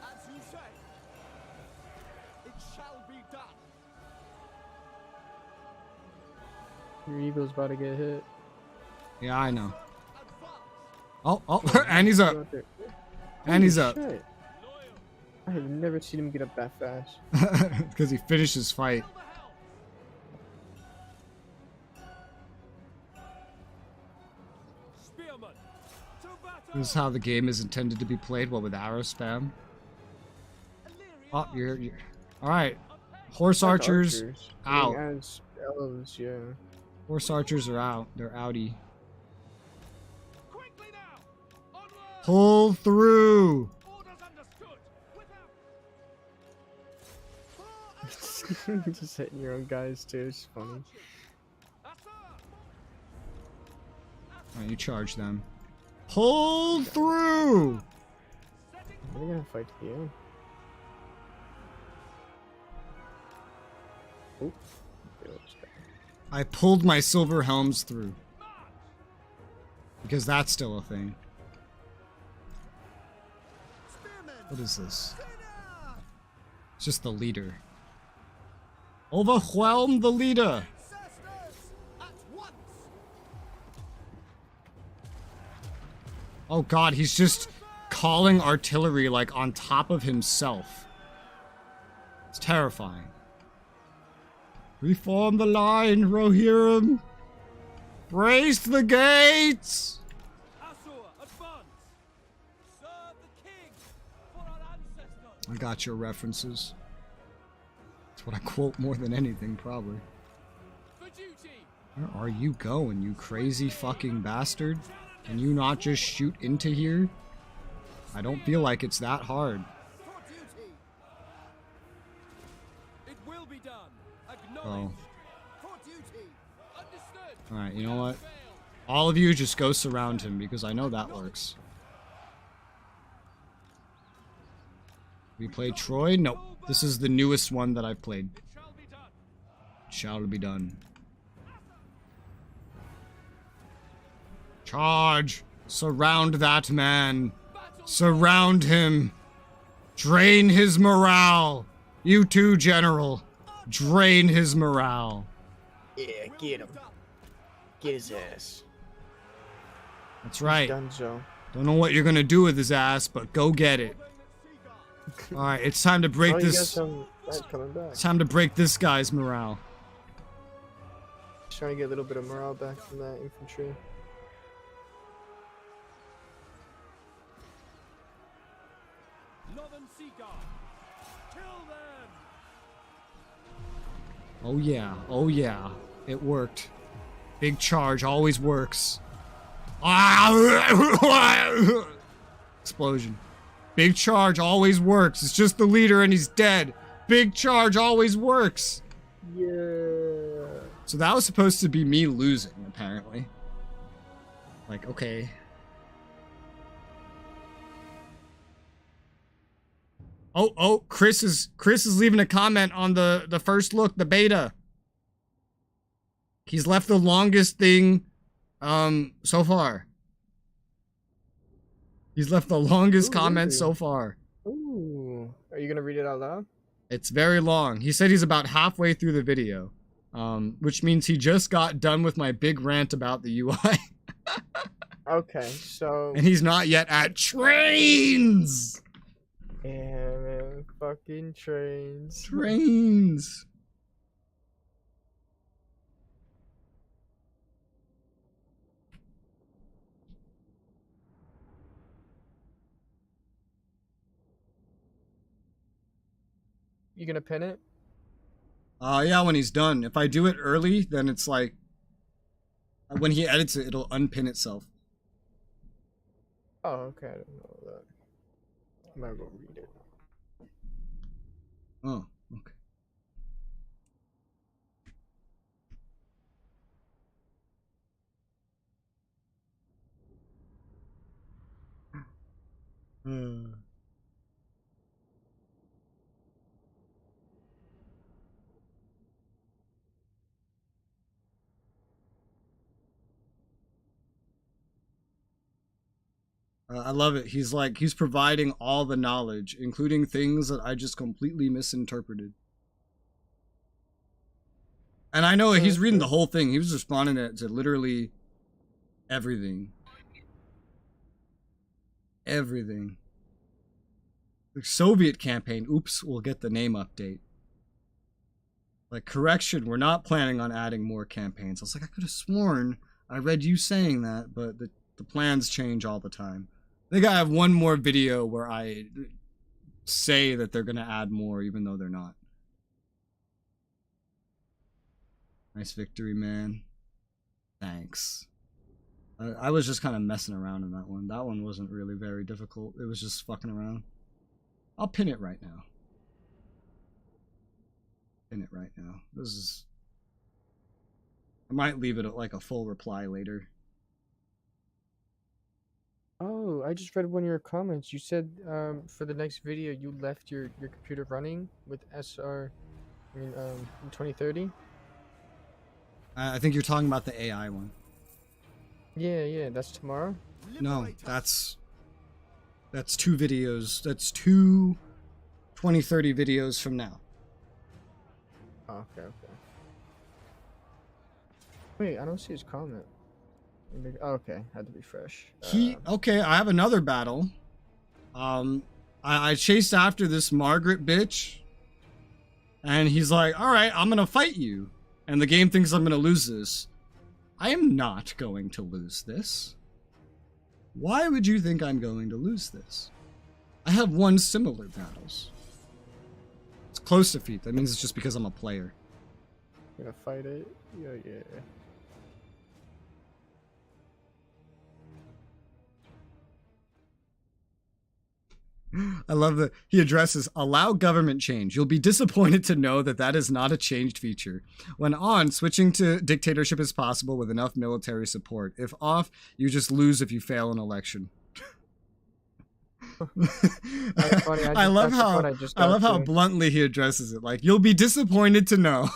As you say. It shall be done. Your eagle's about to get hit. Yeah, I know. Advance. Oh, and he's Go up. out there. And he's Holy up. shit. Loyal. I have never seen him get up that fast. Because he finished his fight. Silver helms. Spearman. To battle. This is how the game is intended to be played, what, with arrow spam? Illyrian Oh, archers. you're alright. Horse archers out. As elves, yeah. Horse archers are out. They're outie. Quickly now. Onward. Pull through! Orders understood. Without. Just hitting your own guys too, it's funny. Asa. Alright, you charge them. Pull through! Setting We're gonna fight to the end. Oh. I pulled my silver helms through. Because that's still a thing. What is this? It's just the leader. Overwhelm the leader! Oh god, he's just calling artillery like on top of himself. It's terrifying. Reform the line, Rohirrim! Brace the gates! I got your references. That's what I quote more than anything, probably. Where are you going, you crazy fucking bastard? Can you not just shoot into here? I don't feel like it's that hard. Oh. Alright, you know what? All of you just go surround him, because I know that works. We played Troy? Nope. This is the newest one that I've played. Shall be done. Charge! Surround that man! Surround him! Drain his morale! You too, General! Drain his morale! Yeah, get him. Get his ass. That's right. Dunzo. Don't know what you're gonna do with his ass, but go get it. Alright, it's time to break this. It's time to break this guy's morale. Just trying to get a little bit of morale back from that infantry. Oh yeah, oh yeah. It worked. Big charge always works. Explosion. Big charge always works. It's just the leader and he's dead. Big charge always works. Yeah. So that was supposed to be me losing, apparently. Like, okay. Oh, Chris is leaving a comment on the first look, the beta. He's left the longest thing so far. He's left the longest comment so far. Ooh. Are you gonna read it out loud? It's very long. He said he's about halfway through the video. Which means he just got done with my big rant about the UI. Okay, so... And he's not yet at trains! Yeah, man. Fucking trains. Trains! You gonna pin it? Yeah, when he's done. If I do it early, then it's like... When he edits it, it'll unpin itself. Oh, okay. I didn't know that. I'm gonna go read it. Oh, okay. I love it. He's providing all the knowledge, including things that I just completely misinterpreted. And I know he's reading the whole thing. He was responding to literally everything. Everything. The Soviet campaign. Oops, we'll get the name update. Like, correction, we're not planning on adding more campaigns. I was like, I could have sworn I read you saying that, but the plans change all the time. I think I have one more video where I say that they're going to add more, even though they're not. Nice victory, man. Thanks. I was just kind of messing around in that one. That one wasn't really very difficult. It was just fucking around. I'll pin it right now. Pin it right now. This is... I might leave it at like a full reply later. Oh, I just read one of your comments. You said for the next video you left your computer running with SR, in 2030? I think you're talking about the AI one. Yeah, that's tomorrow? No, that's That's 2 videos. That's 2 2030 videos from now. Oh, okay. Wait, I don't see his comment. Oh, okay, had to refresh. Okay, I have another battle. I chased after this Margaret bitch. And he's like, alright, I'm gonna fight you. And the game thinks I'm gonna lose this. I am not going to lose this. Why would you think I'm going to lose this? I have won similar battles. It's close defeat. That means it's just because I'm a player. Gonna fight it? Yeah. I love that he addresses allow government change. You'll be disappointed to know that that is not a changed feature. When on, switching to dictatorship is possible with enough military support. If off, you just lose if you fail an election. That's funny. I love how bluntly he addresses it. Like, you'll be disappointed to know.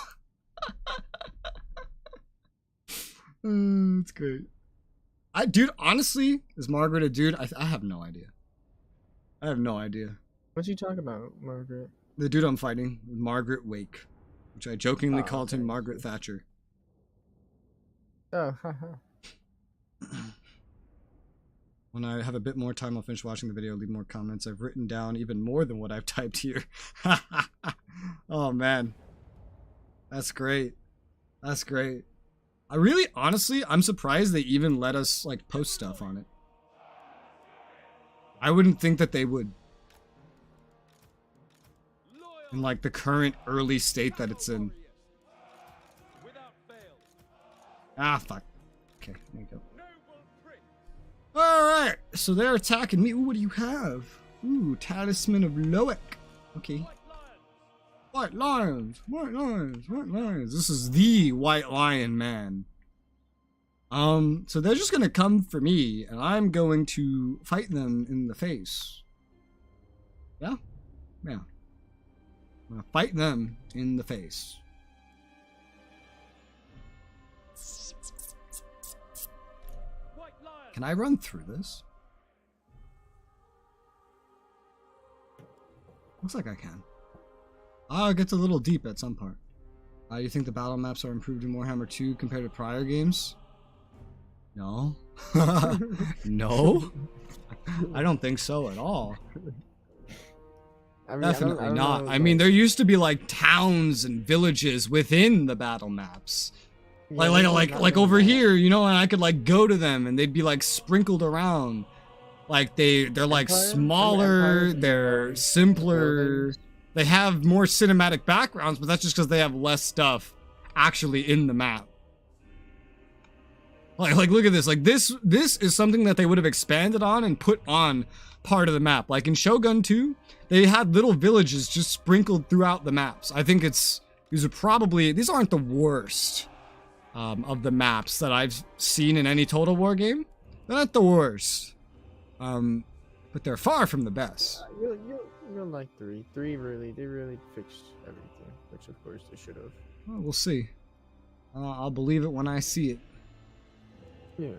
It's great. Dude, honestly, is Margaret a dude? I have no idea. I have no idea. What's he talking about, Margaret? The dude I'm fighting, Margaret Wake, which I jokingly called him Margaret Thatcher. Oh, haha. When I have a bit more time, I'll finish watching the video, leave more comments. I've written down even more than what I've typed here. Oh, man. That's great. That's great. Honestly, I'm surprised they even let us, like, post stuff on it. I wouldn't think that they would. In, like, the current early state that it's in. Ah, fuck. Okay, there you go. Alright, so they're attacking me. Ooh, what do you have? Ooh, Talisman of Loic. Okay. White lions, white lions, white lions. This is the white lion man. So they're just gonna come for me, and I'm going to fight them in the face. Yeah? Yeah. I'm gonna fight them in the face. Can I run through this? Looks like I can. It gets a little deep at some part. You think the battle maps are improved in Warhammer 2 compared to prior games? No. No? I don't think so at all. I mean, Definitely not. I mean, there used to be like towns and villages within the battle maps. Like over here, you know, and I could like go to them and they'd be like sprinkled around. Like they're like smaller, they're simpler. They have more cinematic backgrounds, but that's just because they have less stuff actually in the map. Like look at this. Like this is something that they would have expanded on and put on part of the map. Like in Shogun 2, they had little villages just sprinkled throughout the maps. I think these aren't the worst of the maps that I've seen in any Total War game. They're not the worst. But they're far from the best. You'll like 3. 3 they really fixed everything, which of course they should have. Well, we'll see. I'll believe it when I see it. Yeah.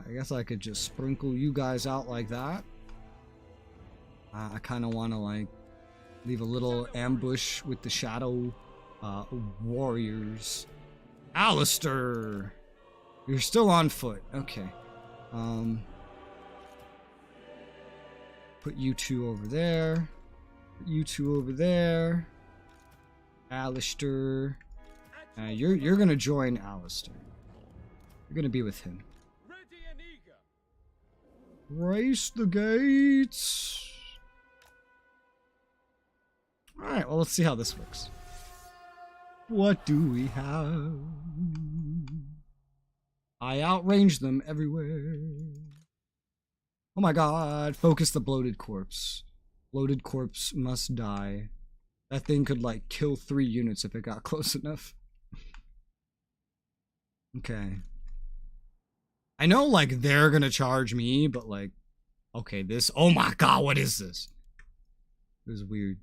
I guess I could just sprinkle you guys out like that. I kind of want to like leave a little ambush with the shadow warriors. Alistair, you're still on foot. Okay. Put you two over there. Put you two over there. Alistair. You're gonna join Alistair. You're gonna be with him. Race the gates. Alright, well, let's see how this works. What do we have? I outrange them everywhere. Oh my god, focus the bloated corpse. Bloated corpse must die. That thing could like kill 3 units if it got close enough. Okay. I know like they're gonna charge me, but like, okay, oh my god, what is this? This is weird.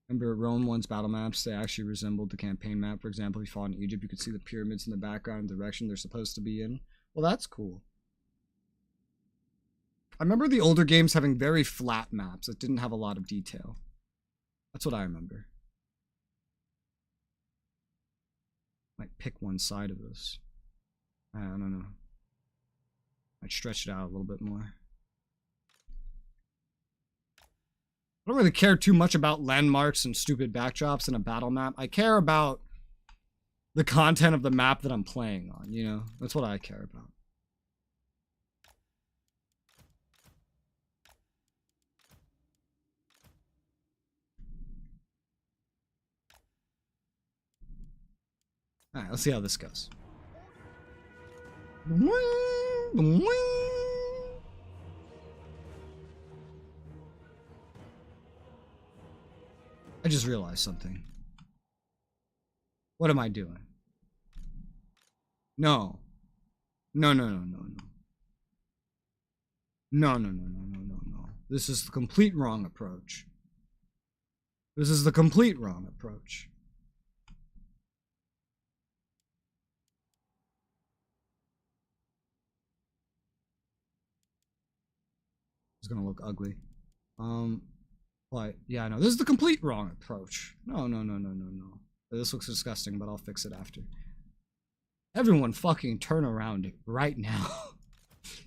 Remember Rome 1's battle maps, they actually resembled the campaign map. For example, if you fought in Egypt, you could see the pyramids in the background and direction they're supposed to be in. Well, that's cool. I remember the older games having very flat maps that didn't have a lot of detail. That's what I remember. Might pick one side of this. I don't know. Might stretch it out a little bit more. I don't really care too much about landmarks and stupid backdrops in a battle map. I care about the content of the map that I'm playing on, you know? That's what I care about. Alright, let's see how this goes. I just realized something. What am I doing? No. No, no, no, no, no. No, no, no, no, no, no, no. This is the complete wrong approach. This is the complete wrong approach. It's gonna look ugly. But yeah, no, this is the complete wrong approach. No, no, no, no, no, no. This looks disgusting, but I'll fix it after. Everyone fucking turn around right now.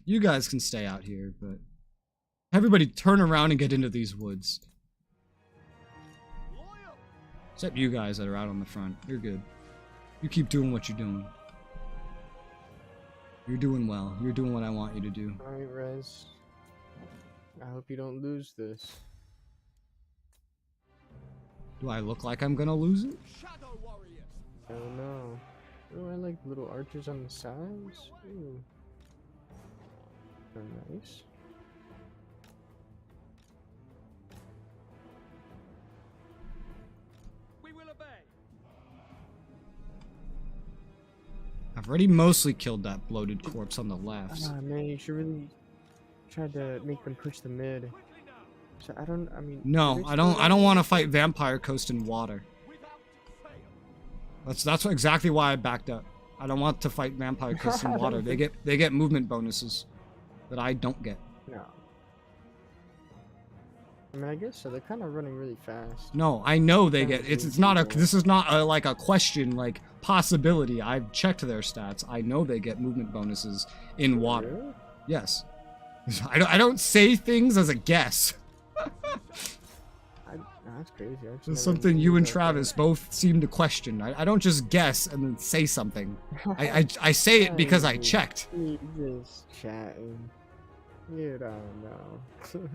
You guys can stay out here, but everybody turn around and get into these woods. Except you guys that are out on the front. You're good. You keep doing what you're doing. You're doing well. You're doing what I want you to do. Alright, Rez. I hope you don't lose this. Do I look like I'm gonna lose it? Shadow warriors. I don't know. Oh, I like little archers on the sides. Ooh. They're nice. We will obey. I've already mostly killed that bloated corpse on the left. Ah, man, you should really try to make them push the mid. So I mean. No, I don't want to fight Vampire Coast in water. That's exactly why I backed up. I don't want to fight Vampire Coast in water. They get movement bonuses that I don't get. No. I mean, I guess so. They're kind of running really fast. No, I know they get. It's not a. This is not a, like a question, like possibility. I've checked their stats. I know they get movement bonuses in water. Really? Yes. I don't say things as a guess. That's crazy. It's something you and Travis both seem to question. I don't just guess and then say something. I say it because I checked. You just chatting. You don't know.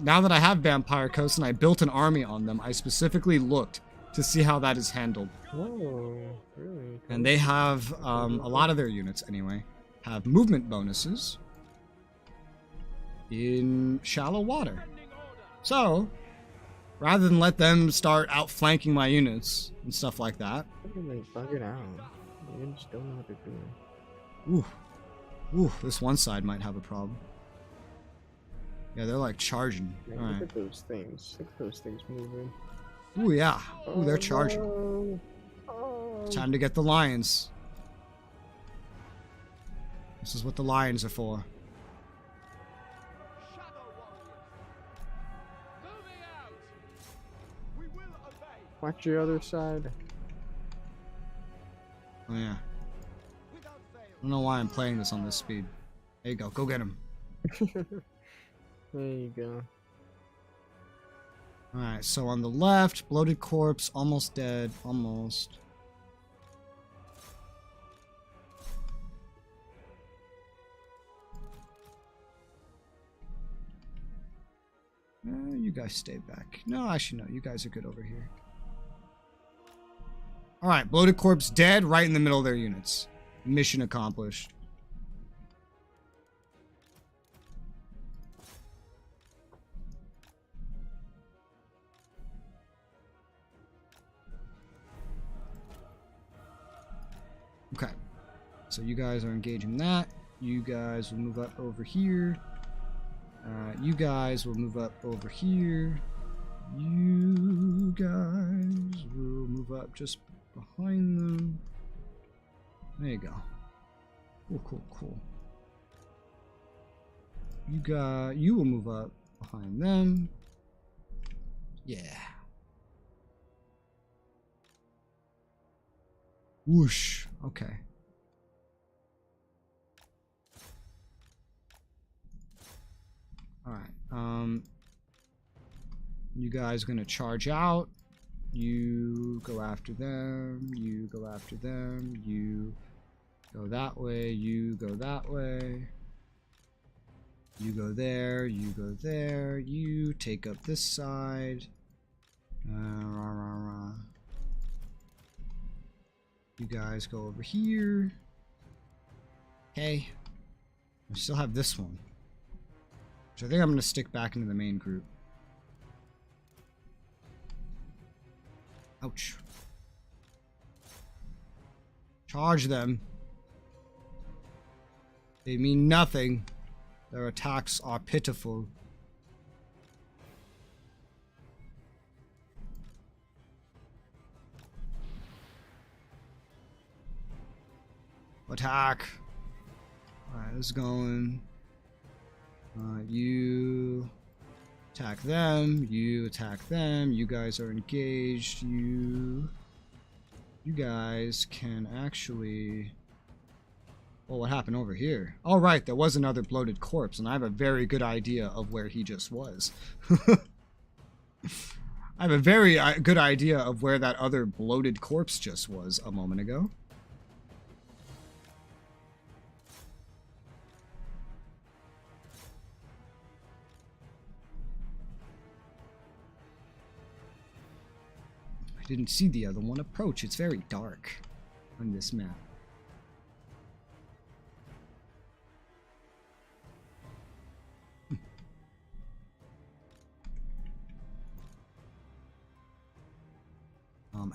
Now that I have Vampire Coast and I built an army on them, I specifically looked to see how that is handled. Oh, really? And they have, a lot of their units anyway, have movement bonuses in shallow water. So, rather than let them start outflanking my units and stuff like that. They bug it out. They just don't know what they're doing. Ooh, this one side might have a problem. Yeah, they're like charging. Man, All right. Look at those things. Look at those things moving. Ooh, yeah. Ooh, they're charging. No. Oh. It's time to get the lions. This is what the lions are for. Watch your other side. Oh yeah. I don't know why I'm playing this on this speed. There you go. Go get him. There you go. Alright, so on the left, bloated corpse, almost dead. Almost. You guys stay back. No, actually no. You guys are good over here. Alright, bloated corpse dead, right in the middle of their units. Mission accomplished. Okay. So you guys are engaging that. You guys will move up over here. You guys will move up over here. You guys will move up just behind them. There you go. Cool, cool, cool. You will move up behind them. Yeah. Whoosh. Okay. Alright. You guys are gonna charge out. You go after them. You go after them. You go that way. You go that way. You go there. You go there. You take up this side. Rah, rah, rah. You guys go over here. Okay. I still have this one, which I think I'm going to stick back into the main group. Ouch. Charge them. They mean nothing. Their attacks are pitiful. Attack. Alright, this is going. You attack them. You attack them. You guys are engaged. You guys can actually... Well, what happened over here? Oh, right, there was another bloated corpse, and I have a very good idea of where he just was. I have a very good idea of where that other bloated corpse just was a moment ago. I didn't see the other one approach. It's very dark on this map.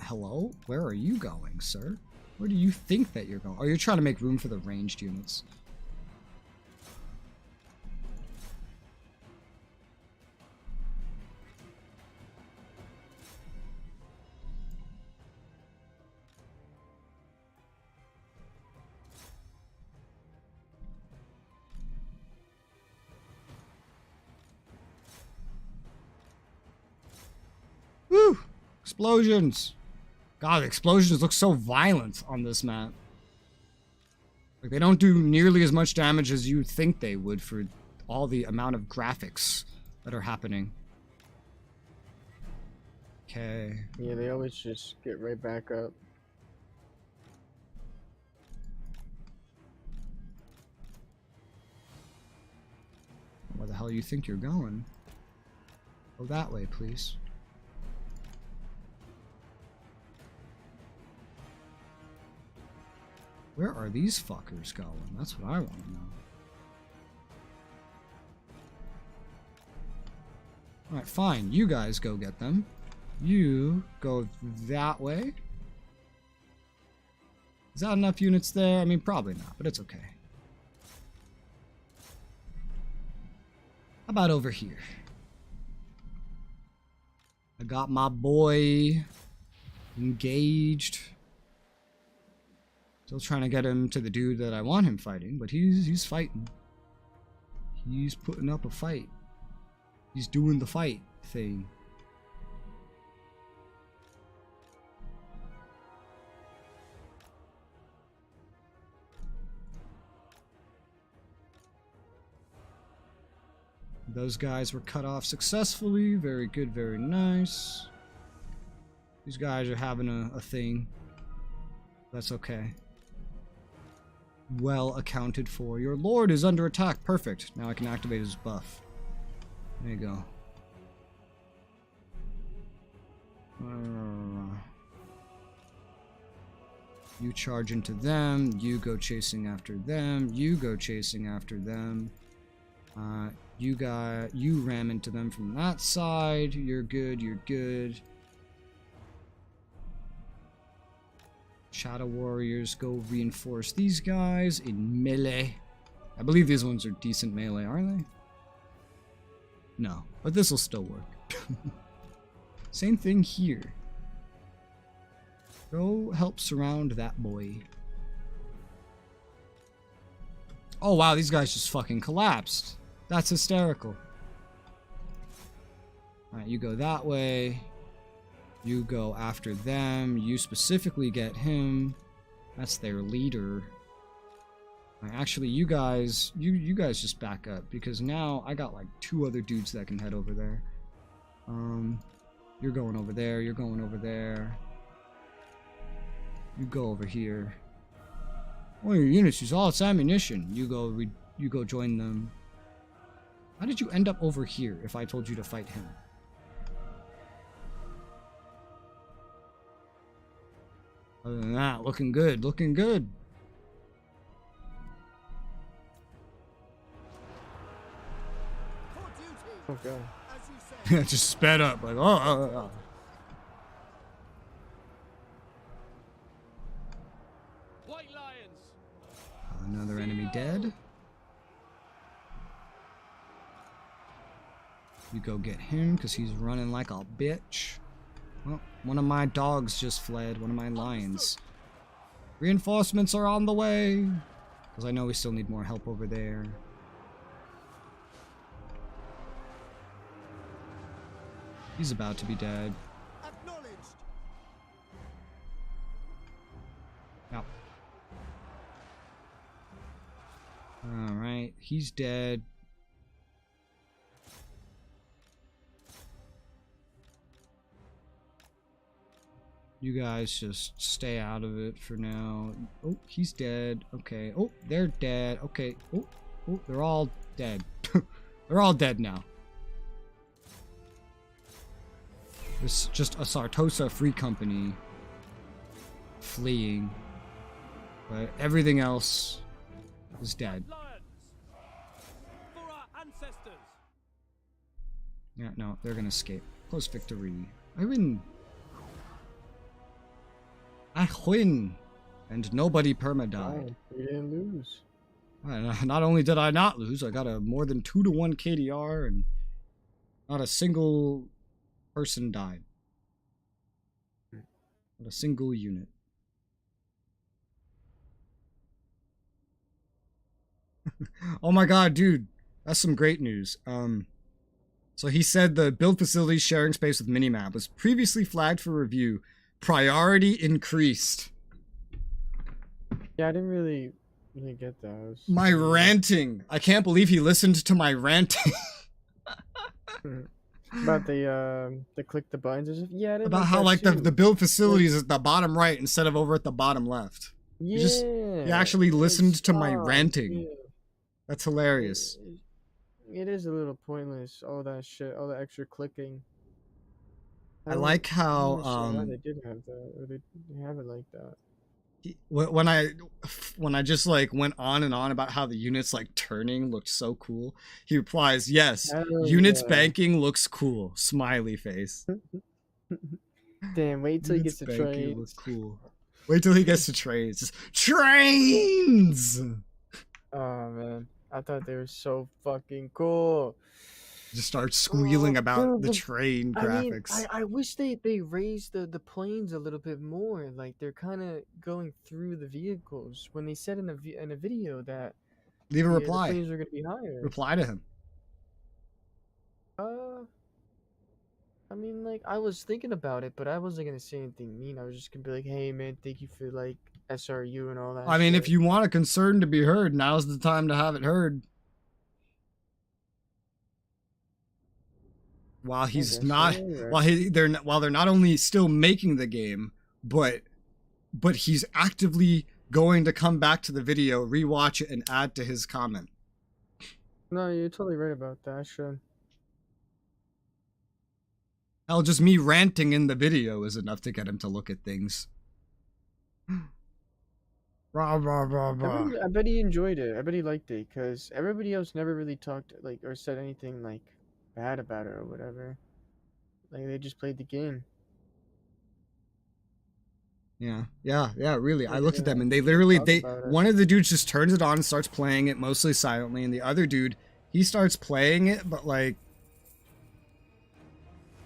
Hello? Where are you going, sir? Where do you think that you're going? Oh, you're trying to make room for the ranged units. Woo! Explosions! God, the explosions look so violent on this map. Like, they don't do nearly as much damage as you think they would for all the amount of graphics that are happening. Okay. Yeah, they always just get right back up. Where the hell you think you're going? Go that way, please. Where are these fuckers going? That's what I want to know. Alright, fine. You guys go get them. You go that way. Is that enough units there? I mean, probably not, but it's okay. How about over here? I got my boy engaged. Still trying to get him to the dude that I want him fighting, but he's fighting. He's putting up a fight. He's doing the fight thing. Those guys were cut off successfully. Very good, very nice. These guys are having a thing. That's okay. Well accounted for. Your lord is under attack. Perfect. Now I can activate his buff. There you go. You charge into them. You go chasing after them. You go chasing after them. You ram into them from that side. You're good. You're good. Shadow Warriors, go reinforce these guys in melee. I believe these ones are decent melee, aren't they? No, but this will still work. Same thing here. Go help surround that boy. Oh wow, these guys just fucking collapsed. That's hysterical. Alright, you go that way. You go after them. You specifically get him. That's their leader. Alright, actually, you guys just back up, because now I got like 2 other dudes that can head over there. You're going over there. You're going over there. You go over here. One of your units use all its ammunition. You go join them. How did you end up over here if I told you to fight him? Other than that, looking good, looking good. Oh god. Yeah, just sped up like oh. White lions. Another enemy dead. You go get him because he's running like a bitch. Well, one of my dogs just fled. One of my lions. Reinforcements are on the way. Because I know we still need more help over there. He's about to be dead. Yep. Alright, he's dead. You guys just stay out of it for now. Oh, he's dead. Okay. Oh, they're dead. Okay. Oh, they're all dead. They're all dead now. There's just a Sartosa Free Company fleeing. But everything else is dead. Lions. For our ancestors. Yeah, no, they're gonna escape. Close victory. I win. I win. And nobody perma-died. We didn't lose. Not only did I not lose, I got a more than 2-to-1 KDR, and not a single person died. Not a single unit. Oh my god, dude. That's some great news. So he said the build facility sharing space with minimap was previously flagged for review. Priority increased. Yeah, I didn't really get that. My ranting. I can't believe he listened to my ranting. About the click the buttons or something? Yeah, I didn't About like how that like too. the build facilities is at the bottom right instead of over at the bottom left. Yeah. He actually listened to my stop, ranting. yeah. That's hilarious. It is a little pointless, all that shit, all the extra clicking. I like I'm how not sure why they did have that, or they have it like that. when I just like went on and on about how the units like turning looked so cool, he replies, "Yes, Hell units yeah. banking looks cool." Smiley face. Damn, wait till he Units gets to banking train. looks cool. Wait till he gets to trains. Just, trains. Oh man, I thought they were so fucking cool. Just start squealing about the dude, train graphics. I wish they raised the planes a little bit more. Like they're kind of going through the vehicles. When they said in a video that Leave a the reply. planes are gonna be higher. Reply to him. I mean, like I was thinking about it, but I wasn't gonna say anything mean. I was just gonna be like, "Hey man, thank you for like SRU and all that." I mean, shit. if you want a concern to be heard, now's the time to have it heard. While he's guess not, so, yeah. while they're not only still making the game, but he's actively going to come back to the video, rewatch it, and add to his comment. No, you're totally right about that. Sure. Hell, just me ranting in the video is enough to get him to look at things. Rah, rah, rah, rah. I bet he enjoyed it. I bet he liked it because everybody else never really talked like or said anything like bad about it or whatever. Like they just played the game. Yeah, really. I They looked at them didn't and they literally, talk about it. one of the dudes just turns it on and starts playing it mostly silently, and the other dude, he starts playing it, but like,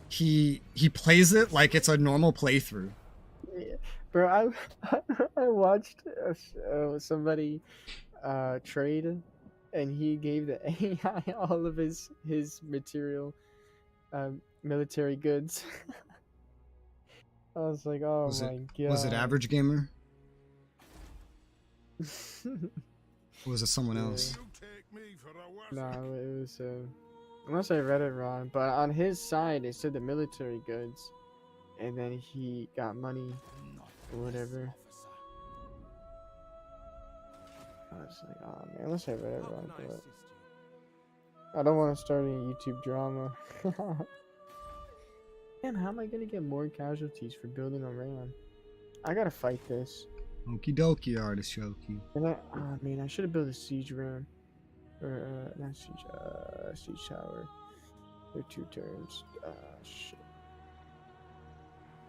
he plays it like it's a normal playthrough. Yeah. Bro, I I watched somebody trade and he gave the AI all of his material, military goods. I was like, oh my god. Was it Average Gamer? Or was it someone else? No, it was unless I read it wrong, but on his side it said the military goods, and then he got money or whatever. I was like, oh man, unless I read it wrong, but I don't want to start any YouTube drama. Man, how am I gonna get more casualties for building a ram? I gotta fight this. Okie dokie, artichoke. And I mean, I should have built a siege ram. Or, not siege, siege tower. They're 2 turns. Shit.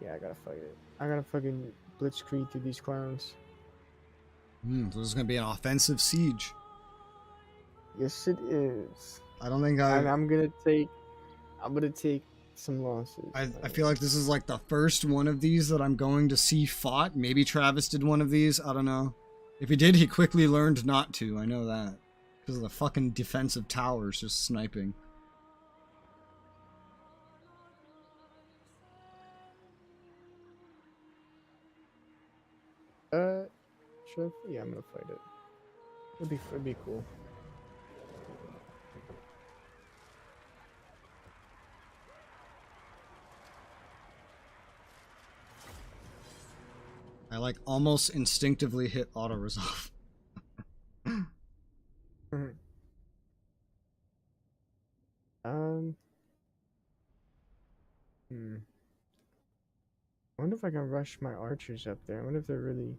Yeah, I gotta fight it. I gotta fucking blitzkrieg through these clowns. So this is gonna be an offensive siege. Yes, it is. I don't think And I'm gonna take some losses. I feel like this is like the first one of these that I'm going to see fought. Maybe Travis did one of these. I don't know. If he did, he quickly learned not to. I know that. Because of the fucking defensive towers just sniping. Should I? Yeah, I'm gonna fight it. It'd be cool. I like almost instinctively hit auto resolve. I wonder if I can rush my archers up there. I wonder if they're really.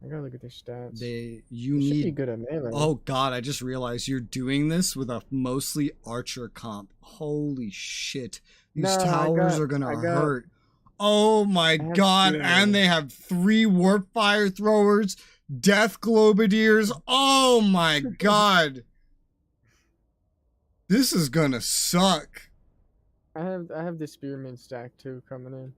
I gotta look at their stats. You They should be need. good at melee. Oh god, I just realized you're doing this with a mostly archer comp. Holy shit. These No, towers are gonna hurt. Oh my have god, two. and they have 3 warp fire throwers, death globadiers. Oh my god. This is gonna suck. I have the spearman stack too coming in.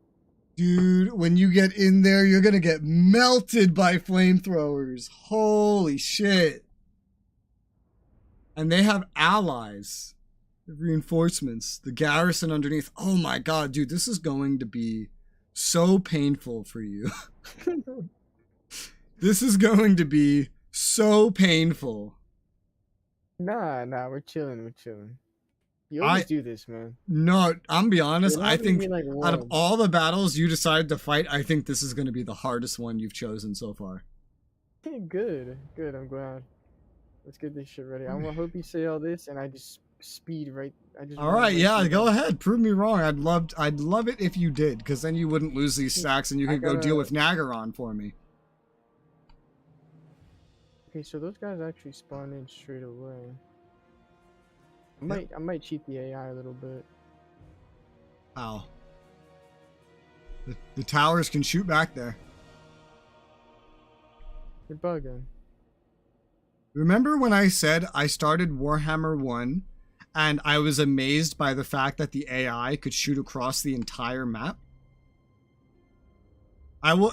Dude, when you get in there, you're gonna get melted by flamethrowers. Holy shit. And they have allies. Reinforcements. The garrison underneath. Oh my god, dude, this is going to be so painful for you. This is going to be so painful. Nah, we're chilling. You always do this, man. No, I'm be honest, You're not I gonna think be like out of one. all the battles you decided to fight, I think this is going to be the hardest one you've chosen so far. Good. I'm glad. Let's get this shit ready. I hope you say all this, and I just speed right. All right, yeah, go ahead. Prove me wrong. I'd love it if you did, because then you wouldn't lose these stacks, and you could go deal with Nagaron for me. Okay, so those guys actually spawn in straight away. I might cheat the AI a little bit. How? The towers can shoot back there. You're bugging. Remember when I said I started Warhammer 1 and I was amazed by the fact that the AI could shoot across the entire map?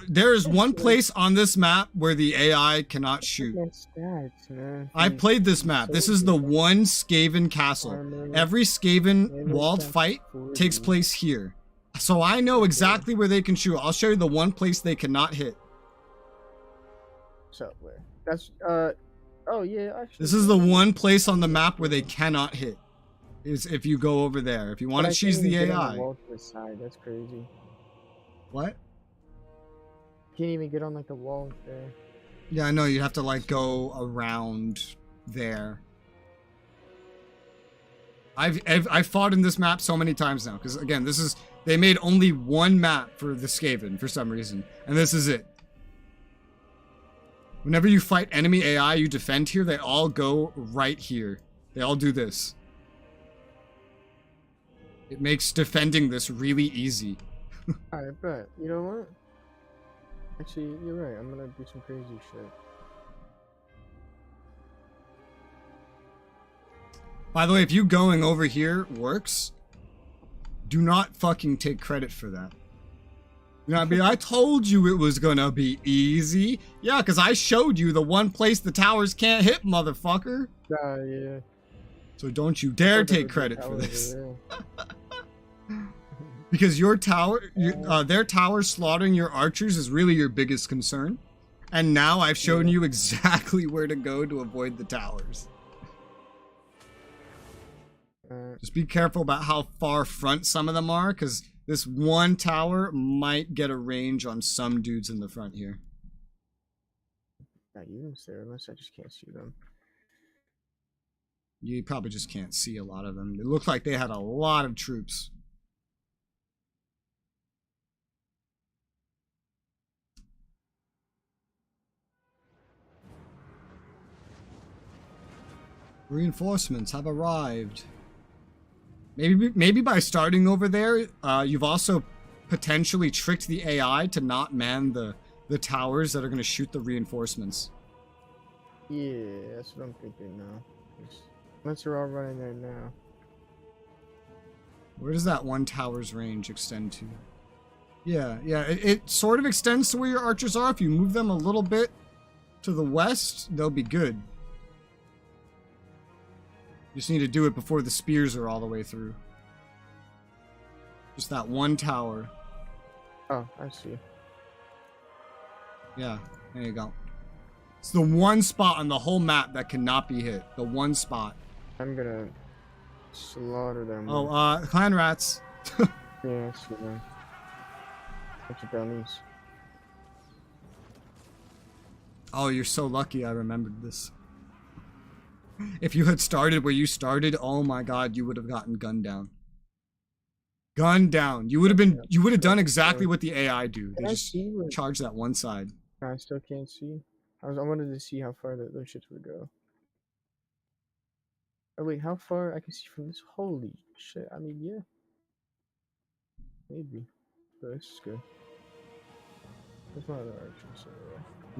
There is one place on this map where the AI cannot shoot. Stats, man. I've played this map. This is the one Skaven castle. Every Skaven walled fight takes place here. So I know exactly where they can shoot. I'll show you the one place they cannot hit. So where? That's oh yeah, actually. This is the one place on the map where they cannot hit. Is if you go over there. If you want to choose the AI. That's crazy. What? Can't even get on like the wall there. Yeah, I know. You have to like go around there. I've fought in this map so many times now because again, they made only one map for the Skaven for some reason, and this is it. Whenever you fight enemy AI, you defend here. They all go right here. They all do this. It makes defending this really easy. I bet. You know what? Actually, you're right. I'm gonna do some crazy shit. By the way, if you going over here works, do not fucking take credit for that. You know what I mean? I told you it was gonna be easy. Yeah, because I showed you the one place the towers can't hit, motherfucker. Yeah. So don't you dare take credit for this. Because your tower, their tower slaughtering your archers is really your biggest concern. And now I've shown you exactly where to go to avoid the towers. Just be careful about how far front some of them are, because this one tower might get a range on some dudes in the front here. Not units there, unless I just can't see them. You probably just can't see a lot of them. It looked like they had a lot of troops. Reinforcements have arrived. Maybe by starting over there, you've also potentially tricked the AI to not man the towers that are going to shoot the reinforcements. Yeah, that's what I'm thinking now. Unless they're all running there now. Where does that one tower's range extend to? Yeah, it sort of extends to where your archers are. If you move them a little bit to the west, they'll be good. You just need to do it before the spears are all the way through. Just that one tower. Oh, I see. Yeah, there you go. It's the one spot on the whole map that cannot be hit. The one spot. I'm gonna slaughter them. Oh, clan rats. Yeah, I see them. Bunch of dummies. Oh, you're so lucky I remembered this. If you had started where you started, oh my god, you would have gotten gunned down. Gunned down. You would have done exactly what the AI do. They just charge that one side. I still can't see. I wanted to see how far those shits would go. Oh wait, how far I can see from this? Holy shit! I mean, yeah, maybe. But this is good. There's one other archers.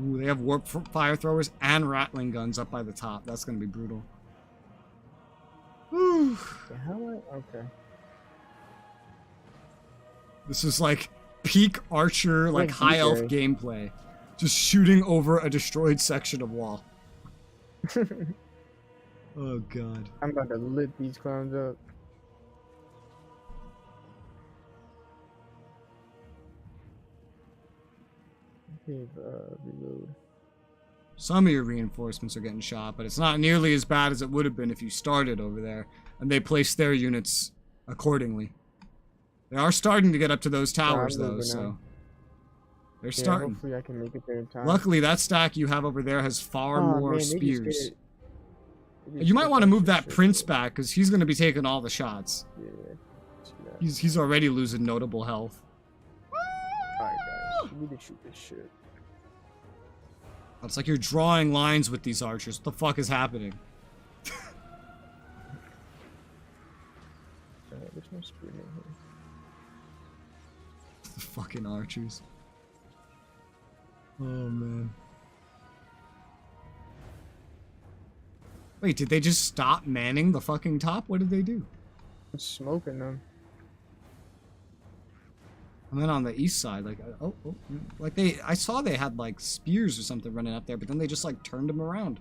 Ooh, they have warp fire throwers and rattling guns up by the top. That's gonna be brutal. Whew. Yeah, okay. This is like peak archer, like high elf gameplay. Just shooting over a destroyed section of wall. Oh god. I'm about to lit these clowns up. Reload. Some of your reinforcements are getting shot, but it's not nearly as bad as it would have been if you started over there and they placed their units accordingly. They are starting to get up to those towers though, so they're starting. Hopefully I can make it there in time. Luckily, that stack you have over there has far more spears. You You might want to move that prince back because he's going to be taking all the shots. Yeah. He's already losing notable health. Alright guys, we need to shoot this shit. It's like you're drawing lines with these archers. What the fuck is happening? There's no spearmen here. The fucking archers. Oh man. Wait, did they just stop manning the fucking top? What did they do? I'm smoking them. And then on the east side, like, like I saw they had like spears or something running up there, but then they just like turned them around.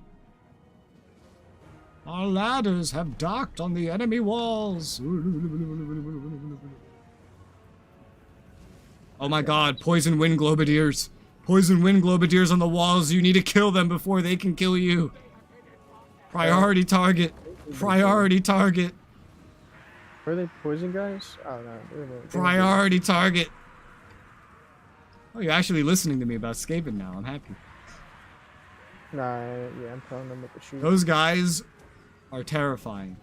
Our ladders have docked on the enemy walls. Oh my god, poison wind globadiers. Poison wind globadiers on the walls. You need to kill them before they can kill you. Priority target. Priority target. Were they poison guys? Oh no. Priority target. Oh, you're actually listening to me about escaping now. I'm happy. Nah, yeah, I'm telling them what to shoot. Those guys are terrifying.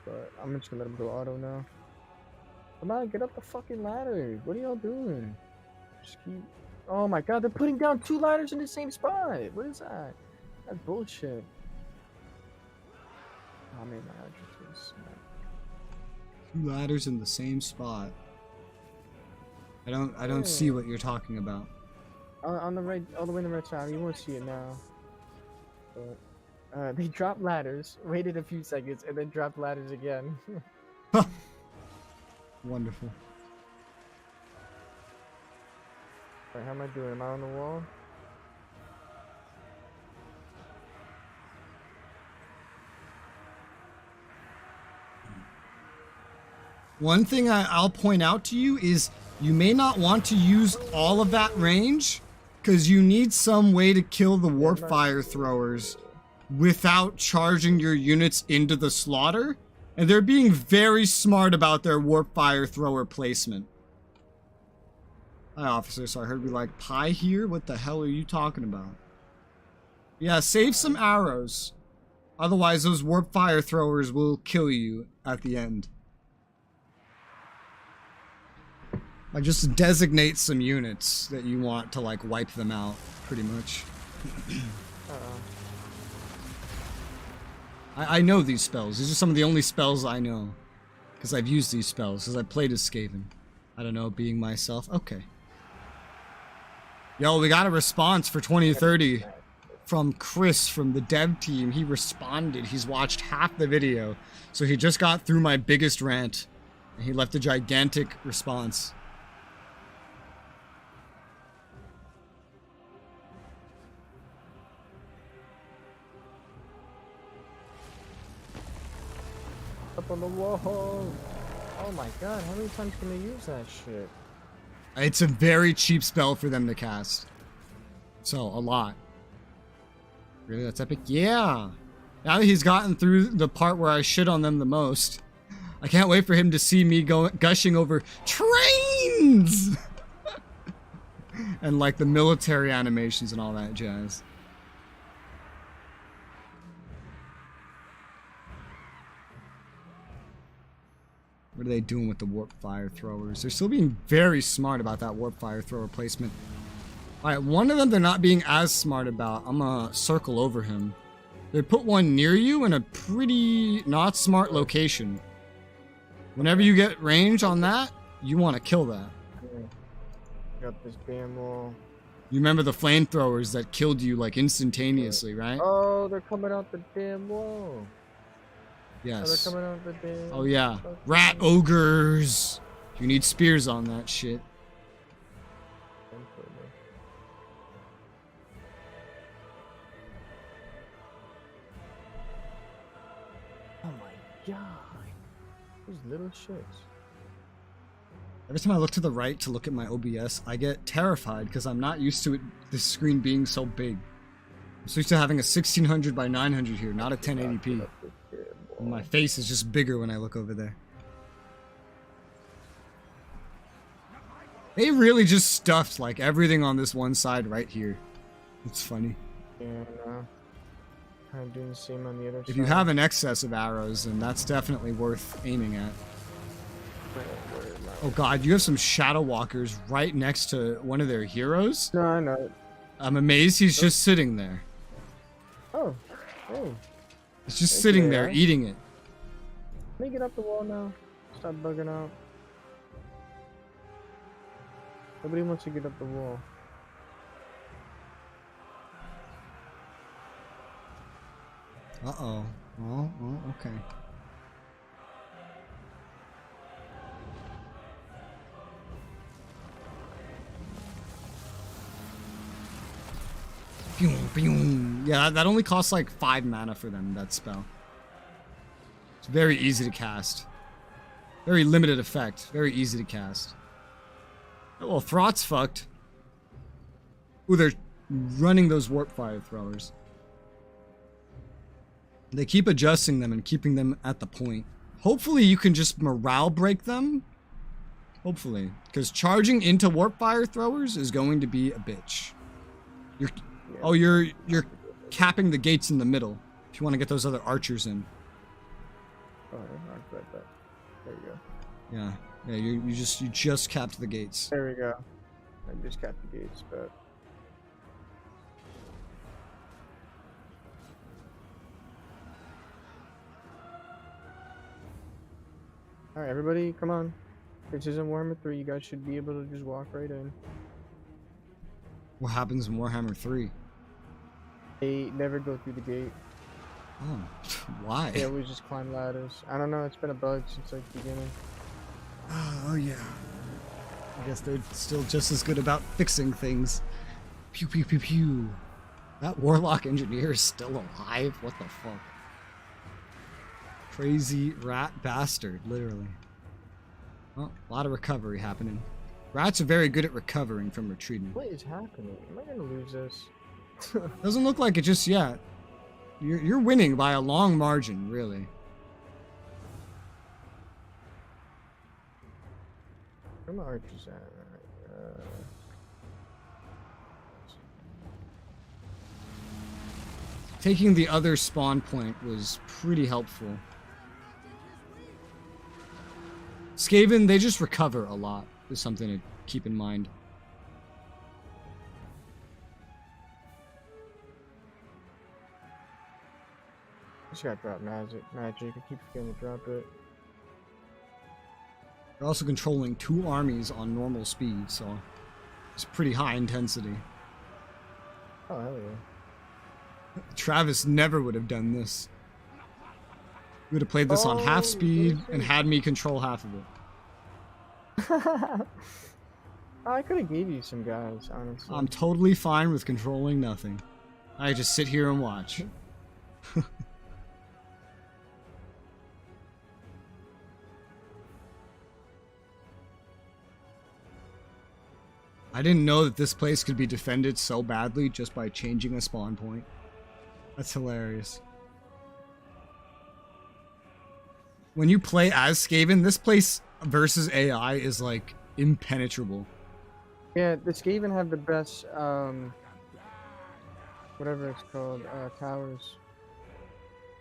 But I'm just gonna let them go auto now. Come on, get up the fucking ladder. What are y'all doing? Just keep... Oh my god, they're putting down 2 ladders in the same spot. What is that? That's bullshit. Oh man, my archers. 2 ladders in the same spot. I don't see what you're talking about. On the right, all the way on the right side. You won't see it now. But they dropped ladders, waited a few seconds, and then dropped ladders again. Wonderful. Wait, how am I doing? Am I on the wall? One thing I'll point out to you is you may not want to use all of that range because you need some way to kill the warp fire throwers without charging your units into the slaughter. And they're being very smart about their warp fire thrower placement. Hi, officer. So I heard we like pie here. What the hell are you talking about? Yeah, save some arrows. Otherwise, those warp fire throwers will kill you at the end. Like, just designate some units that you want to, like, wipe them out, pretty much. I know these spells. These are some of the only spells I know. Because I've used these spells, because I played as Skaven. I don't know, being myself. Okay. Yo, we got a response for 2030 from Chris from the dev team. He responded. He's watched half the video. So he just got through my biggest rant. And he left a gigantic response. Up on the wall. Oh my god, how many times can they use that shit? It's a very cheap spell for them to cast. So, a lot. Really, that's epic? Yeah! Now that he's gotten through the part where I shit on them the most, I can't wait for him to see me gushing over trains! And like the military animations and all that jazz. What are they doing with the warp fire throwers? They're still being very smart about that warp fire thrower placement. Alright, one of them they're not being as smart about. I'm gonna circle over him. They put one near you in a pretty not smart location. Whenever you get range on that, you want to kill that. Got this damn wall. You remember the flamethrowers that killed you like instantaneously, right? Oh, they're coming out the damn wall. Yes. Oh, they're coming out the damn. Oh yeah. Rat ogres. You need spears on that shit. Oh my god. These little shits. Every time I look to the right to look at my OBS, I get terrified because I'm not used to this screen being so big. I'm so used to having a 1600 by 900 here, not a 1080p. And my face is just bigger when I look over there. They really just stuffed like everything on this one side right here. It's funny. Yeah, kind of doing the same on the other side. If you have an excess of arrows, then that's definitely worth aiming at. Oh god, you have some Shadow Walkers right next to one of their heroes? No, I know. I'm amazed he's just sitting there. Oh. Oh. He's just sitting there eating it. Let me get up the wall now. Stop bugging out. Nobody wants to get up the wall. Uh-oh. Oh, okay. Yeah, that only costs like 5 mana for them, that spell. It's very easy to cast. Very limited effect. Very easy to cast. Oh, well, Thrott's fucked. Ooh, they're running those warp fire throwers. They keep adjusting them and keeping them at the point. Hopefully you can just morale break them. Hopefully. Because charging into warp fire throwers is going to be a bitch. You're capping the gates in the middle. If you want to get those other archers in. Oh, I read that. There you go. Yeah. Yeah, you just capped the gates. There we go. I just capped the gates, but... Alright, everybody, come on. This isn't Warhammer 3, you guys should be able to just walk right in. What happens in Warhammer 3? They never go through the gate. Oh, why? They always just climb ladders. I don't know, it's been a bug since like the beginning. Oh yeah. I guess they're still just as good about fixing things. Pew pew pew pew. That warlock engineer is still alive? What the fuck? Crazy rat bastard, literally. Well, a lot of recovery happening. Rats are very good at recovering from retreating. What is happening? Am I gonna lose this? Doesn't look like it just yet. You're winning by a long margin, really. Where my archers at? Taking the other spawn point was pretty helpful. Skaven, they just recover a lot, is something to keep in mind. Just gotta drop magic. I keep forgetting to drop it. You're also controlling 2 armies on normal speed, so it's pretty high intensity. Oh, hell yeah. Travis never would have done this. He would have played this on half speed and had me control half of it. I could have gave you some guys, honestly. I'm totally fine with controlling nothing. I just sit here and watch. I didn't know that this place could be defended so badly just by changing a spawn point. That's hilarious. When you play as Skaven, this place versus AI is like impenetrable. Yeah, the Skaven have the best, whatever it's called, towers.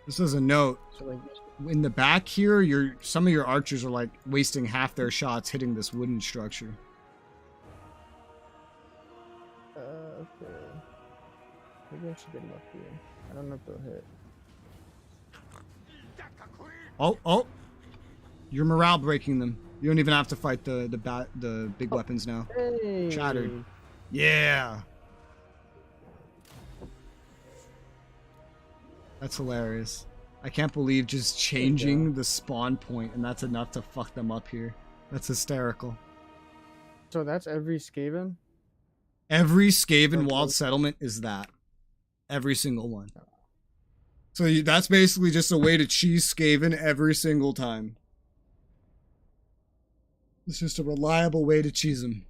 This is a note. So like, In the back here, some of your archers are like wasting half their shots hitting this wooden structure. okay. Maybe I should get them up here. I don't know if they'll hit. Oh! You're morale breaking them. You don't even have to fight the big weapons now. Hey! Shattered. Yeah. That's hilarious. I can't believe just changing the spawn point and that's enough to fuck them up here. That's hysterical. So that's every Skaven? Every Skaven walled settlement is that. Every single one. So that's basically just a way to cheese Skaven every single time. It's just a reliable way to cheese them.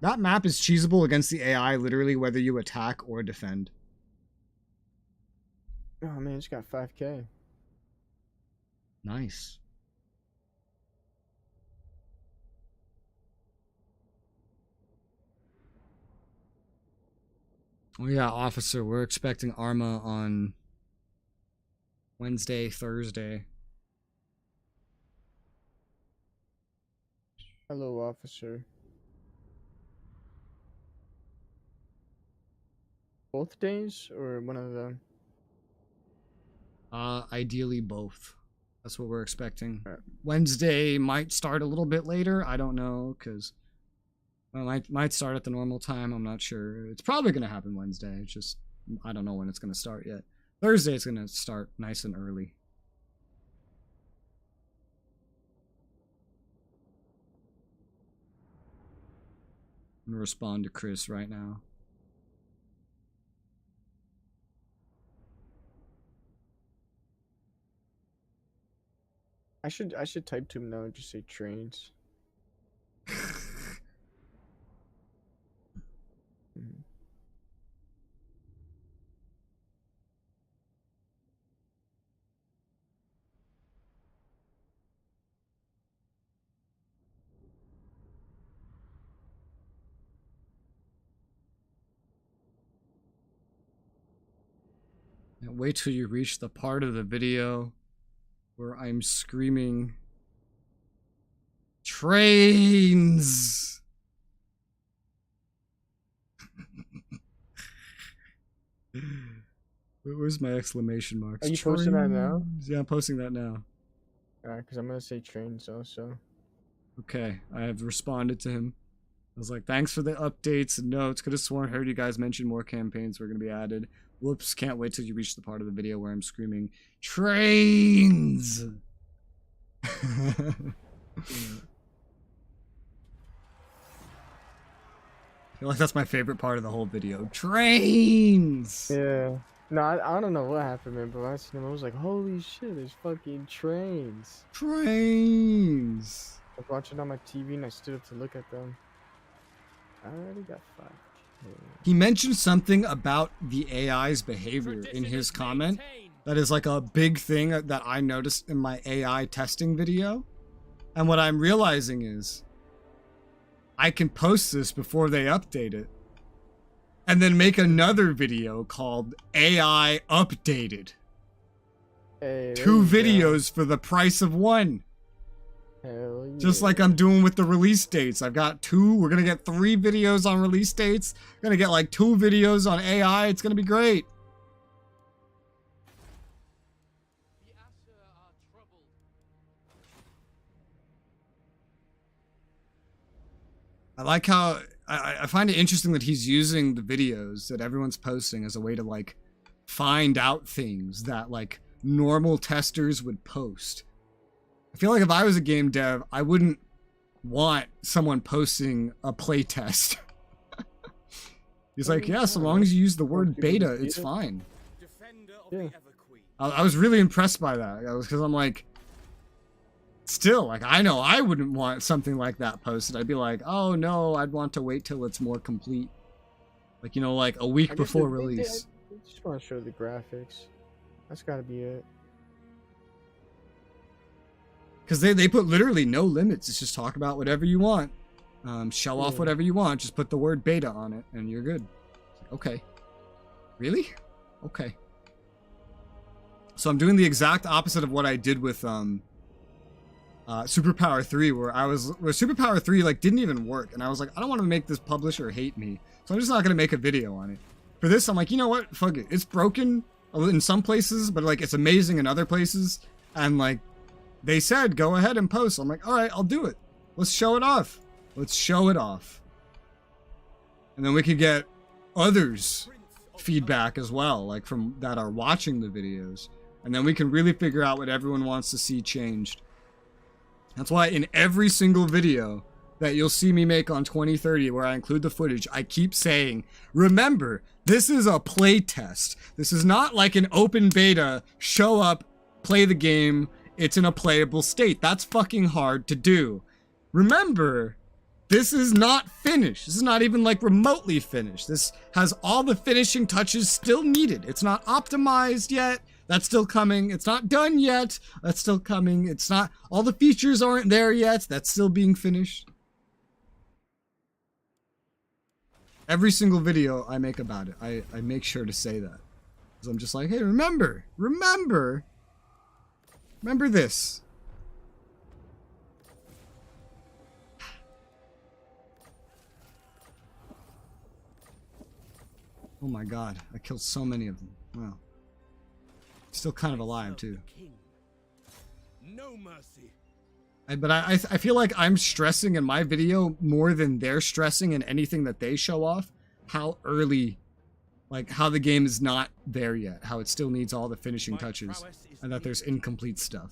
That map is cheesable against the AI literally whether you attack or defend. Oh man, it's got 5k. Nice. Oh yeah, officer, we're expecting Arma on Wednesday, Thursday. Hello, officer. Both days or one of them? Ideally both. That's what we're expecting. Right. Wednesday might start a little bit later. I don't know, because might start at the normal time. I'm not sure. It's probably going to happen Wednesday. It's just, I don't know when it's going to start yet. Thursday it's going to start nice and early. I'm going to respond to Chris right now. I should type to him now and just say trains. Now wait till you reach the part of the video where I'm screaming trains. Where's my exclamation marks? Are you posting that now? Yeah, I'm posting that now. Alright, because I'm going to say trains also. Okay, I have responded to him. I was like, thanks for the updates and notes. Could have sworn I heard you guys mention more campaigns were going to be added. Whoops, can't wait till you reach the part of the video where I'm screaming, trains! I feel like that's my favorite part of the whole video. Trains! Yeah. No, I don't know what happened, man, but I seen him, I was like, holy shit, there's fucking trains. Trains! I was watching on my TV and I stood up to look at them. I already got 5K. He mentioned something about the AI's behavior in his comment. That is like a big thing that I noticed in my AI testing video. And what I'm realizing is I can post this before they update it and then make another video called AI Updated. Hey, there 2 you go. videos for the price of 1. Hell yeah. Just like I'm doing with the release dates. I've got 2. We're going to get 3 videos on release dates. Going to get like 2 videos on AI. It's going to be great. The Asher are troubled. I like how I find it interesting that he's using the videos that everyone's posting as a way to like find out things that like normal testers would post. I feel like if I was a game dev, I wouldn't want someone posting a playtest. He's like, yeah, so long as you use the word beta, it's fine. Yeah. I was really impressed by that. Because I'm like, still, like, I know I wouldn't want something like that posted. I'd be like, oh no, I'd want to wait till it's more complete. Like, you know, like a week I guess before they release. just want to show the graphics. That's gotta be it. Because they put literally no limits. It's just talk about whatever you want. Show off whatever you want. Just put the word beta on it and you're good. Okay. Really? Okay. So I'm doing the exact opposite of what I did with Superpower 3, where Superpower 3 like didn't even work. And I was like, I don't want to make this publisher hate me. So I'm just not going to make a video on it. For this, I'm like, you know what? Fuck it. It's broken in some places, but like it's amazing in other places. And like, they said, go ahead and post. I'm like, all right, I'll do it. Let's show it off. Let's show it off. And then we could get others' feedback as well, like from that are watching the videos. And then we can really figure out what everyone wants to see changed. That's why in every single video that you'll see me make on 2030, where I include the footage, I keep saying, remember, this is a play test. This is not like an open beta, show up, play the game, it's in a playable state. That's fucking hard to do. Remember, this is not finished. This is not even like remotely finished. This has all the finishing touches still needed. It's not optimized yet. That's still coming. It's not done yet. That's still coming. It's not, all the features aren't there yet. That's still being finished. Every single video I make about it, I make sure to say that. Because I'm just like, hey, remember this. Oh my god, I killed so many of them. Wow. Still kind of alive too. No mercy. But I feel like I'm stressing in my video more than they're stressing in anything that they show off. How early, like how the game is not there yet. How it still needs all the finishing touches. And that there's incomplete stuff.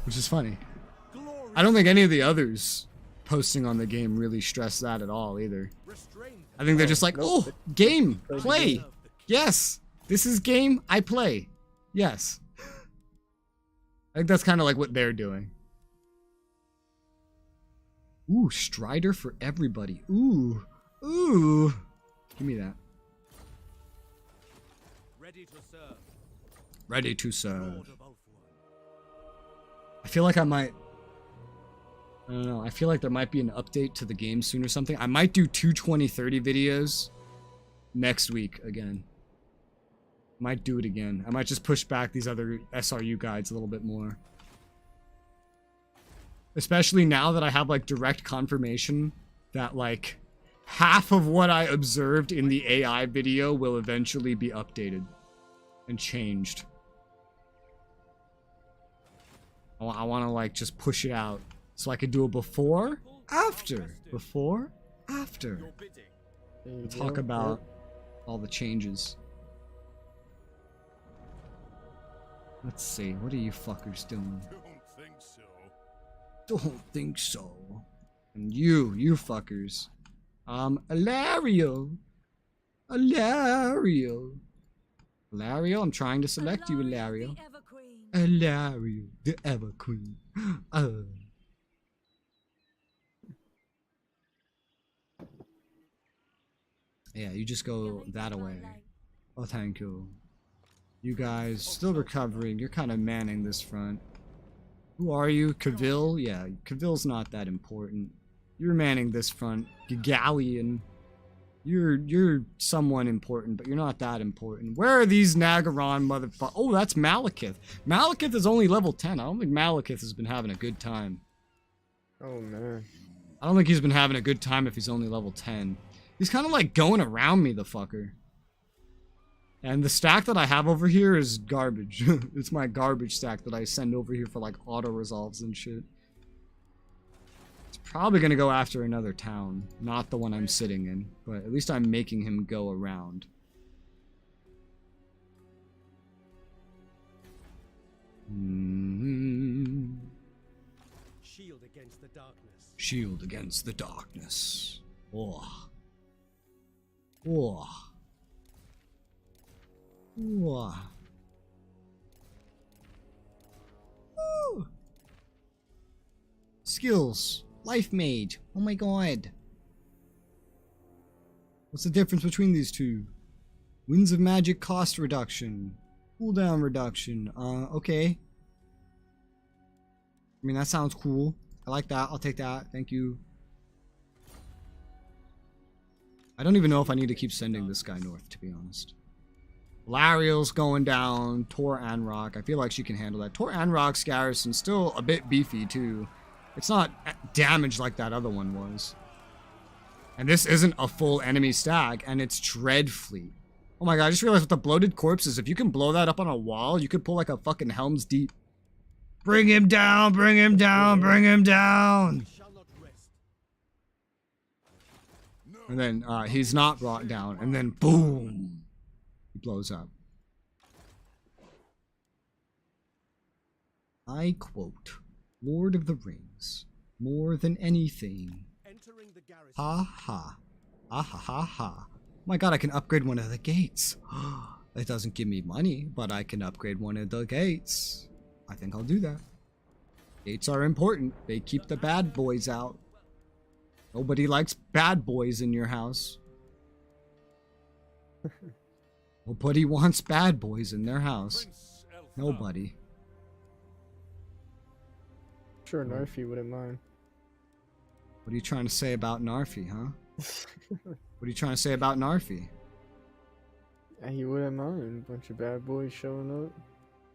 Which is funny. I don't think any of the others posting on the game really stress that at all either. I think they're just like, oh, game, play. Yes, this is game, I play. Yes. I think that's kind of like what they're doing. Ooh, Strider for everybody. Ooh, ooh. Give me that. Ready to serve. Ready to serve. I feel like I might... I don't know. I feel like there might be an update to the game soon or something. I might do 2 2030 videos next week again. Might do it again. I might just push back these other SRU guides a little bit more. Especially now that I have like direct confirmation that like half of what I observed in the AI video will eventually be updated and changed. I want to like just push it out so I could do a before, after, before, after. We'll talk about all the changes. Let's see. What are you fuckers doing? Don't think so. Don't think so. And you fuckers. Alario. Alario. Alario, I'm trying to select you, Alario. The Everqueen. Alario, the Ever Queen. Yeah, you just go that away. Oh, thank you. You guys still recovering. You're kind of manning this front. Who are you? Cavill? Yeah, Cavill's not that important. You're manning this front. Gagalian. You're someone important, but you're not that important. Where are these Nagaron motherfuckers? Oh, that's Malekith. Malekith is only level 10. I don't think Malekith has been having a good time. Oh, man. I don't think he's been having a good time if he's only level 10. He's kind of like going around me, the fucker. And the stack that I have over here is garbage. It's my garbage stack that I send over here for like auto resolves and shit. It's probably gonna go after another town, not the one I'm sitting in, but at least I'm making him go around. Shield against the darkness. Shield against the darkness. Oh. Oh. Oh. Ooh. Skills. Life Mage. Oh my god. What's the difference between these two? Winds of Magic cost reduction. Cooldown reduction. Okay. I mean, that sounds cool. I like that. I'll take that. Thank you. I don't even know if I need to keep sending this guy north, to be honest. Lariel's going down. Tor Anrock. I feel like she can handle that. Tor Anrock's garrison's still a bit beefy, too. It's not damaged like that other one was. And this isn't a full enemy stack, and it's Dreadfleet. Oh my god, I just realized with the bloated corpses, if you can blow that up on a wall, you could pull like a fucking Helm's Deep. Bring him down, bring him down, bring him down! And then he's not brought down, and then boom! He blows up. I quote, Lord of the Rings, more than anything. Ha ha. Ah ha ha ha. My god, I can upgrade one of the gates. It doesn't give me money, but I can upgrade one of the gates. I think I'll do that. Gates are important. They keep the bad boys out. Nobody likes bad boys in your house. Nobody wants bad boys in their house. Nobody. Sure, Narfi wouldn't mind. What are you trying to say about Narfi, huh? What are you trying to say about Narfi? He wouldn't mind. A bunch of bad boys showing up.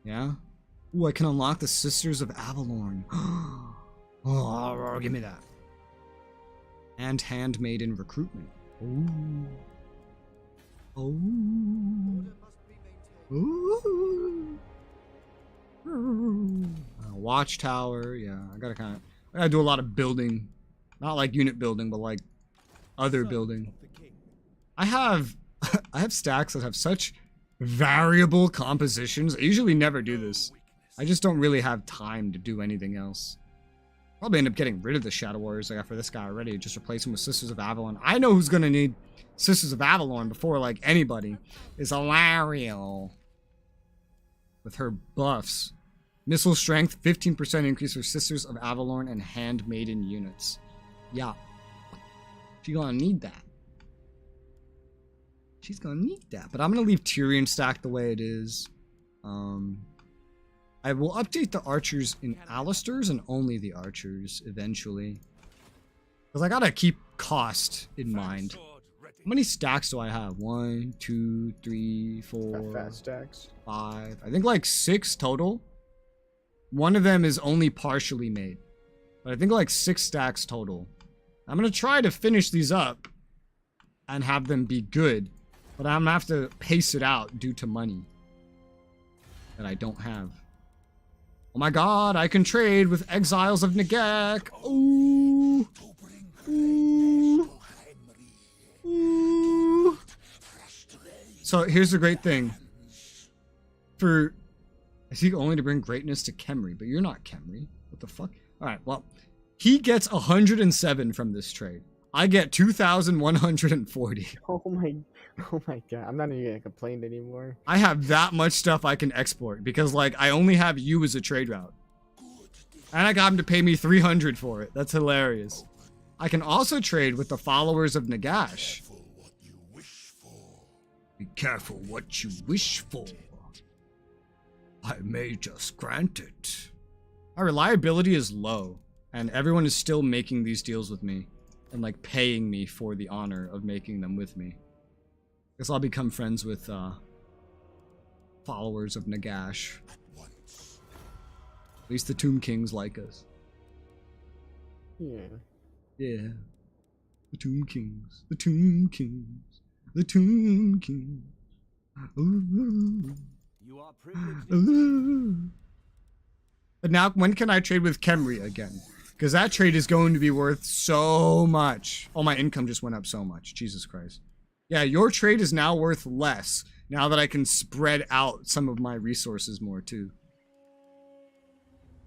Yeah? Ooh, I can unlock the Sisters of Avalorn. Oh, give me that. And Handmaiden Recruitment. Ooh. Oh. Ooh. Watchtower. Yeah, I gotta do a lot of building. Not like unit building, but like other building. I have stacks that have such variable compositions. I usually never do this. I just don't really have time to do anything else. Probably end up getting rid of the Shadow Warriors I got for this guy already. Just replace him with Sisters of Avalon. I know who's gonna need Sisters of Avalon before like anybody. Is Alariel. With her buffs. Missile strength, 15% increase for Sisters of Avalon and Handmaiden units. Yeah. She's gonna need that. She's gonna need that. But I'm gonna leave Tyrion stacked the way it is. I will update the archers in Alistair's and only the archers eventually. Because I gotta keep cost in mind. How many stacks do I have? 1, 2, 3, 4, Fat stacks. 5. I think like 6 total. One of them is only partially made. But I think like 6 stacks total. I'm gonna try to finish these up and have them be good. But I'm gonna have to pace it out due to money that I don't have. Oh my god, I can trade with Exiles of Nagak. Ooh. Ooh. Ooh. So here's the great thing. I seek only to bring greatness to Khemri, but you're not Khemri. What the fuck? Alright, well, he gets 107 from this trade. I get 2,140. Oh my god. I'm not even gonna complain anymore. I have that much stuff I can export because, like, I only have you as a trade route. And I got him to pay me 300 for it. That's hilarious. I can also trade with the followers of Nagash. Be careful what you wish for. I may just grant it. My reliability is low, and everyone is still making these deals with me and, like, paying me for the honor of making them with me. Guess I'll become friends with followers of Nagash. At least the Tomb Kings like us. Yeah. Yeah. The Tomb Kings. The Tomb Kings. The Tomb Kings. Ooh. You are privileged. Ooh. But now, when can I trade with Khemri again? Because that trade is going to be worth so much. Oh, my income just went up so much. Jesus Christ. Yeah, your trade is now worth less. Now that I can spread out some of my resources more, too.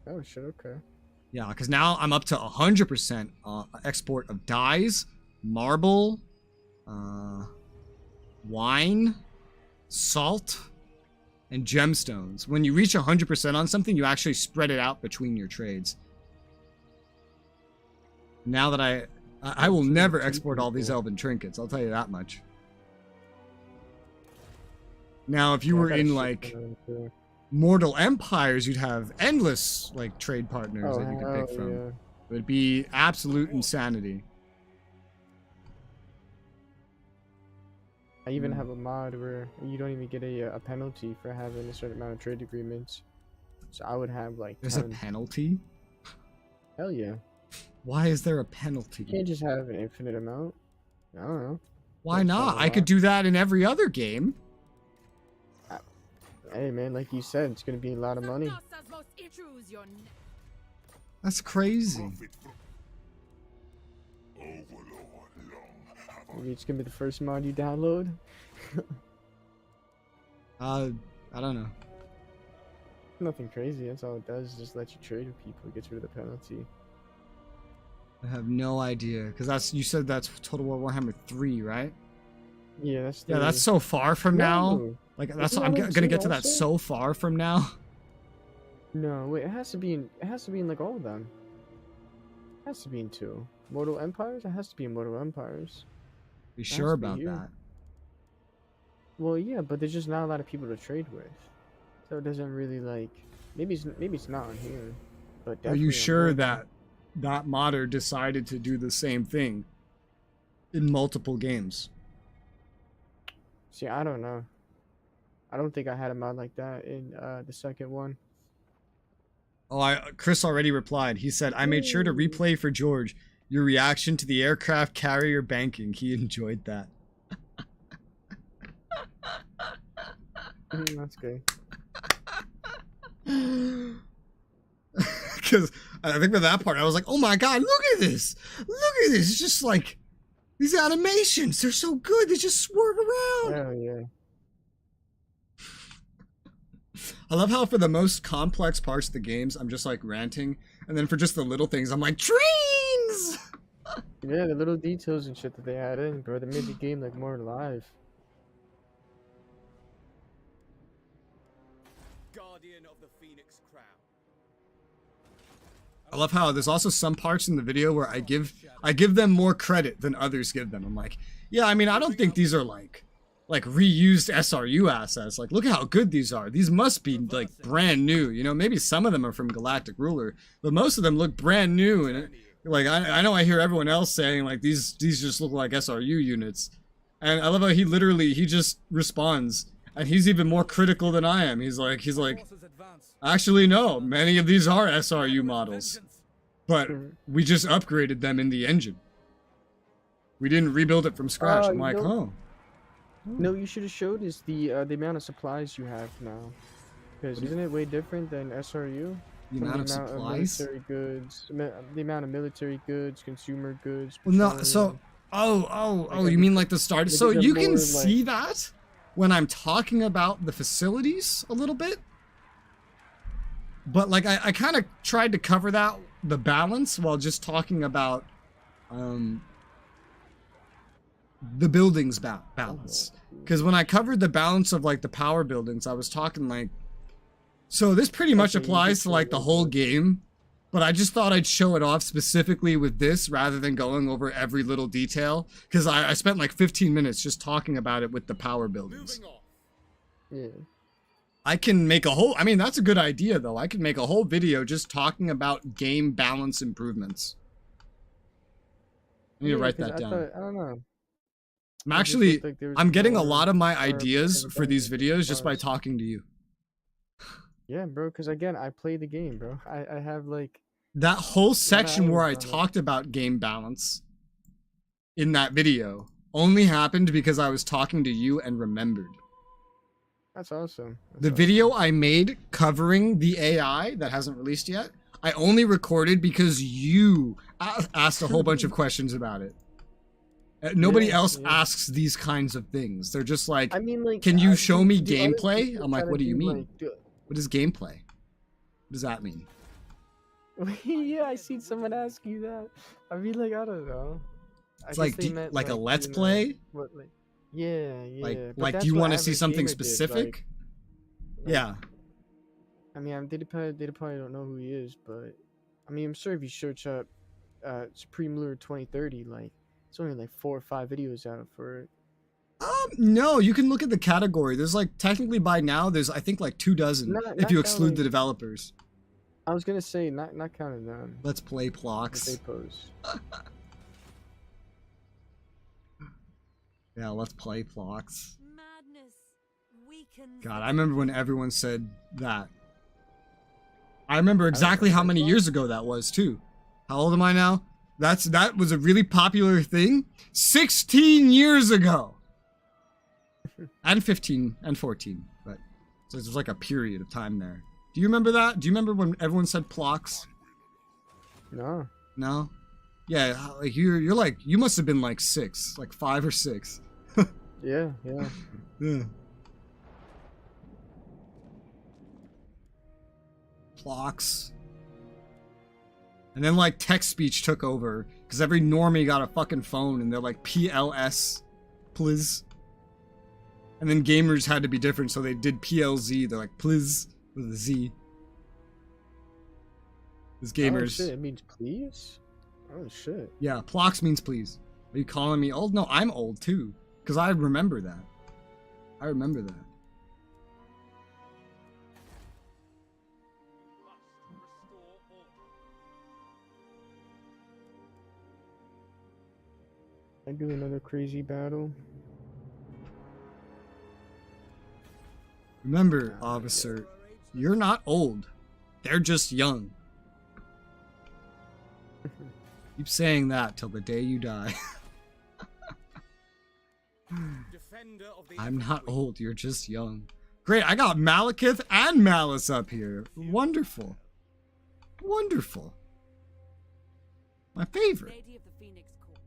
Oh, shit, okay. Yeah, because now I'm up to 100% export of dyes, marble, wine, salt, and gemstones. When you reach 100% on something, you actually spread it out between your trades. Now that I will never export all these elven trinkets, I'll tell you that much. Now, if you were in, like, Mortal Empires, you'd have endless, like, trade partners that you could pick from. Yeah. It would be absolute insanity. I even have a mod where you don't even get a penalty for having a certain amount of trade agreements. So I would have, like, There's a 10. penalty? Hell yeah. Why is there a penalty? You can't just have an infinite amount. I don't know. Why That's not? kinda I could wild. do that in every other game. Hey man, like you said, it's gonna be a lot of money. That's crazy. Maybe it's gonna be the first mod you download. I don't know. Nothing crazy. That's all it does. Is just let you trade with people. It gets rid of the penalty. I have no idea. Because you said that's Total War Warhammer 3, right? Yeah, that's. Yeah, that's so far from now. No. Like, Isn't I'm that what gonna it get to that also? so far from now. No, wait. It has to be in. It has to be in like all of them. It has to be in 2. Mortal Empires. It has to be in Mortal Empires. Be Has sure to be about here. that. Well, yeah, but there's just not a lot of people to trade with, so it doesn't really like. Maybe it's not on here, but Are definitely you on sure both. that modder decided to do the same thing in multiple games? See, I don't know. I don't think I had a mod like that in the second one. Oh, Chris already replied. He said, I made sure to replay for George your reaction to the aircraft carrier banking. He enjoyed that. That's good. Because I think with that part, I was like, oh my god, look at this. Look at this. It's just like, these animations, they're so good. They just swerve around. Hell yeah. I love how for the most complex parts of the games, I'm just like ranting. And then for just the little things, I'm like, trains! Yeah, the little details and shit that they add in, bro. They made the game like more alive. Guardian of the Phoenix Crown. I love how there's also some parts in the video where I give them more credit than others give them. I'm like, yeah, I mean, I don't think these are like reused SRU assets. Like, look how good these are. These must be like brand new. You know, maybe some of them are from Galactic Ruler, but most of them look brand new. And like, I know I hear everyone else saying like these just look like SRU units. And I love how he just responds, and he's even more critical than I am. He's like, actually, no, many of these are SRU models, but we just upgraded them in the engine. We didn't rebuild it from scratch. I'm like, oh. No, you should have showed us the amount of supplies you have now. Because isn't it way different than SRU? The From amount of supplies? military goods, the amount of military goods, consumer goods. Well, no, petroleum. so, oh, you mean like the start? Like, So they're you more, can like- see that when I'm talking about the facilities a little bit. But like I kind of tried to cover the balance while just talking about the buildings balance. Because when I covered the balance of like the power buildings, I was talking like, so this pretty much applies to like the whole game, but I just thought I'd show it off specifically with this rather than going over every little detail. Because I spent like 15 minutes just talking about it with the power buildings. Yeah. I can make a whole, I mean, that's a good idea though. I could make a whole video just talking about game balance improvements. I need to write that down. I don't know. I'm actually, I'm getting a lot of my ideas for these videos just by talking to you. Yeah, bro, because again, I play the game, bro. I have like... That whole section where I talked about game balance in that video only happened because I was talking to you and remembered. That's awesome. The video I made covering the AI that hasn't released yet, I only recorded because you asked a whole bunch of questions about it. Nobody else asks these kinds of things. They're just like, I mean, like, can you show me gameplay? I'm like, what do you mean? What is gameplay? What does that mean? Yeah, I seen someone ask you that. I mean, like, I don't know. It's like, like a let's play? What, like, yeah. Like, do you want to see something specific? Yeah. I mean, they probably don't know who he is, but I mean, I'm sure if you search up Supreme Lure 2030, like, it's only like 4 or 5 videos out for it. No, you can look at the category. There's like, technically by now, there's I think like 24 if you exclude the developers. I was gonna say, not counting them. Let's play Plox. They post. Yeah, let's play Plox. Madness weakens. God, I remember when everyone said that. I remember exactly how many years ago that was too. How old am I now? That was a really popular thing 16 years ago. And 15 and 14, but so there's like a period of time there. Do you remember that? Do you remember when everyone said Plox? No. No? Yeah, like you're like, you must have been like 6, like 5 or 6. Yeah. Yeah. Plox. And then like text speech took over because every normie got a fucking phone and they're like PLS, please. And then gamers had to be different, so they did PLZ. They're like please with a Z. As gamers. Oh shit, it means please? Oh shit. Yeah, Plox means please. Are you calling me old? No, I'm old too. Because I remember that. I remember that. I do another crazy battle. Remember, officer, you're not old. They're just young. Keep saying that till the day you die. I'm not old, you're just young. Great, I got Malekith and Malice up here. Wonderful. Wonderful. My favorite. Lady of the Phoenix Court.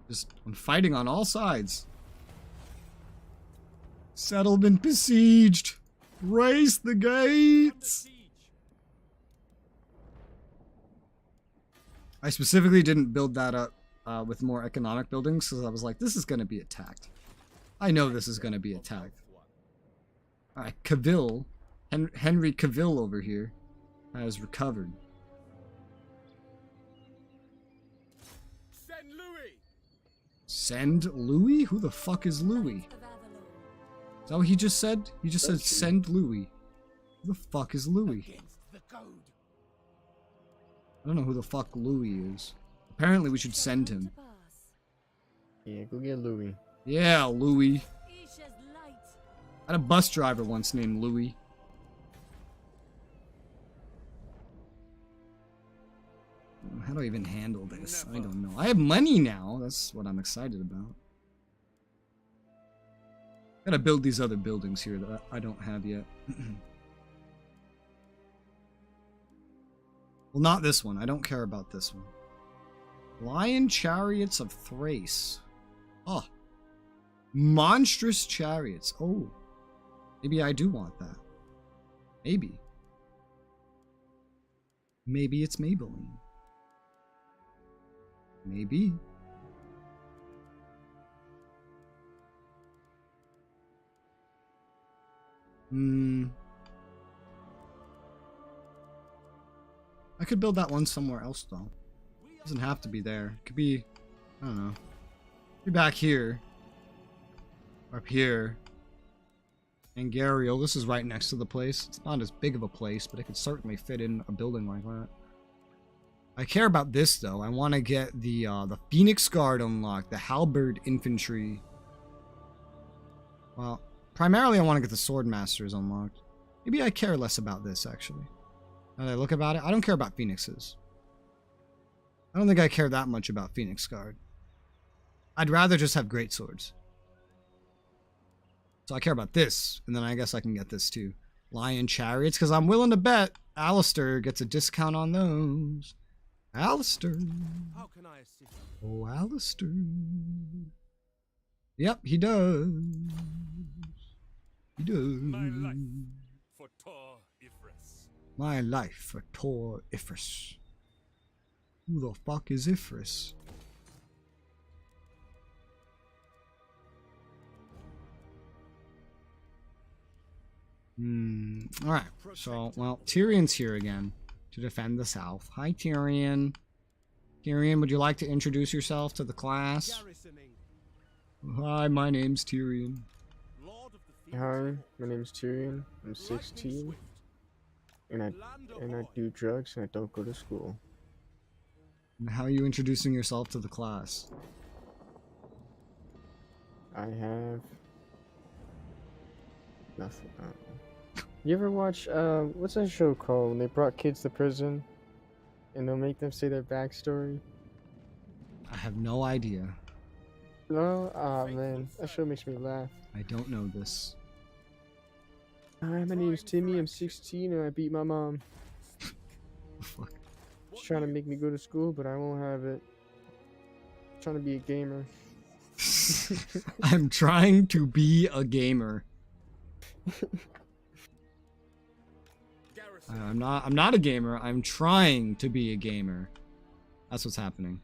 Just I'm fighting on all sides. Settlement besieged. Race the gates. I specifically didn't build that up with more economic buildings because I was like, this is going to be attacked. I know this is going to be attacked. Alright, Cavill, Henry Cavill over here has recovered. Send Louis. Send Louis? Who the fuck is Louis? Is that what he just said? He just said send Louis. Who the fuck is Louis? I don't know who the fuck Louis is. Apparently we should send him. Yeah, go get Louis. Yeah, Louis. I had a bus driver once named Louis. How do I even handle this? I don't know. I have money now. That's what I'm excited about. Gotta build these other buildings here that I don't have yet. Well, not this one. I don't care about this one. Lion Chariots of Thrace. Oh. Monstrous Chariots. Oh. Maybe I do want that. Maybe. Maybe it's Maybelline. Maybe. I could build that one somewhere else though. Doesn't have to be there. It could be, I don't know. Be back here. Up here. And Gariel, this is right next to the place. It's not as big of a place, but it could certainly fit in a building like that. I care about this though. I want to get the Phoenix Guard unlocked, the Halberd Infantry. Well, primarily I want to get the Sword Masters unlocked. Maybe I care less about this actually. Now that I look about it, I don't care about Phoenixes. I don't think I care that much about Phoenix Guard. I'd rather just have great swords. So I care about this, and then I guess I can get this too. Lion Chariots, because I'm willing to bet Alistair gets a discount on those. Alistair. How can I assist? Oh, Alistair. Yep, he does. He does. My life for Tor Ifris. My life for Tor Ifris. Who the fuck is Ifris? Alright, so, well, Tyrion's here again to defend the south. Hi, Tyrion. Tyrion, would you like to introduce yourself to the class? Garrisoning. Hi, my name's Tyrion. Lord of the Hi, my name's Tyrion. I'm 16, and I do drugs and I don't go to school. And how are you introducing yourself to the class? I have nothing. You ever watch what's that show called when they brought kids to prison and they'll make them say their backstory? I have no idea. No? Ah man, that show makes me laugh. I don't know this. Hi, my name's Timmy, I'm 16 and I beat my mom. Fuck. She's trying to make me go to school, but I won't have it. I'm trying to be a gamer. I'm trying to be a gamer. I'm not a gamer. I'm trying to be a gamer. That's what's happening.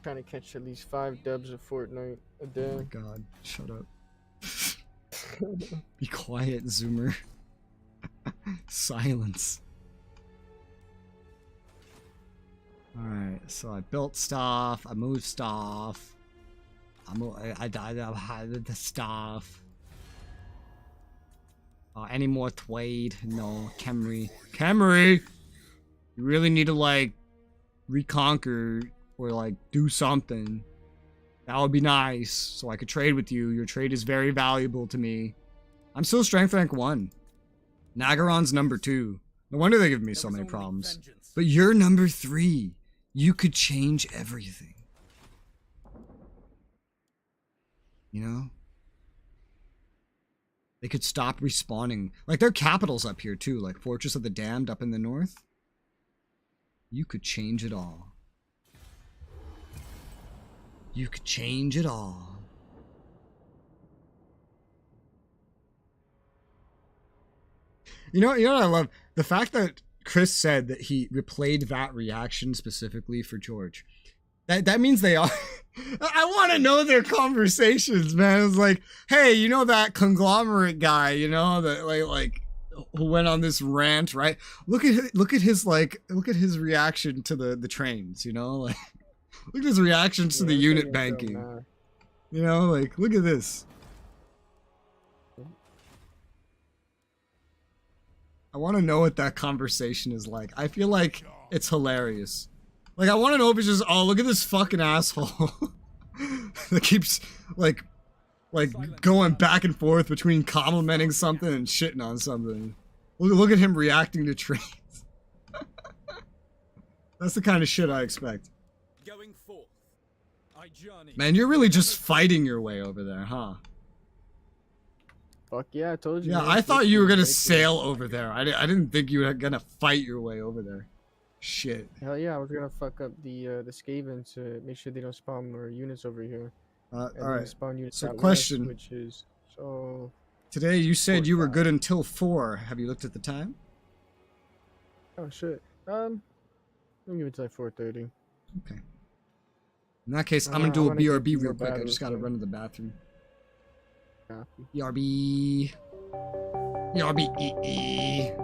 Trying to catch at least 5 dubs of Fortnite a Oh day. my god, shut up. Be quiet, Zoomer. Silence. Alright, so I built stuff, I moved stuff. I had the stuff. Any more Thwade? No. Camry. Camry! You really need to, like, reconquer or, like, do something. That would be nice, so I could trade with you. Your trade is very valuable to me. I'm still strength rank 1. Nagaron's number 2. No wonder they give me so many problems. But you're number 3. You could change everything. You know? They could stop respawning. Like, their capital's up here, too. Like, Fortress of the Damned up in the north. You could change it all. You could change it all. You know what I love? The fact that Chris said that he replayed that reaction specifically for George. That means they are. I want to know their conversations, man. It's like, hey, you know that Konglomerat guy, you know, that like who went on this rant, right? Look at his reaction to the trains, you know, like look at his reactions to the unit banking. You know, like look at this. I want to know what that conversation is like. I feel like it's hilarious. Like, I want to know if it's just, oh, look at this fucking asshole that keeps, like going back and forth between complimenting something and shitting on something. Look at him reacting to trains. That's the kind of shit I expect. Going forth, I journey. Man, you're really just fighting your way over there, huh? Fuck yeah, I told you. Yeah, man. I thought you were gonna sail over there. I didn't think you were gonna fight your way over there. Shit. Hell yeah, I was gonna fuck up the Skaven to make sure they don't spawn more units over here. And then Alright. spawn units So out question. west, which is so Today you said you were good until 4. Have you looked at the time? Oh shit. Let me give it to like 4:30. Okay. In that case, I'm gonna do a BRB real quick. I battles, just gotta man. run to the bathroom. Copy. BRB. BRB.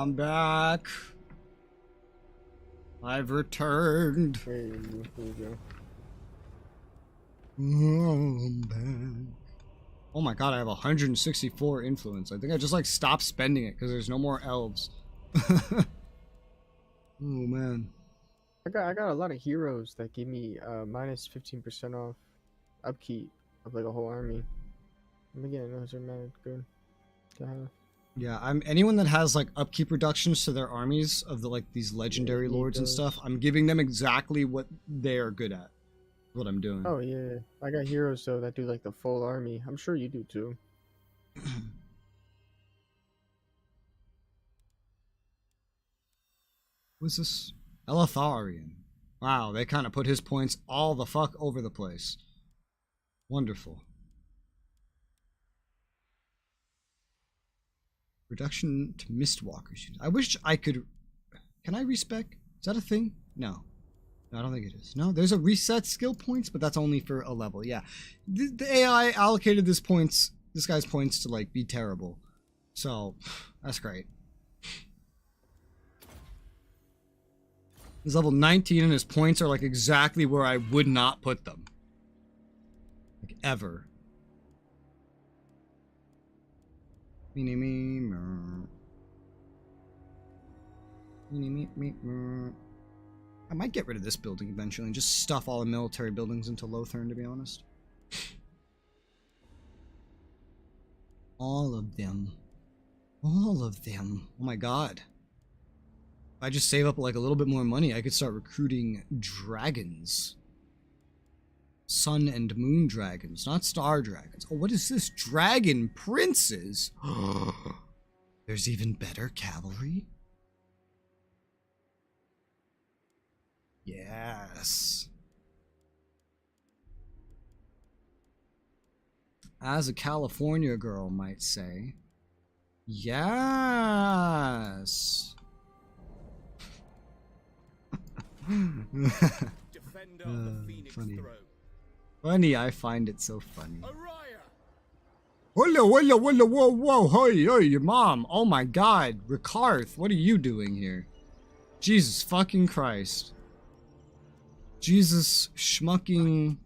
I'm back. I've returned. Hey, here we go. I'm back. Oh my god, I have 164 influence. I think I just like stopped spending it because there's no more elves. Oh man. I got a lot of heroes that give me minus 15% off upkeep of like a whole army. I'm getting those are mad good to have. Yeah, anyone that has like upkeep reductions to their armies of the like these legendary lords and stuff, I'm giving them exactly what they are good at. What I'm doing. Oh yeah, I got heroes though that do like the full army. I'm sure you do too. What's this? Elatharian. Wow, they kind of put his points all the fuck over the place. Wonderful. Reduction to Mistwalkers. I wish I could... Can I respec? Is that a thing? No. No, I don't think it is. No, there's a reset skill points, but that's only for a level. Yeah. The AI allocated this guy's points to, like, be terrible. So, that's great. He's level 19 and his points are, like, exactly where I would not put them. Like, ever. I might get rid of this building eventually and just stuff all the military buildings into Lothern, to be honest. All of them. All of them. Oh my god. If I just save up like a little bit more money, I could start recruiting dragons. Sun and moon dragons, not star dragons. Oh, what is this? Dragon princes? There's even better cavalry? Yes. As a California girl might say. Yes. Defender of the Phoenix funny. Throne. Funny, I find it so funny. Araya! Whoa, hey, your mom. Oh my god. Rikarth, what are you doing here? Jesus fucking Christ. Jesus schmucking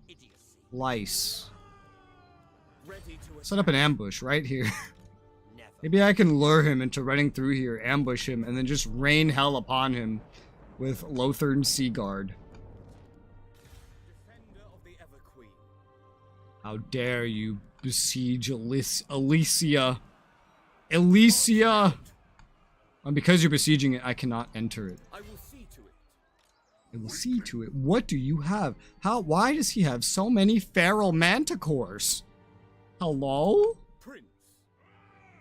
lice. Set up an ambush right here. Maybe I can lure him into running through here, ambush him, and then just rain hell upon him with Lothern Seaguard. Defender of the Everqueen. How dare you besiege Elysia. Elysia! And because you're besieging it, I cannot enter it. I will see to it. I will see to it. What do you have? Why does he have so many feral manticores? Hello? Prince.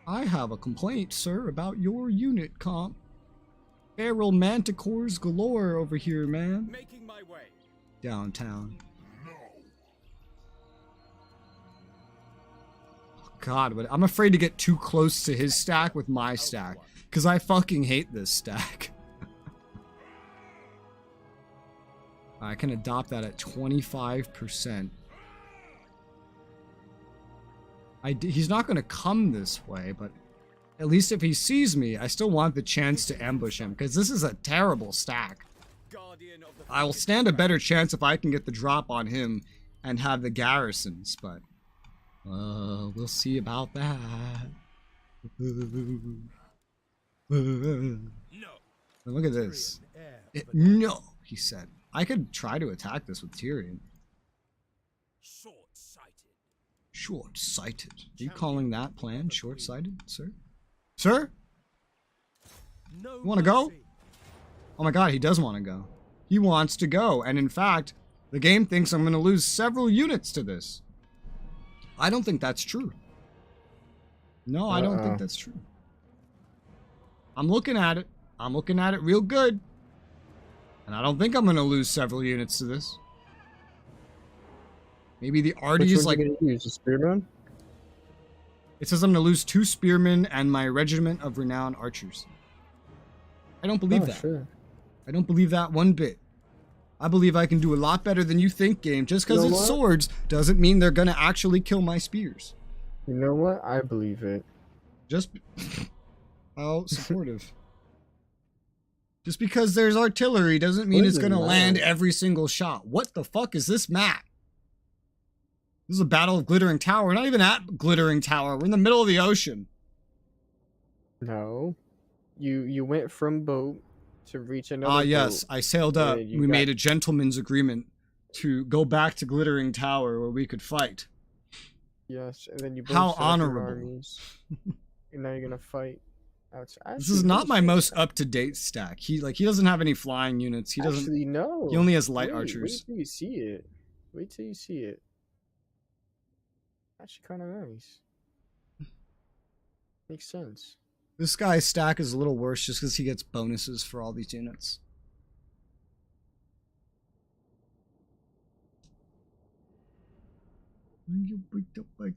I have a complaint, sir, about your unit comp. Feral manticores galore over here, man. Making my way. Downtown. Oh, God, but I'm afraid to get too close to his stack with my stack. Because I fucking hate this stack. I can adopt that at 25%. He's not going to come this way, but at least if he sees me, I still want the chance to ambush him, because this is a terrible stack. Guardian of the I will stand a better chance if I can get the drop on him and have the garrisons, but we'll see about that. No. Look at this. No, he said. I could try to attack this with Tyrion. Short-sighted. Short-sighted. Are you calling that plan short-sighted, sir? Sir? No You want to go? mercy. Oh my god, he does want to go. He wants to go, and in fact, the game thinks I'm going to lose several units to this. I don't think that's true. No, I don't think that's true. I'm looking at it. I'm looking at it real good. And I don't think I'm going to lose several units to this. Maybe the RD Which is one like... you gonna use, the spearman? It says I'm going to lose 2 spearmen and my regiment of renowned archers. I don't believe that. Sure. I don't believe that one bit. I believe I can do a lot better than you think, game. Just because You know it's what? swords doesn't mean they're going to actually kill my spears. You know what? I believe it. Just... How supportive. Just because there's artillery doesn't mean it's Doesn't gonna land matter. every single shot. What the fuck is this map? This is a battle of Glittering Tower. We're not even at Glittering Tower. We're in the middle of the ocean. No. You went from boat to reach another Yes. boat. I sailed up. and you We got- made a gentleman's agreement to go back to Glittering Tower where we could fight. Yes, and then you both How set up your honorable. Armies, and now you're gonna fight outside. This is not my most up-to-date stack. He doesn't have any flying units. He doesn't. Actually, no. He only has light Wait archers. till you see it. Wait till you see it. Actually, kind of nice. Makes sense. This guy's stack is a little worse just because he gets bonuses for all these units.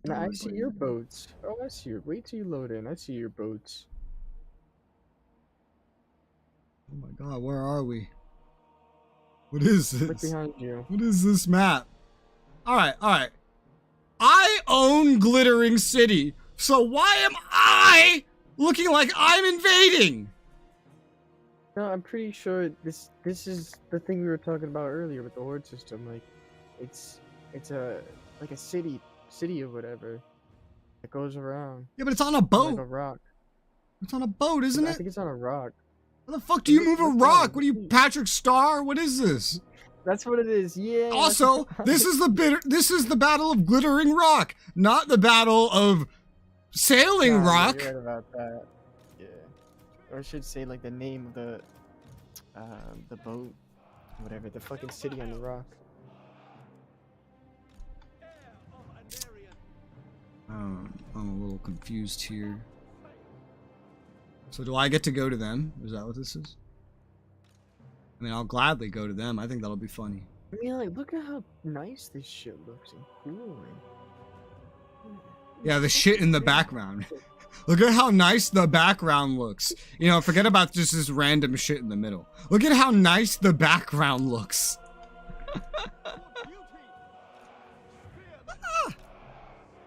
Now, I see your boats. Oh, I see your. Wait till you load in. I see your boats. Oh my god, where are we? What is Look this? behind you. What is this map? Alright, alright. I own Glittering City, so why am I looking like I'm invading? No, I'm pretty sure this is the thing we were talking about earlier with the horde system. Like, it's a like a city or whatever that goes around Yeah, but it's on a like boat. a rock. It's on a boat, isn't I it? think it's on a rock. How the fuck do you move a Look rock? at What are you, Patrick Star? What is this? That's what it is. Yeah. Also, this is the Battle of Glittering Rock, not the Battle of Sailing Nah, Rock. You're right about that. Yeah. Or I should say like the name of the boat, whatever. The fucking city on the rock. I'm a little confused here. So do I get to go to them? Is that what this is? I mean, I'll gladly go to them. I think that'll be funny. I mean, like, look at how nice this shit looks and cool. Yeah, the shit in the background. Look at how nice the background looks. You know, forget about just this random shit in the middle. Look at how nice the background looks.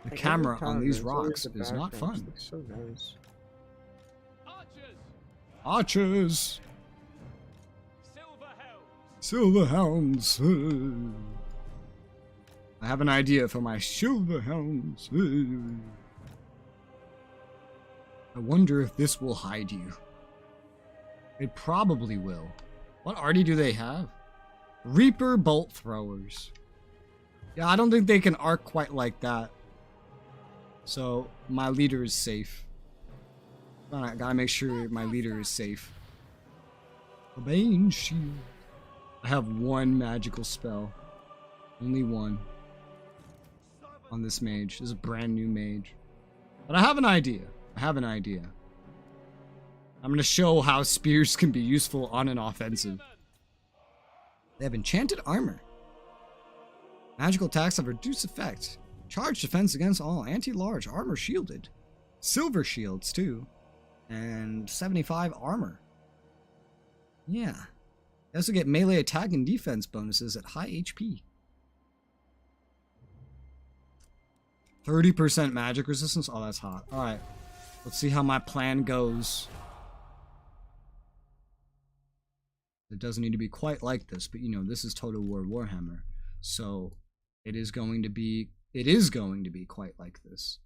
The Like, camera every on time these there's always rocks the is not background. fun. Looks so nice. Archers! Archers! Silver helms! Silverhounds! I have an idea for my Silverhounds. I wonder if this will hide you. It probably will. What arty do they have? Reaper bolt throwers. Yeah, I don't think they can arc quite like that. So, my leader is safe. Gotta make sure my leader is safe. Bane shield. I have one magical spell. Only one. On this mage. This is a brand new mage. But I have an idea. I'm gonna show how spears can be useful on an offensive. They have enchanted armor. Magical attacks have reduced effect. Charge defense against all anti-large, armor shielded. Silver shields too. And 75 armor. Yeah. They also get melee attack and defense bonuses at high HP. 30% magic resistance? Oh, that's hot. Alright. Let's see how my plan goes. It doesn't need to be quite like this, but you know, this is Total War Warhammer. So, it is going to be quite like this.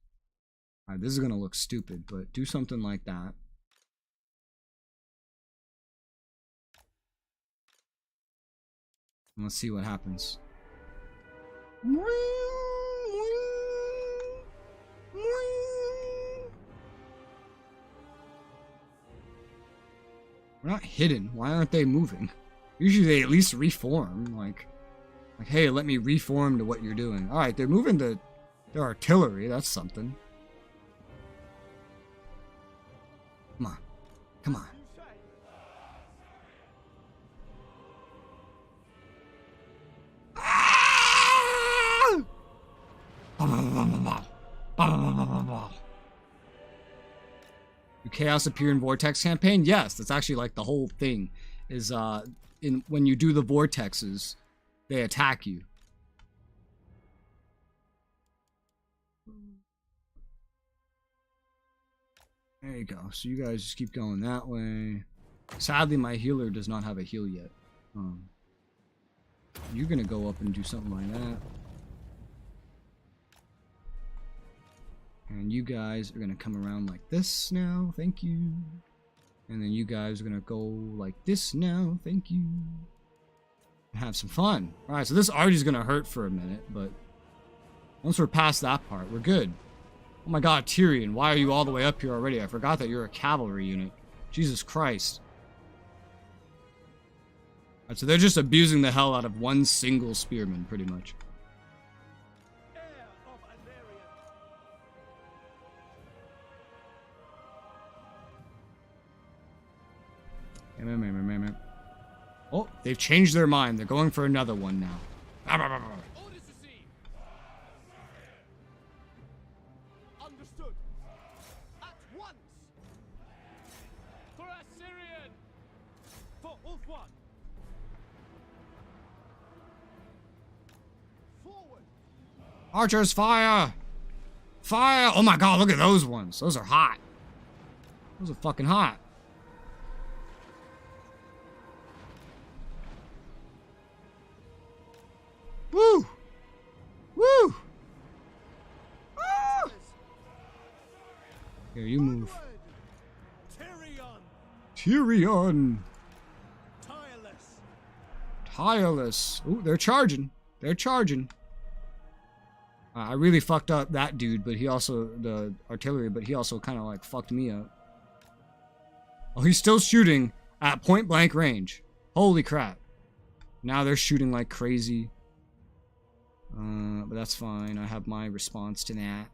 Alright, this is going to look stupid, but do something like that. And let's see what happens. We're not hidden. Why aren't they moving? Usually they at least reform. Like, hey, let me reform to what you're doing. Alright, they're moving to their artillery. That's something. Come on. Come on. Do chaos appear in vortex campaign? Yes, that's actually like the whole thing. Is when you do the vortexes, they attack you. There you go. So you guys just keep going that way. Sadly, my healer does not have a heal yet. You're gonna go up and do something like that. And you guys are gonna come around like this now, thank you. And then you guys are gonna go like this now, thank you. Have some fun. Alright, so this arty's gonna hurt for a minute, but once we're past that part, we're good. Oh my god, Tyrion, why are you all the way up here already? I forgot that you're a cavalry unit. Jesus Christ. Alright, so they're just abusing the hell out of one single spearman, pretty much. Oh, they've changed their mind. They're going for another one now. Orders received. Understood. At once. For Assyrian. For Ulthuan. Forward. Archers, fire! Fire! Oh my god, look at those ones. Those are hot. Those are fucking hot. Woo! Woo! Ah! Here, you move. Tyrion. Tyrion! Tireless. Tireless. Ooh, they're charging. They're charging. I really fucked up that dude, but he also, the artillery, but he also kind of like fucked me up. Oh, he's still shooting at point blank range. Holy crap. Now they're shooting like crazy. But that's fine. I have my response to that.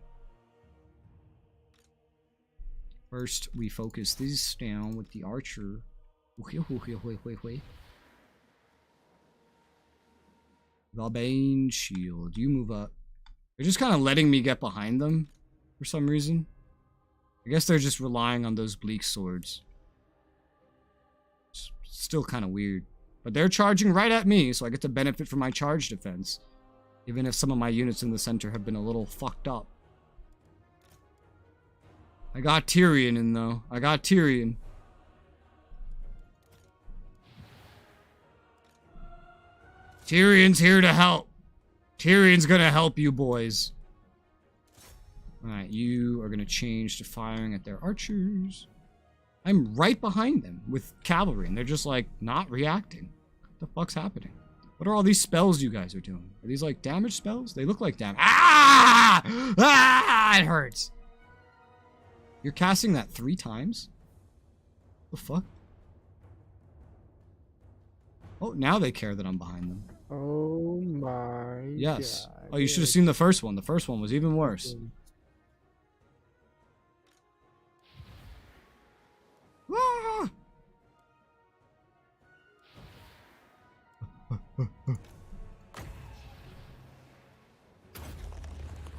First, we focus these down with the archer. The Bane Shield. You move up. They're just kind of letting me get behind them for some reason. I guess they're just relying on those bleak swords. It's still kind of weird. But they're charging right at me, so I get to benefit from my charge defense. Even if some of my units in the center have been a little fucked up. I got Tyrion in, though. I got Tyrion. Tyrion's here to help. Tyrion's gonna help you, boys. Alright, you are gonna change to firing at their archers. I'm right behind them with cavalry, and they're just, like, not reacting. What the fuck's happening? What are all these spells you guys are doing? Are these, like, damage spells? They look like damage. Ah! Ah! It hurts. You're casting that 3 times? What the fuck? Oh, now they care that I'm behind them. Oh my Yes. god. Oh, you should have seen the first one. The first one was even worse. Ah!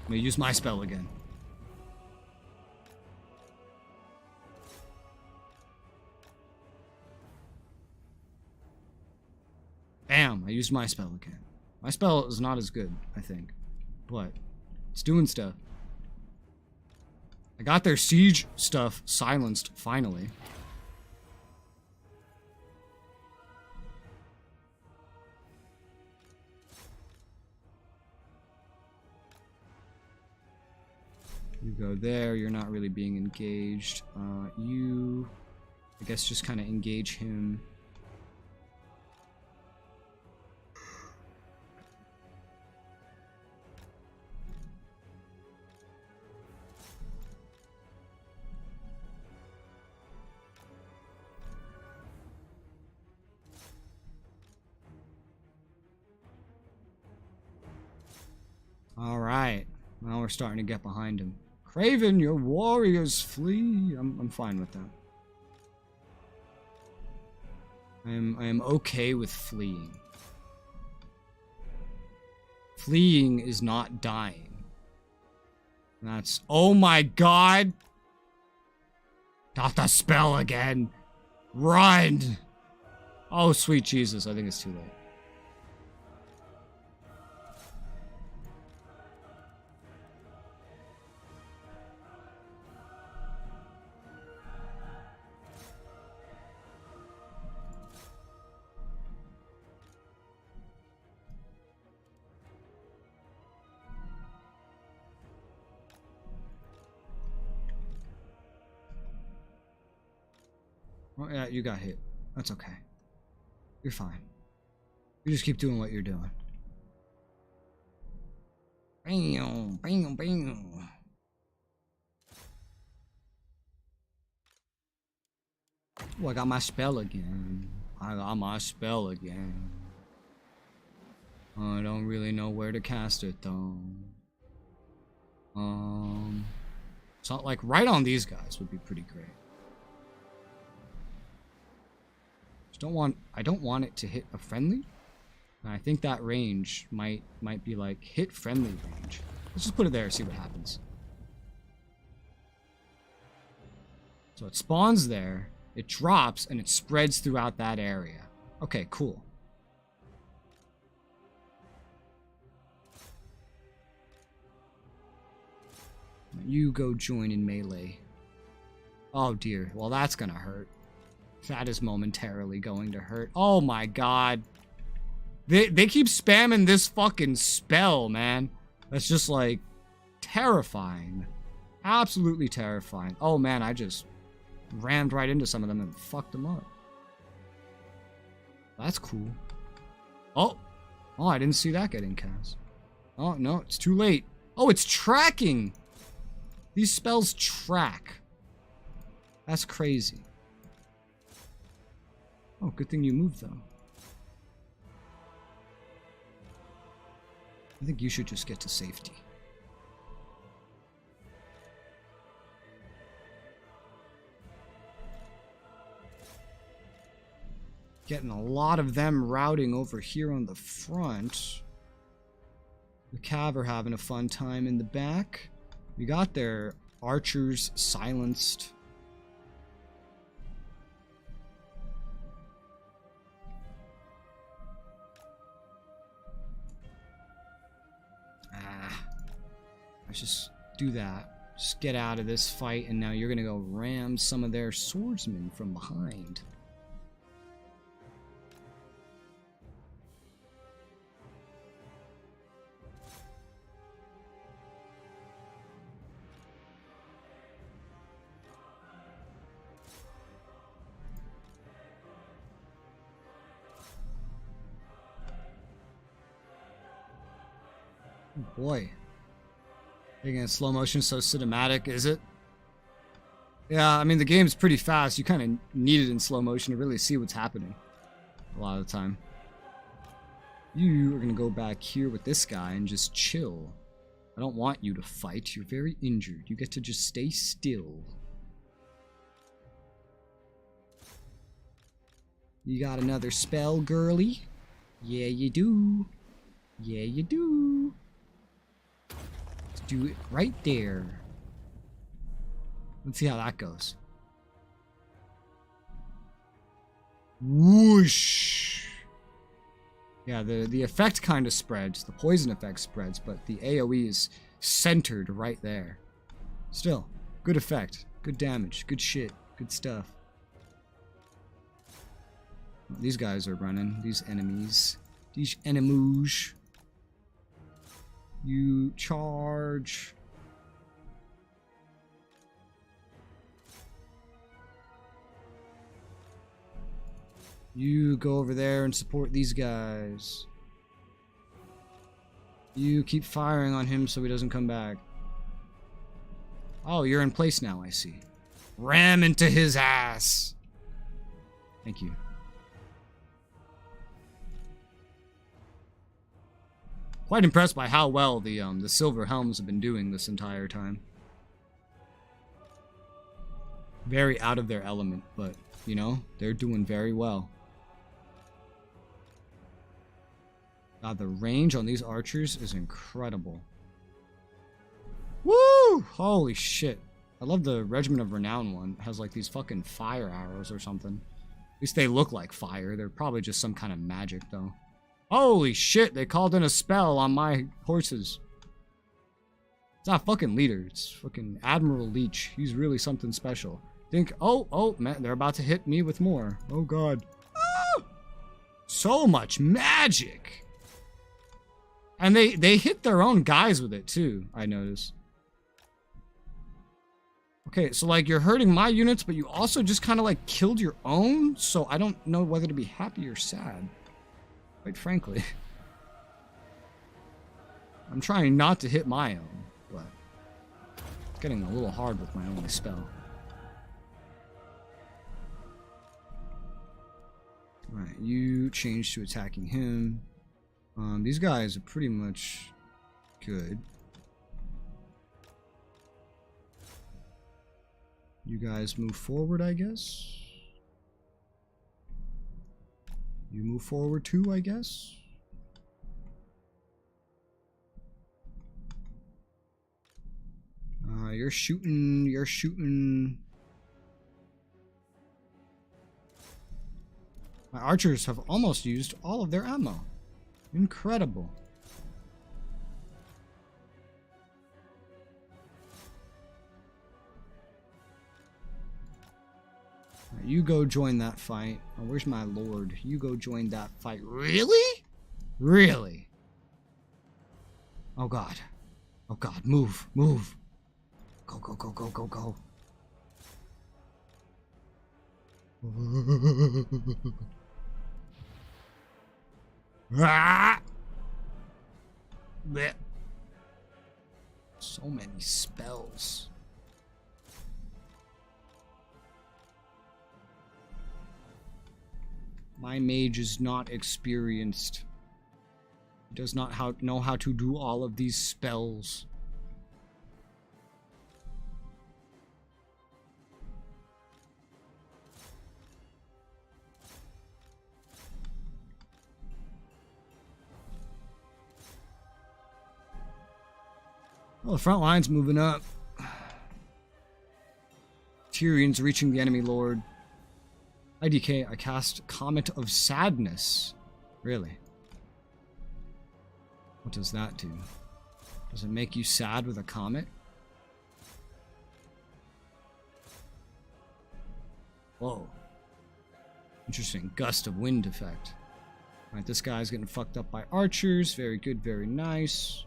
Let me use my spell again. Bam! I used my spell again. My spell is not as good, I think. But it's doing stuff. I got their siege stuff silenced, finally. You go there, you're not really being engaged. You, I guess, just kind of engage him. Alright, now we're starting to get behind him. Craven, your warriors flee. I'm fine with that. I am okay with fleeing. Fleeing is not dying. That's, oh my god! Not the spell again! Run! Oh sweet Jesus, I think it's too late. Oh, yeah, you got hit. That's okay. You're fine. You just keep doing what you're doing. Bam, bam, bam. Oh, I got my spell again. I don't really know where to cast it though. So like right on these guys would be pretty great. I don't want it to hit a friendly. And I think that range might be like hit friendly range. Let's just put it there and see what happens. So it spawns there, it drops, and it spreads throughout that area. Okay, cool. You go join in melee. Oh dear, well that's gonna hurt. That is momentarily going to hurt. Oh my god. They keep spamming this fucking spell, man. That's just like terrifying. Absolutely terrifying. Oh man, I just rammed right into some of them and fucked them up. That's cool. Oh, I didn't see that getting cast. Oh no, it's too late. Oh, it's tracking. These spells track. That's crazy. Oh, good thing you moved though. I think you should just get to safety. Getting a lot of them routing over here on the front. The Cav are having a fun time in the back. We got their archers silenced. Let's just do that. Just get out of this fight, and now you're gonna go ram some of their swordsmen from behind. Oh boy. Taking in slow motion so cinematic, is it? Yeah, I mean the game's pretty fast. You kind of need it in slow motion to really see what's happening a lot of the time. You are gonna go back here with this guy and just chill. I don't want you to fight. You're very injured. You get to just stay still. You got another spell, girly? Yeah, you do. Yeah, you do. Let's do it right there. Let's see how that goes. Whoosh. Yeah, the effect kind of spreads. The poison effect spreads, but the AoE is centered right there. Still, good effect. Good damage. Good shit. Good stuff. These guys are running. These enemies. These enemies. You charge. You go over there and support these guys. You keep firing on him so he doesn't come back. Oh, you're in place now, I see. Ram into his ass. Thank you. Quite impressed by how well the Silver Helms have been doing this entire time. Very out of their element, but, you know, they're doing very well. God, the range on these archers is incredible. Woo! Holy shit. I love the Regiment of Renown one. It has like these fucking fire arrows or something. At least they look like fire. They're probably just some kind of magic, though. Holy shit, they called in a spell on my horses. It's not fucking leader, it's fucking Admiral Leech. He's really something special. Think, oh, man, they're about to hit me with more. Oh god. Ah! So much magic! And they hit their own guys with it too, I noticed. Okay, so like you're hurting my units, but you also just kind of like killed your own. So I don't know whether to be happy or sad. Quite frankly. I'm trying not to hit my own, but it's getting a little hard with my only spell. Alright, you change to attacking him. These guys are pretty much good. You guys move forward, I guess. You move forward too, I guess. You're shooting. My archers have almost used all of their ammo. Incredible. You go join that fight. Oh, where's my lord? You go join that fight. Really? Really? Oh god. Oh god, move, move. Go, go, go, go, go, go. Ah! Blech. So many spells. My mage is not experienced. He does not know how to do all of these spells. Well, the front line's moving up. Tyrion's reaching the enemy lord. IDK, I cast Comet of Sadness. Really? What does that do? Does it make you sad with a comet? Whoa. Interesting. Gust of wind effect. Alright, this guy's getting fucked up by archers. Very good, very nice.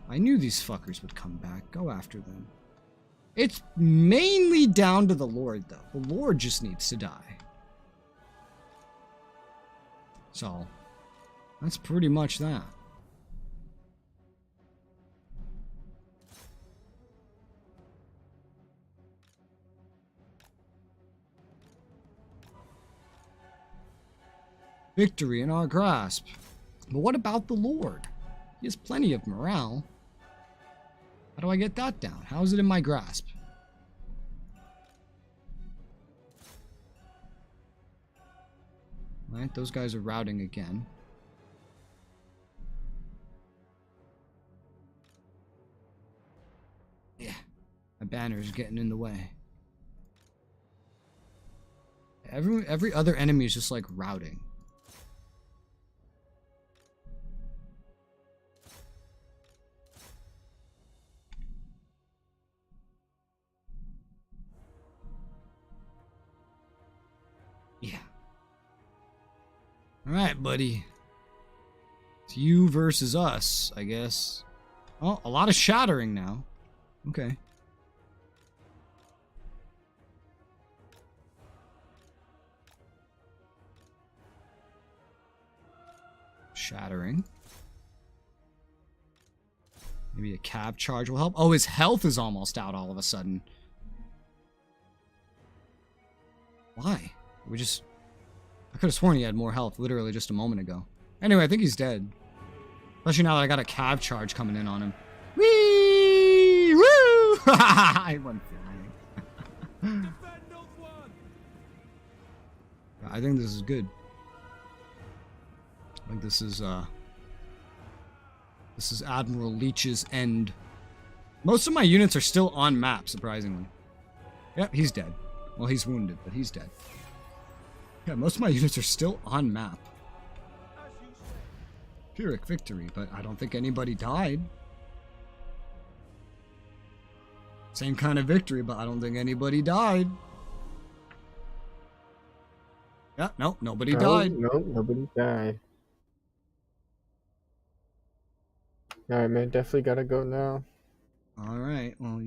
I knew these fuckers would come back. Go after them. It's mainly down to the Lord, though. The Lord just needs to die. So, that's pretty much that. Victory in our grasp. But what about the Lord? He has plenty of morale. How do I get that down? How is it in my grasp? Alright, those guys are routing again. Yeah, my banner is getting in the way. Every other enemy is just like routing. Yeah. Alright, buddy. It's you versus us, I guess. Oh, a lot of shattering now. Okay. Shattering. Maybe a cab charge will help. Oh, his health is almost out all of a sudden. Why? I could have sworn he had more health literally just a moment ago. Anyway, I think he's dead. Especially now that I got a cab charge coming in on him. Whee! Woo! I went flying. I think this is good. I think this is Admiral Leech's end. Most of my units are still on map, surprisingly. Yep, he's dead. Well, he's wounded, but he's dead. Yeah, most of my units are still on map. Pyrrhic victory, but I don't think anybody died. Same kind of victory, but I don't think anybody died. Yeah, no, nobody died. No, nobody died. Alright, man, definitely gotta go now. All right. Well,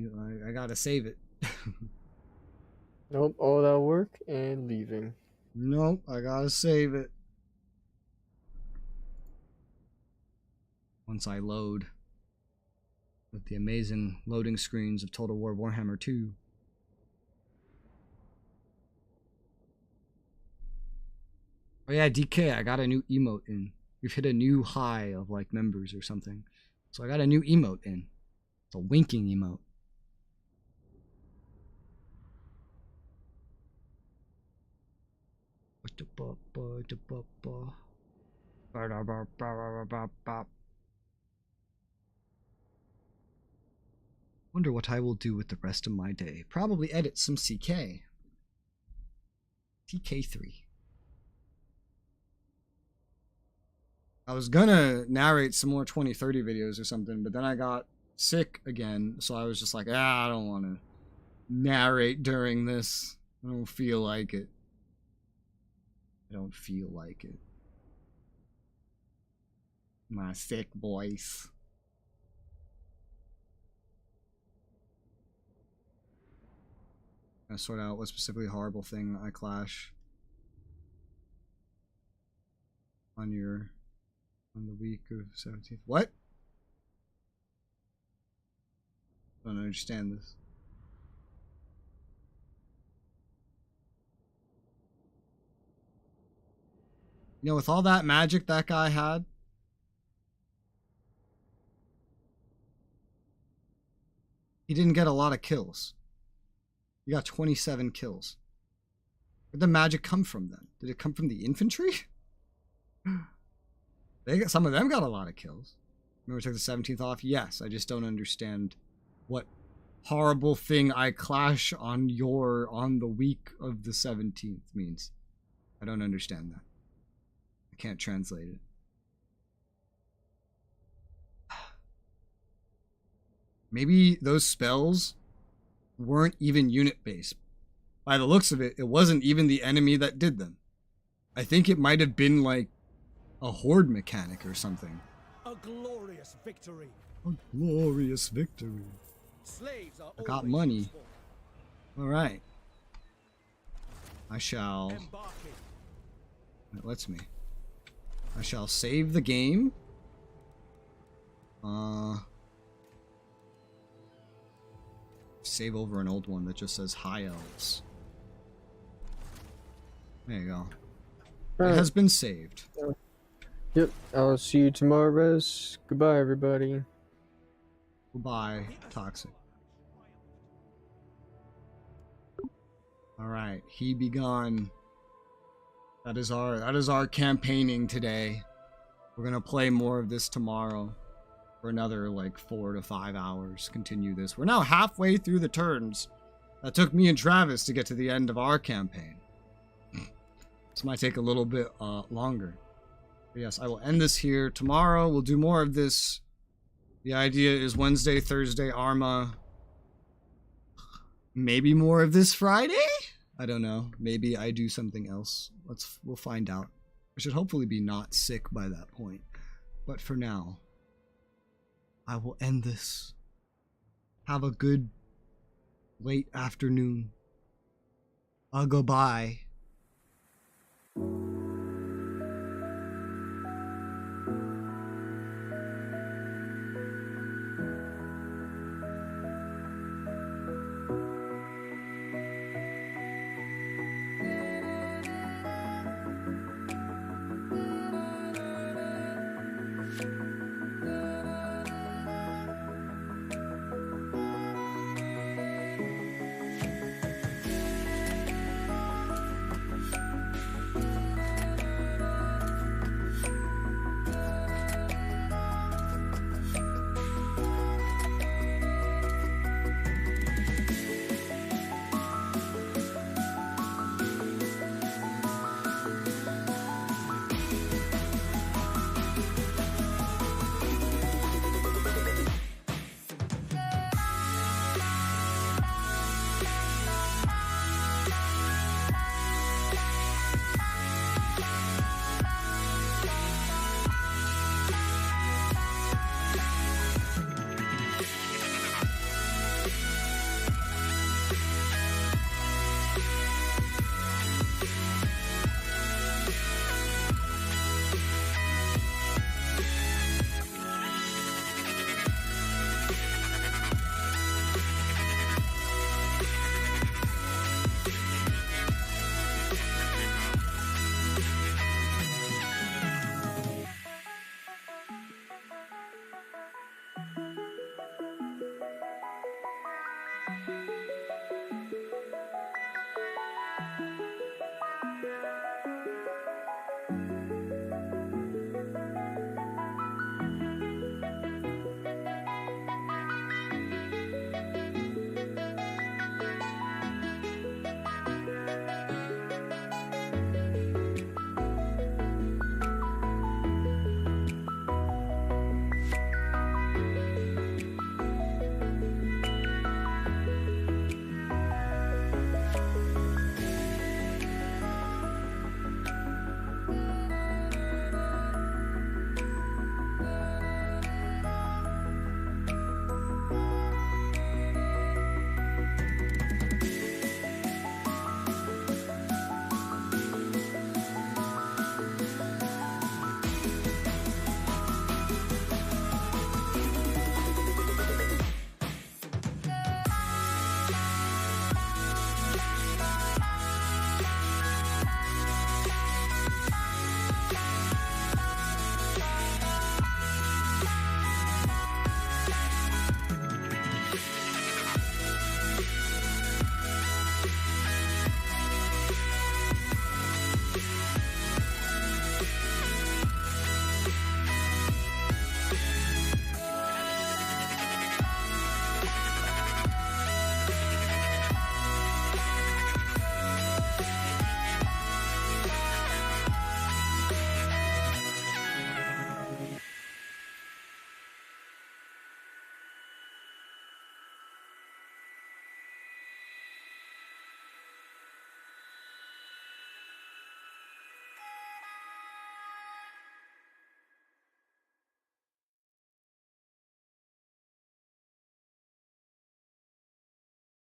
I gotta save it. Nope, all that work and leaving. Nope, I gotta save it. Once I load with the amazing loading screens of Total War Warhammer 2. Oh yeah, DK, I got a new emote in. We've hit a new high of like members or something. So I got a new emote in. It's a winking emote. Wonder what I will do with the rest of my day. Probably edit some CK. TK3. I was gonna narrate some more 2030 videos or something, but then I got sick again, so I was just like, I don't want to narrate during this. I don't feel like it. I don't feel like it. My sick voice. I sort out what specifically horrible thing I clash on the week of 17th. What? I don't understand this. You know, with all that magic that guy had, he didn't get a lot of kills. He got 27 kills. Where'd the magic come from then? Did it come from the infantry? Some of them got a lot of kills. Remember, took the 17th off? Yes, I just don't understand what horrible thing I clash on the week of the 17th means. I don't understand that. I can't translate it. Maybe those spells weren't even unit based. By the looks of it, it wasn't even the enemy that did them. I think it might have been like a horde mechanic or something. A glorious victory. A glorious victory. Slaves are I got always money. useful. All right. I shall. Embarking. It lets me. I shall save the game. Save over an old one that just says High Elves. There you go. It has been saved. Yep, I'll see you tomorrow, Res. Goodbye, everybody. Goodbye, Toxic. Alright, he be gone. That is our campaigning today. We're gonna play more of this tomorrow. For another like 4 to 5 hours. Continue this. We're now halfway through the turns. That took me and Travis to get to the end of our campaign. This might take a little bit longer. But yes, I will end this here. Tomorrow we'll do more of this. The idea is Wednesday, Thursday, Arma. Maybe more of this Friday? I don't know. Maybe I do something else. We'll find out. I should hopefully be not sick by that point. But for now, I will end this. Have a good late afternoon. I'll go bye.